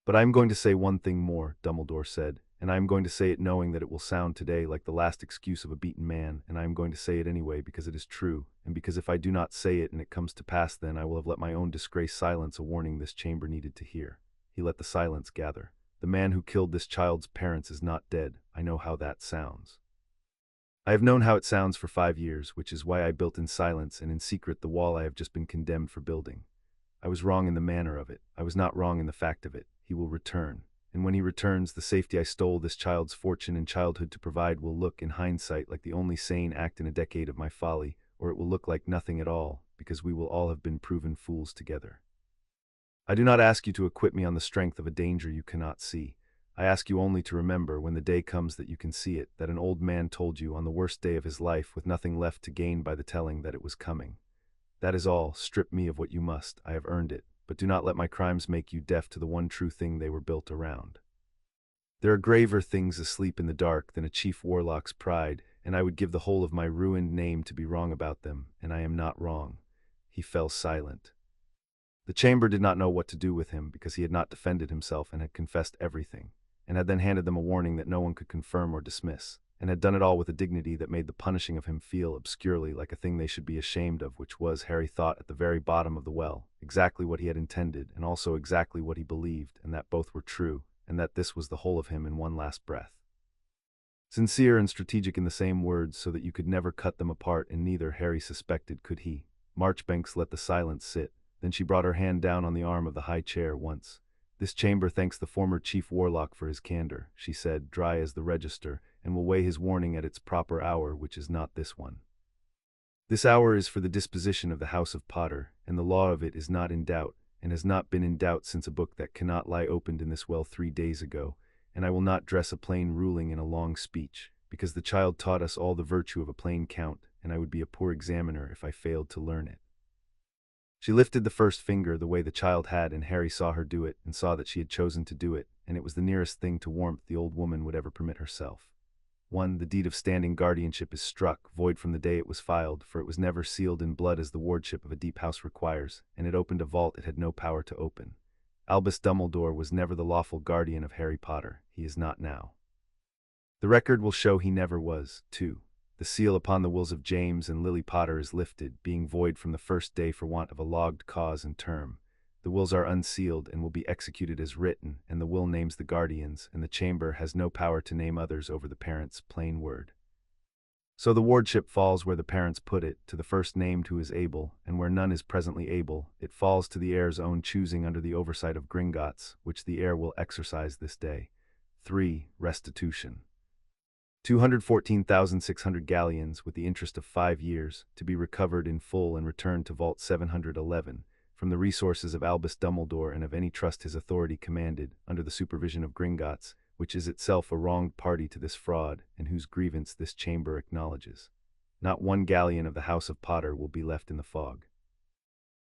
"But I am going to say one thing more," Dumbledore said, "and I am going to say it knowing that it will sound today like the last excuse of a beaten man, and I am going to say it anyway because it is true, and because if I do not say it and it comes to pass, then I will have let my own disgrace silence a warning this chamber needed to hear." He let the silence gather. "The man who killed this child's parents is not dead. I know how that sounds. I have known how it sounds for 5 years, which is why I built in silence and in secret the wall I have just been condemned for building. I was wrong in the manner of it. I was not wrong in the fact of it. He will return. And when he returns, the safety I stole this child's fortune and childhood to provide will look, in hindsight, like the only sane act in a decade of my folly, or it will look like nothing at all, because we will all have been proven fools together. I do not ask you to acquit me on the strength of a danger you cannot see. I ask you only to remember, when the day comes that you can see it, that an old man told you on the worst day of his life, with nothing left to gain by the telling, that it was coming. That is all. Strip me of what you must. I have earned it. But do not let my crimes make you deaf to the one true thing they were built around. There are graver things asleep in the dark than a chief warlock's pride, and I would give the whole of my ruined name to be wrong about them, and I am not wrong." He fell silent. The chamber did not know what to do with him, because he had not defended himself and had confessed everything, and had then handed them a warning that no one could confirm or dismiss, and had done it all with a dignity that made the punishing of him feel obscurely like a thing they should be ashamed of, which was, Harry thought, at the very bottom of the well, exactly what he had intended, and also exactly what he believed, and that both were true, and that this was the whole of him in one last breath. Sincere and strategic in the same words, so that you could never cut them apart, and neither, Harry suspected, could he. Marchbanks let the silence sit. Then she brought her hand down on the arm of the high chair once. "This chamber thanks the former chief warlock for his candor," she said, dry as the register, "and will weigh his warning at its proper hour, which is not this one. This hour is for the disposition of the House of Potter, and the law of it is not in doubt, and has not been in doubt since a book that cannot lie opened in this well 3 days ago, and I will not dress a plain ruling in a long speech, because the child taught us all the virtue of a plain count, and I would be a poor examiner if I failed to learn it." She lifted the first finger the way the child had, and Harry saw her do it, and saw that she had chosen to do it, and it was the nearest thing to warmth the old woman would ever permit herself. 1. The deed of standing guardianship is struck, void from the day it was filed, for it was never sealed in blood as the wardship of a deep house requires, and it opened a vault it had no power to open. Albus Dumbledore was never the lawful guardian of Harry Potter. He is not now. The record will show he never was. 2. The seal upon the wills of James and Lily Potter is lifted, being void from the first day for want of a logged cause and term. The wills are unsealed and will be executed as written, and the will names the guardians, and the chamber has no power to name others over the parents' plain word. So the wardship falls where the parents put it, to the first named who is able, and where none is presently able, it falls to the heir's own choosing under the oversight of Gringotts, which the heir will exercise this day. 3. Restitution. 214,600 galleons, with the interest of 5 years, to be recovered in full and returned to Vault 711, from the resources of Albus Dumbledore and of any trust his authority commanded, under the supervision of Gringotts, which is itself a wronged party to this fraud, and whose grievance this chamber acknowledges. Not one galleon of the House of Potter will be left in the fog.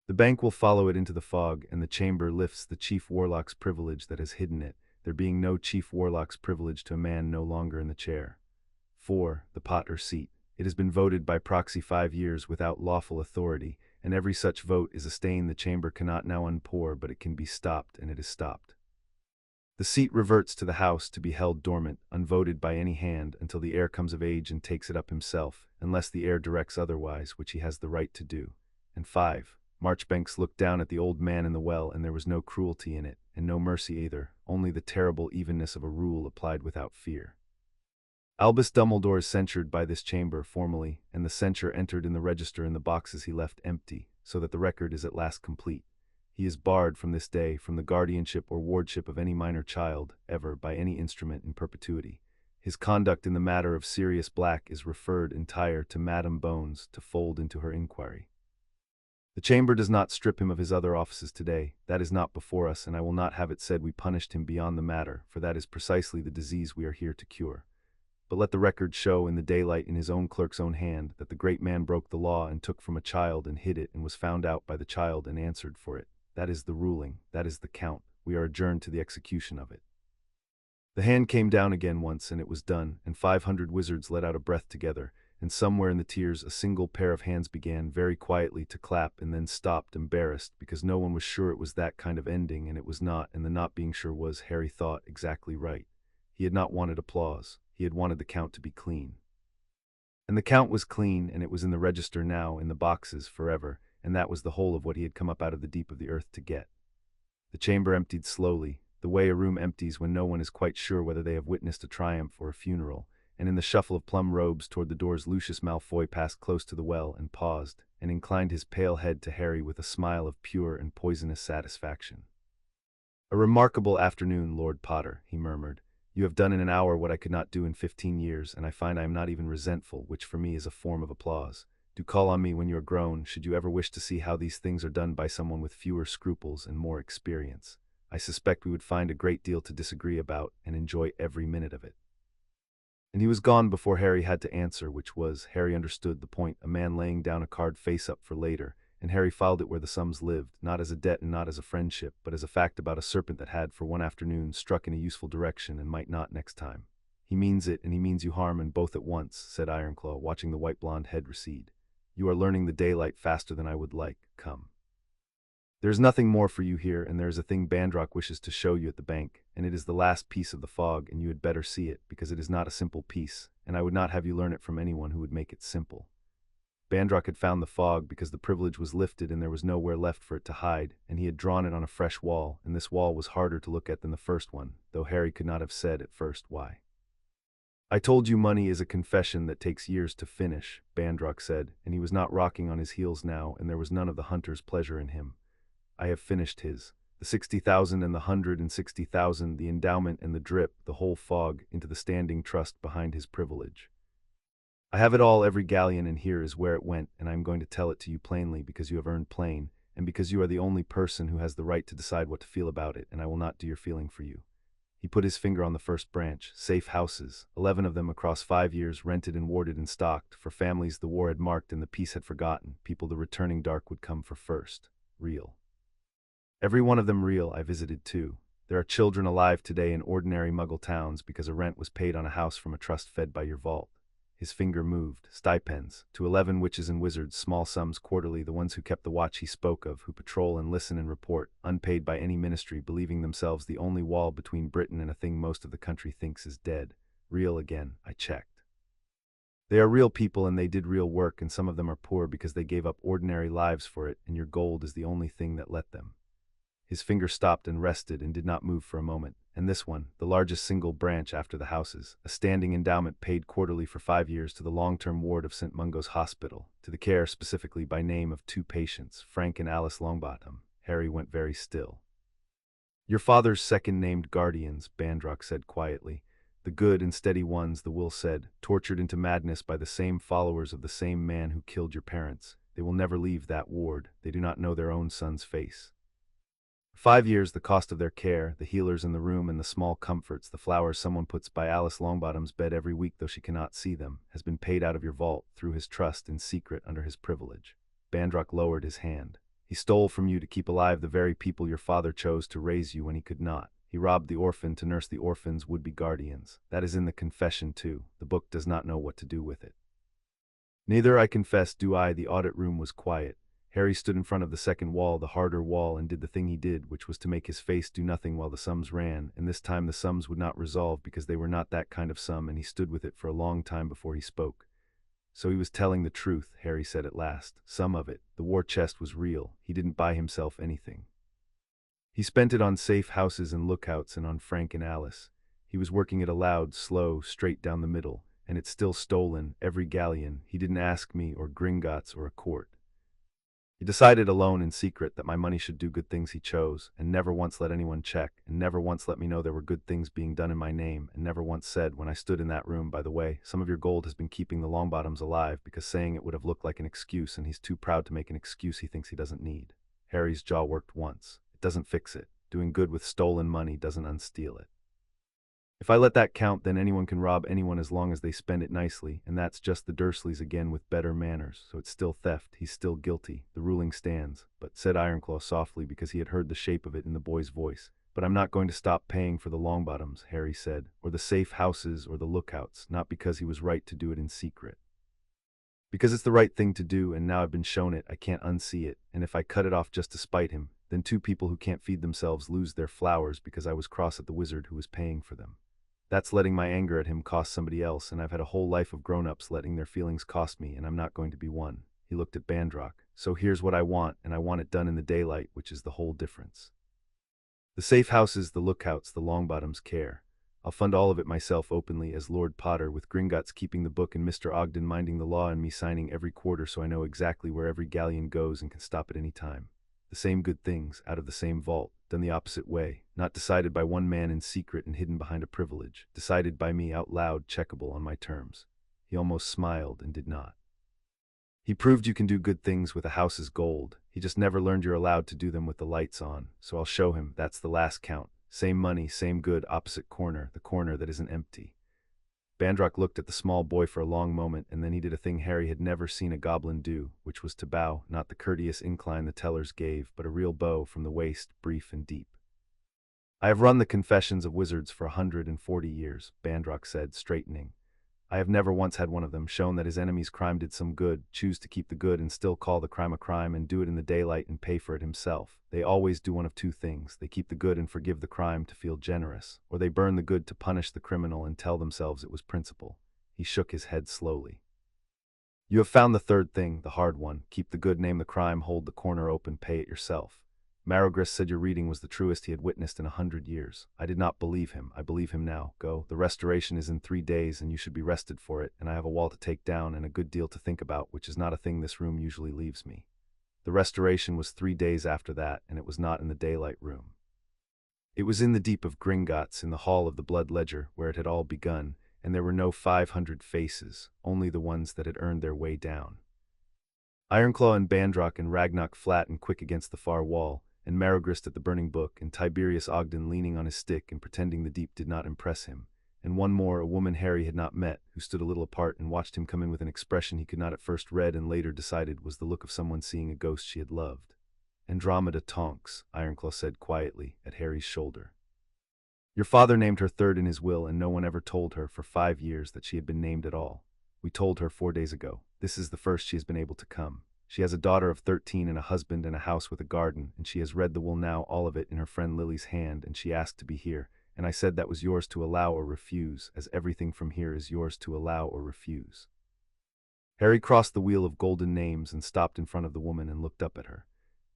The bank will follow it into the fog, and the chamber lifts the chief warlock's privilege that has hidden it, there being no chief warlock's privilege to a man no longer in the chair. 4. The Potter seat. It has been voted by proxy 5 years without lawful authority, and every such vote is a stain the chamber cannot now unpour, but it can be stopped, and it is stopped. The seat reverts to the house to be held dormant, unvoted by any hand, until the heir comes of age and takes it up himself, unless the heir directs otherwise, which he has the right to do. And 5. Marchbanks looked down at the old man in the well, and there was no cruelty in it, and no mercy either, only the terrible evenness of a rule applied without fear. Albus Dumbledore is censured by this chamber formally, and the censure entered in the register in the boxes he left empty, so that the record is at last complete. He is barred from this day from the guardianship or wardship of any minor child, ever, by any instrument in perpetuity. His conduct in the matter of Sirius Black is referred entire to Madame Bones to fold into her inquiry. The chamber does not strip him of his other offices today. That is not before us, and I will not have it said we punished him beyond the matter, for that is precisely the disease we are here to cure. but let the record show in the daylight in his own clerk's own hand that the great man broke the law and took from a child and hid it and was found out by the child and answered for it. That is the ruling, that is the count. We are adjourned to the execution of it. The hand came down again once, and it was done, and 500 wizards let out a breath together, and somewhere in the tiers a single pair of hands began very quietly to clap and then stopped embarrassed because no one was sure it was that kind of ending, and it was not, and the not being sure was, Harry thought, exactly right. He had not wanted applause. He had wanted the count to be clean. And the count was clean, and it was in the register now, in the boxes, forever, and that was the whole of what he had come up out of the deep of the earth to get. The chamber emptied slowly, the way a room empties when no one is quite sure whether they have witnessed a triumph or a funeral, and in the shuffle of plum robes toward the doors Lucius Malfoy passed close to the well and paused, and inclined his pale head to Harry with a smile of pure and poisonous satisfaction. "A remarkable afternoon, Lord Potter," he murmured. "You have done in an hour what I could not do in 15 years, and I find I am not even resentful, which for me is a form of applause. Do call on me when you are grown, should you ever wish to see how these things are done by someone with fewer scruples and more experience. I suspect we would find a great deal to disagree about and enjoy every minute of it." And he was gone before Harry had to answer, which was, Harry understood the point, a man laying down a card face up for later, and Harry filed it where the sums lived, not as a debt and not as a friendship, but as a fact about a serpent that had, for one afternoon, struck in a useful direction and might not next time. "He means it, and he means you harm, and both at once," said Ironclaw, watching the white blonde head recede. "You are learning the daylight faster than I would like. Come. There is nothing more for you here, and there is a thing Bandrock wishes to show you at the bank, and it is the last piece of the fog, and you had better see it, because it is not a simple piece, and I would not have you learn it from anyone who would make it simple." Bandrock had found the fog because the privilege was lifted and there was nowhere left for it to hide, and he had drawn it on a fresh wall, and this wall was harder to look at than the first one, though Harry could not have said at first why. "I told you money is a confession that takes years to finish," Bandrock said, and he was not rocking on his heels now, and there was none of the hunter's pleasure in him. "I have finished his. The 60,000 and the 160,000, the endowment and the drip, the whole fog, into the standing trust behind his privilege. I have it all, every galleon, and here is where it went, and I am going to tell it to you plainly because you have earned plain, and because you are the only person who has the right to decide what to feel about it, and I will not do your feeling for you." He put his finger on the first branch. Safe houses, 11 of them across 5 years, rented and warded and stocked, for families the war had marked and the peace had forgotten, people the returning dark would come for first. Real. Every one of them real. I visited too. There are children alive today in ordinary Muggle towns because a rent was paid on a house from a trust fed by your vault. His finger moved. Stipends. To 11 witches and wizards, small sums quarterly, the ones who kept the watch he spoke of, who patrol and listen and report, unpaid by any ministry, believing themselves the only wall between Britain and a thing most of the country thinks is dead. Real again. I checked. They are real people and they did real work, and some of them are poor because they gave up ordinary lives for it, and your gold is the only thing that let them. His finger stopped and rested and did not move for a moment, and this one, the largest single branch after the houses, a standing endowment paid quarterly for 5 years to the long-term ward of St. Mungo's Hospital, to the care specifically by name of 2 patients, Frank and Alice Longbottom. Harry went very still. "Your father's second-named guardians," Bandrock said quietly. "The good and steady ones," the will said, "tortured into madness by the same followers of the same man who killed your parents. They will never leave that ward. They do not know their own son's face. 5 years, the cost of their care, the healers in the room and the small comforts, the flowers someone puts by Alice Longbottom's bed every week though she cannot see them, has been paid out of your vault, through his trust, in secret, under his privilege." Bandrock lowered his hand. "He stole from you to keep alive the very people your father chose to raise you when he could not. He robbed the orphan to nurse the orphan's would-be guardians. That is in the confession too. The book does not know what to do with it." "Neither, I confess, do I." The audit room was quiet. Harry stood in front of the second wall, the harder wall, and did the thing he did, which was to make his face do nothing while the sums ran, and this time the sums would not resolve because they were not that kind of sum, and he stood with it for a long time before he spoke. "So he was telling the truth," Harry said at last. "Some of it. The war chest was real. He didn't buy himself anything. He spent it on safe houses and lookouts and on Frank and Alice. He was working it aloud, slow, straight down the middle, and it's still stolen, every galleon. He didn't ask me or Gringotts or a court. He decided alone in secret that my money should do good things he chose, and never once let anyone check, and never once let me know there were good things being done in my name, and never once said, when I stood in that room, by the way, some of your gold has been keeping the Longbottoms alive, because saying it would have looked like an excuse, and he's too proud to make an excuse he thinks he doesn't need." Harry's jaw worked once. "It doesn't fix it. Doing good with stolen money doesn't unsteal it." If I let that count, then anyone can rob anyone as long as they spend it nicely, and that's just the Dursleys again with better manners, so it's still theft, he's still guilty, the ruling stands, but, said Ironclaw softly because he had heard the shape of it in the boy's voice. But I'm not going to stop paying for the Longbottoms, Harry said, or the safe houses or the lookouts, not because he was right to do it in secret. Because it's the right thing to do, and now I've been shown it, I can't unsee it, and if I cut it off just to spite him, then two people who can't feed themselves lose their flowers because I was cross at the wizard who was paying for them. That's letting my anger at him cost somebody else, and I've had a whole life of grown-ups letting their feelings cost me, and I'm not going to be one. He looked at Bandrock. So here's what I want, and I want it done in the daylight, which is the whole difference. The safe houses, the lookouts, the Longbottoms care. I'll fund all of it myself openly as Lord Potter, with Gringotts keeping the book and Mr. Ogden minding the law and me signing every quarter so I know exactly where every galleon goes and can stop at any time. The same good things, out of the same vault, done the opposite way, not decided by one man in secret and hidden behind a privilege, decided by me out loud, checkable on my terms. He almost smiled and did not. He proved you can do good things with a house's gold. He just never learned you're allowed to do them with the lights on, so I'll show him. That's the last count. Same money, same good, opposite corner, the corner that isn't empty. Bandrock looked at the small boy for a long moment, and then he did a thing Harry had never seen a goblin do, which was to bow, not the courteous incline the tellers gave, but a real bow from the waist, brief and deep. I have run the confessions of wizards for 140 years, Bandrock said, straightening. I have never once had one of them shown that his enemy's crime did some good, choose to keep the good and still call the crime a crime and do it in the daylight and pay for it himself. They always do one of two things. They keep the good and forgive the crime to feel generous, or they burn the good to punish the criminal and tell themselves it was principle. He shook his head slowly. You have found the third thing, the hard one. Keep the good, name the crime, hold the corner open, pay it yourself. Maragris said your reading was the truest he had witnessed in 100 years. I did not believe him. I believe him now. Go. The restoration is in 3 days, and you should be rested for it, and I have a wall to take down and a good deal to think about, which is not a thing this room usually leaves me. The restoration was 3 days after that, and it was not in the daylight room. It was in the deep of Gringotts, in the hall of the Blood Ledger, where it had all begun, and there were no 500 faces, only the ones that had earned their way down. Ironclaw and Bandrock and Ragnarok flat and quick against the far wall, and Maragris at the burning book, and Tiberius Ogden leaning on his stick and pretending the deep did not impress him, and one more, a woman Harry had not met, who stood a little apart and watched him come in with an expression he could not at first read and later decided was the look of someone seeing a ghost she had loved. Andromeda Tonks, Ironclaw said quietly, at Harry's shoulder. Your father named her third in his will, and no one ever told her for 5 years that she had been named at all. We told her 4 days ago. This is the first she has been able to come. She has a daughter of 13 and a husband and a house with a garden, and she has read the will now, all of it, in her friend Lily's hand, and she asked to be here, and I said that was yours to allow or refuse, as everything from here is yours to allow or refuse. Harry crossed the wheel of golden names and stopped in front of the woman and looked up at her.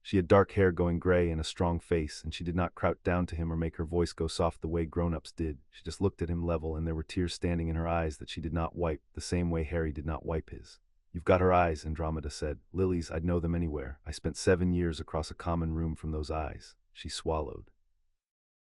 She had dark hair going gray and a strong face, and she did not crouch down to him or make her voice go soft the way grown-ups did. She just looked at him level, and there were tears standing in her eyes that she did not wipe, the same way Harry did not wipe his. You've got her eyes, Andromeda said. Lily's, I'd know them anywhere. I spent 7 years across a common room from those eyes. She swallowed.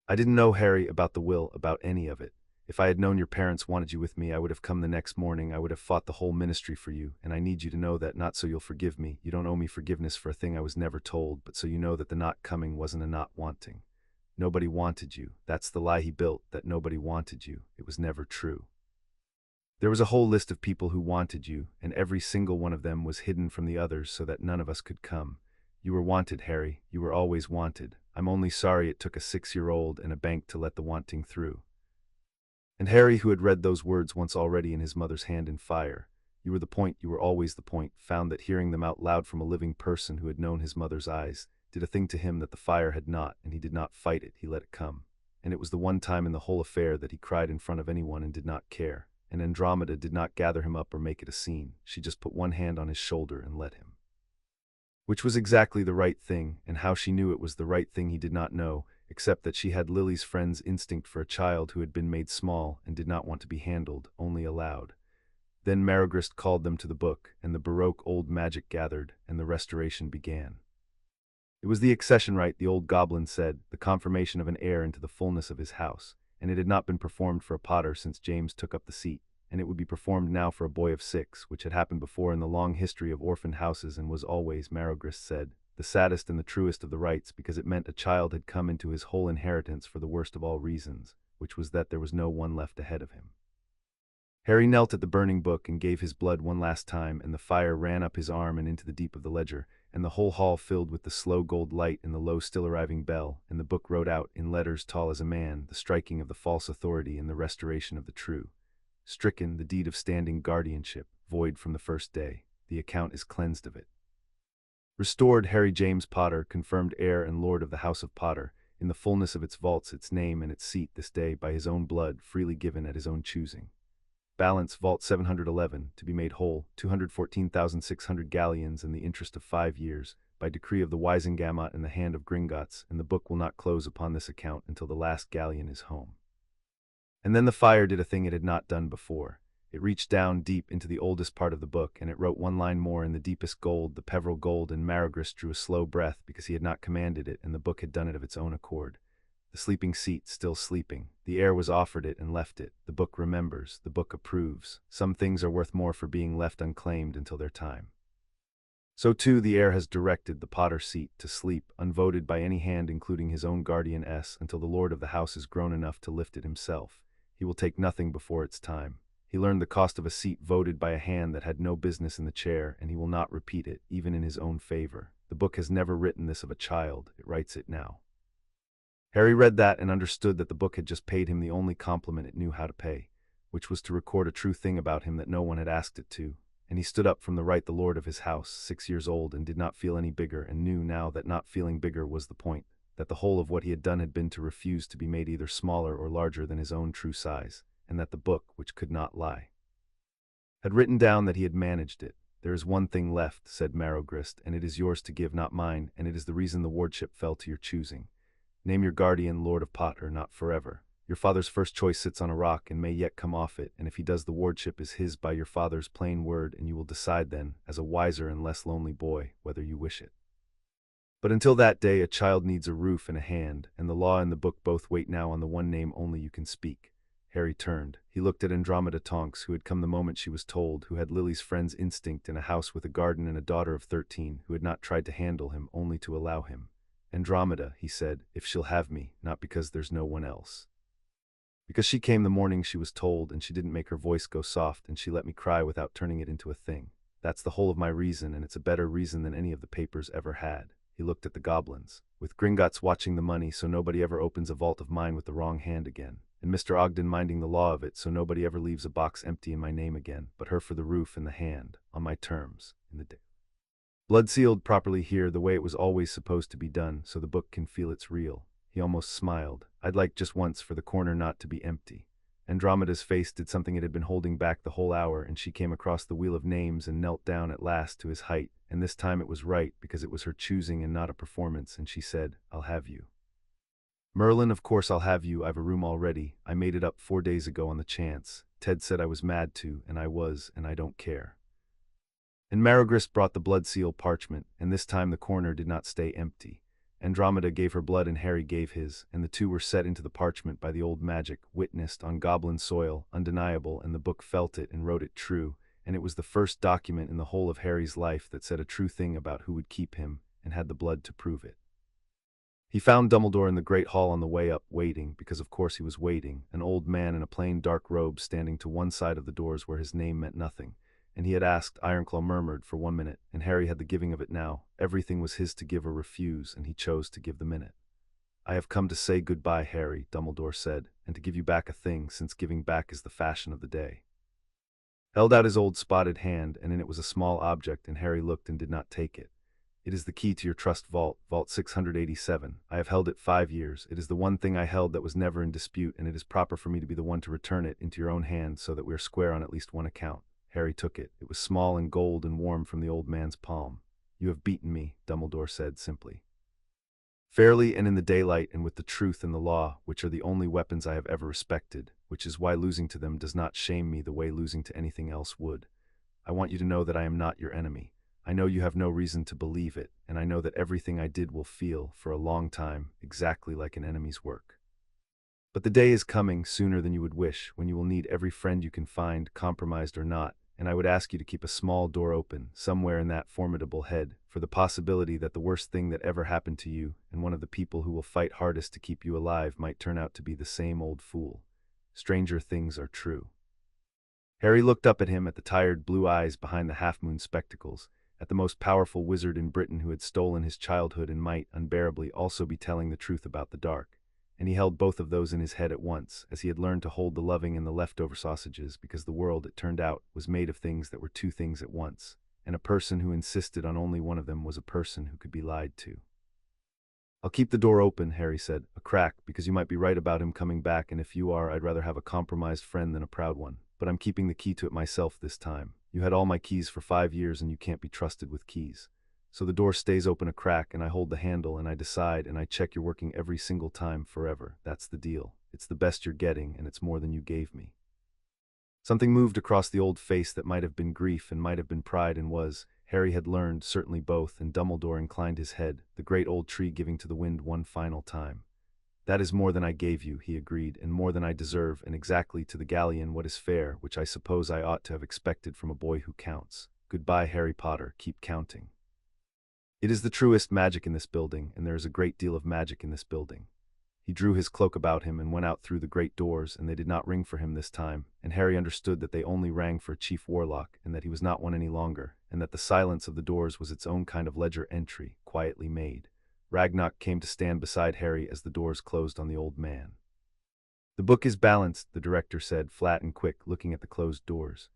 I didn't know, Harry, about the will, about any of it. If I had known your parents wanted you with me, I would have come the next morning. I would have fought the whole ministry for you, and I need you to know that, not so you'll forgive me. You don't owe me forgiveness for a thing I was never told, but so you know that the not coming wasn't a not wanting. Nobody wanted you. That's the lie he built, that nobody wanted you. It was never true. There was a whole list of people who wanted you, and every single one of them was hidden from the others so that none of us could come. You were wanted, Harry. You were always wanted. I'm only sorry it took a 6-year-old and a bank to let the wanting through. And Harry, who had read those words once already in his mother's hand in fire, you were the point, you were always the point, found that hearing them out loud from a living person who had known his mother's eyes did a thing to him that the fire had not, and he did not fight it, he let it come. And it was the one time in the whole affair that he cried in front of anyone and did not care. And Andromeda did not gather him up or make it a scene. She just put one hand on his shoulder and let him. Which was exactly the right thing, and how she knew it was the right thing he did not know, except that she had Lily's friend's instinct for a child who had been made small and did not want to be handled, only allowed. Then Maragris called them to the book, and the Baroque old magic gathered, and the restoration began. It was the accession rite, the old goblin said, the confirmation of an heir into the fullness of his house, and it had not been performed for a Potter since James took up the seat, and it would be performed now for a boy of 6, which had happened before in the long history of orphaned houses and was always, Maragris said, the saddest and the truest of the rites, because it meant a child had come into his whole inheritance for the worst of all reasons, which was that there was no one left ahead of him. Harry knelt at the burning book and gave his blood one last time, and the fire ran up his arm and into the deep of the ledger, and the whole hall filled with the slow gold light and the low still-arriving bell, and the book wrote out, in letters tall as a man, the striking of the false authority and the restoration of the true. Stricken, the deed of standing guardianship, void from the first day. The account is cleansed of it. Restored, Harry James Potter, confirmed heir and lord of the House of Potter, in the fullness of its vaults, its name and its seat this day, by his own blood, freely given at his own choosing. Balance, Vault 711, to be made whole, 214,600 galleons in the interest of 5 years, by decree of the Wisengamot in the hand of Gringotts, and the book will not close upon this account until the last galleon is home. And then the fire did a thing it had not done before. It reached down deep into the oldest part of the book, and it wrote one line more in the deepest gold, the Peveril gold, and Maragris drew a slow breath, because he had not commanded it, and the book had done it of its own accord. The sleeping seat still sleeping. The air was offered it and left it. The book remembers. The book approves. Some things are worth more for being left unclaimed until their time. So too the air has directed the Potter seat to sleep, unvoted by any hand including his own guardian until the lord of the house is grown enough to lift it himself. He will take nothing before its time. He learned the cost of a seat voted by a hand that had no business in the chair, and he will not repeat it, even in his own favor. The book has never written this of a child. It writes it now. Harry read that and understood that the book had just paid him the only compliment it knew how to pay, which was to record a true thing about him that no one had asked it to, and he stood up from the right, the lord of his house, 6 years old, and did not feel any bigger, and knew now that not feeling bigger was the point, that the whole of what he had done had been to refuse to be made either smaller or larger than his own true size, and that the book, which could not lie, had written down that he had managed it. There is one thing left, said Maragris, and it is yours to give, not mine, and it is the reason the wardship fell to your choosing. Name your guardian, Lord of Potter, not forever. Your father's first choice sits on a rock and may yet come off it, and if he does, the wardship is his by your father's plain word, and you will decide then, as a wiser and less lonely boy, whether you wish it. But until that day, a child needs a roof and a hand, and the law and the book both wait now on the one name only you can speak. Harry turned. He looked at Andromeda Tonks, who had come the moment she was told, who had Lily's friend's instinct in a house with a garden and a daughter of 13, who had not tried to handle him, only to allow him. Andromeda, he said, if she'll have me, not because there's no one else. Because she came the morning she was told, and she didn't make her voice go soft, and she let me cry without turning it into a thing. That's the whole of my reason, and it's a better reason than any of the papers ever had. He looked at the goblins. With Gringotts watching the money so nobody ever opens a vault of mine with the wrong hand again, and Mr. Ogden minding the law of it so nobody ever leaves a box empty in my name again, but her for the roof and the hand, on my terms, in the day. Blood sealed properly here the way it was always supposed to be done, so the book can feel it's real. He almost smiled. I'd like just once for the corner not to be empty. Andromeda's face did something it had been holding back the whole hour, and she came across the wheel of names and knelt down at last to his height, and this time it was right, because it was her choosing and not a performance, and she said, I'll have you. Merlin, of course I'll have you. I've a room already. I made it up 4 days ago on the chance. Ted said I was mad to, and I was, and I don't care. And Maragris brought the blood seal parchment, and this time the corner did not stay empty. Andromeda gave her blood and Harry gave his, and the two were set into the parchment by the old magic, witnessed on goblin soil, undeniable, and the book felt it and wrote it true, and it was the first document in the whole of Harry's life that said a true thing about who would keep him, and had the blood to prove it. He found Dumbledore in the great hall on the way up, waiting, because of course he was waiting, an old man in a plain dark robe standing to one side of the doors where his name meant nothing. And he had asked, Ironclaw murmured, for 1 minute, and Harry had the giving of it now. Everything was his to give or refuse, and he chose to give the minute. I have come to say goodbye, Harry, Dumbledore said, and to give you back a thing, since giving back is the fashion of the day. Held out his old spotted hand, and in it was a small object, and Harry looked and did not take it. It is the key to your trust vault, Vault 687. I have held it 5 years. It is the one thing I held that was never in dispute, and it is proper for me to be the one to return it into your own hands so that we are square on at least one account. Harry took it. It was small and gold and warm from the old man's palm. You have beaten me, Dumbledore said simply. Fairly and in the daylight and with the truth and the law, which are the only weapons I have ever respected, which is why losing to them does not shame me the way losing to anything else would. I want you to know that I am not your enemy. I know you have no reason to believe it, and I know that everything I did will feel, for a long time, exactly like an enemy's work. But the day is coming, sooner than you would wish, when you will need every friend you can find, compromised or not, and I would ask you to keep a small door open, somewhere in that formidable head, for for the possibility that the worst thing that ever happened to you and one of the people who will fight hardest to keep you alive might turn out to be the same old fool. Stranger things are true. Harry looked up at him, at the tired blue eyes behind the half-moon spectacles, at the most powerful wizard in Britain who had stolen his childhood and might, unbearably, also be telling the truth about the dark. And he held both of those in his head at once, as he had learned to hold the loving and the leftover sausages, because the world, it turned out, was made of things that were two things at once, and a person who insisted on only one of them was a person who could be lied to. "I'll keep the door open," Harry said, "a crack, because you might be right about him coming back, and if you are, I'd rather have a compromised friend than a proud one. But I'm keeping the key to it myself this time. You had all my keys for 5 years, and you can't be trusted with keys. So the door stays open a crack, and I hold the handle, and I decide, and I check you're working every single time forever. That's the deal. It's the best you're getting, and it's more than you gave me." Something moved across the old face that might have been grief and might have been pride, and was, Harry had learned, certainly both, and Dumbledore inclined his head, the great old tree giving to the wind one final time. "That is more than I gave you," he agreed, "and more than I deserve, and exactly to the galleon what is fair, which I suppose I ought to have expected from a boy who counts. Goodbye, Harry Potter, keep counting. It is the truest magic in this building, and there is a great deal of magic in this building." He drew his cloak about him and went out through the great doors, and they did not ring for him this time, and Harry understood that they only rang for a chief warlock, and that he was not one any longer, and that the silence of the doors was its own kind of ledger entry, quietly made. Ragnarok came to stand beside Harry as the doors closed on the old man. "The book is balanced," the director said, flat and quick, looking at the closed doors.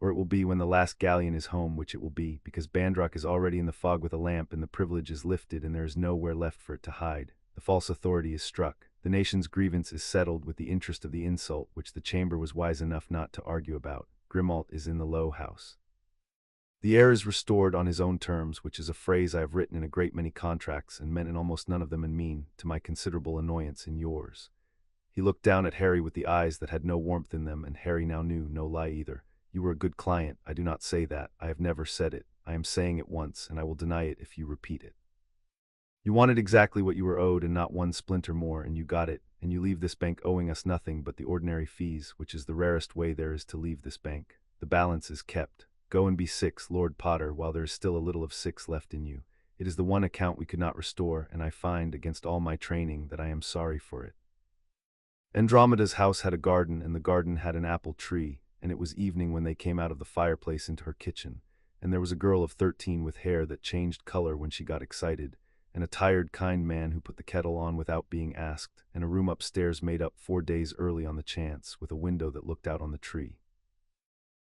"Or it will be when the last galleon is home, which it will be, because Bandrock is already in the fog with a lamp, and the privilege is lifted, and there is nowhere left for it to hide. The false authority is struck. The nation's grievance is settled with the interest of the insult, which the chamber was wise enough not to argue about. Grimmauld is in the Low House. The heir is restored on his own terms, which is a phrase I have written in a great many contracts, and meant in almost none of them, and mean, to my considerable annoyance, in yours." He looked down at Harry with the eyes that had no warmth in them, and Harry now knew no lie either. "You were a good client. I do not say that. I have never said it. I am saying it once, and I will deny it if you repeat it. You wanted exactly what you were owed, and not one splinter more, and you got it, and you leave this bank owing us nothing but the ordinary fees, which is the rarest way there is to leave this bank. The balance is kept. Go and be 6, Lord Potter, while there is still a little of 6 left in you. It is the one account we could not restore, and I find, against all my training, that I am sorry for it." Andromeda's house had a garden, and the garden had an apple tree, and it was evening when they came out of the fireplace into her kitchen, and there was a girl of 13 with hair that changed color when she got excited, and a tired, kind man who put the kettle on without being asked, and a room upstairs made up 4 days early on the chance, with a window that looked out on the tree.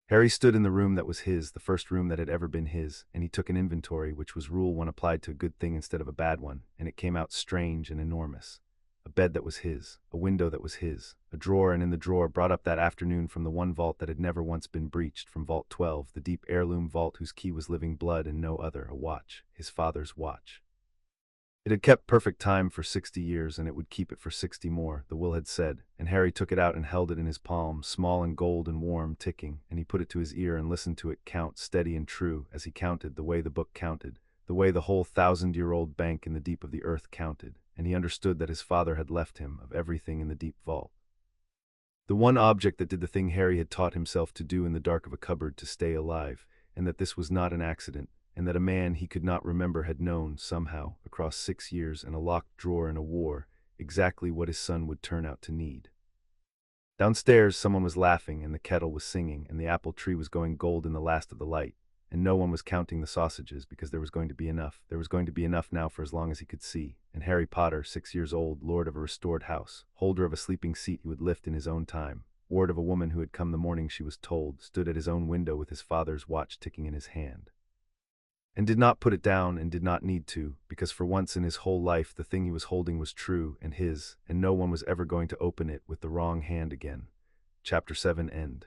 Harry stood in the room that was his, the first room that had ever been his, and he took an inventory, which was rule one applied to a good thing instead of a bad one, and it came out strange and enormous. A bed that was his, a window that was his, a drawer, and in the drawer, brought up that afternoon from the one vault that had never once been breached, from Vault 12, the deep heirloom vault whose key was living blood and no other, a watch, his father's watch. It had kept perfect time for 60 years, and it would keep it for 60 more, the will had said, and Harry took it out and held it in his palm, small and gold and warm, ticking, and he put it to his ear and listened to it count, steady and true, as he counted, the way the book counted, the way the whole 1,000-year-old bank in the deep of the earth counted, and he understood that his father had left him of everything in the deep vault. The one object that did the thing Harry had taught himself to do in the dark of a cupboard to stay alive, and that this was not an accident, and that a man he could not remember had known, somehow, across 6 years and a locked drawer in a war, exactly what his son would turn out to need. Downstairs, someone was laughing, and the kettle was singing, and the apple tree was going gold in the last of the light, and no one was counting the sausages, because there was going to be enough. There was going to be enough now for as long as he could see, and Harry Potter, 6 years old, lord of a restored house, holder of a sleeping seat he would lift in his own time, ward of a woman who had come the morning she was told, stood at his own window with his father's watch ticking in his hand, and did not put it down, and did not need to, because for once in his whole life the thing he was holding was true and his, and no one was ever going to open it with the wrong hand again. Chapter 7 End.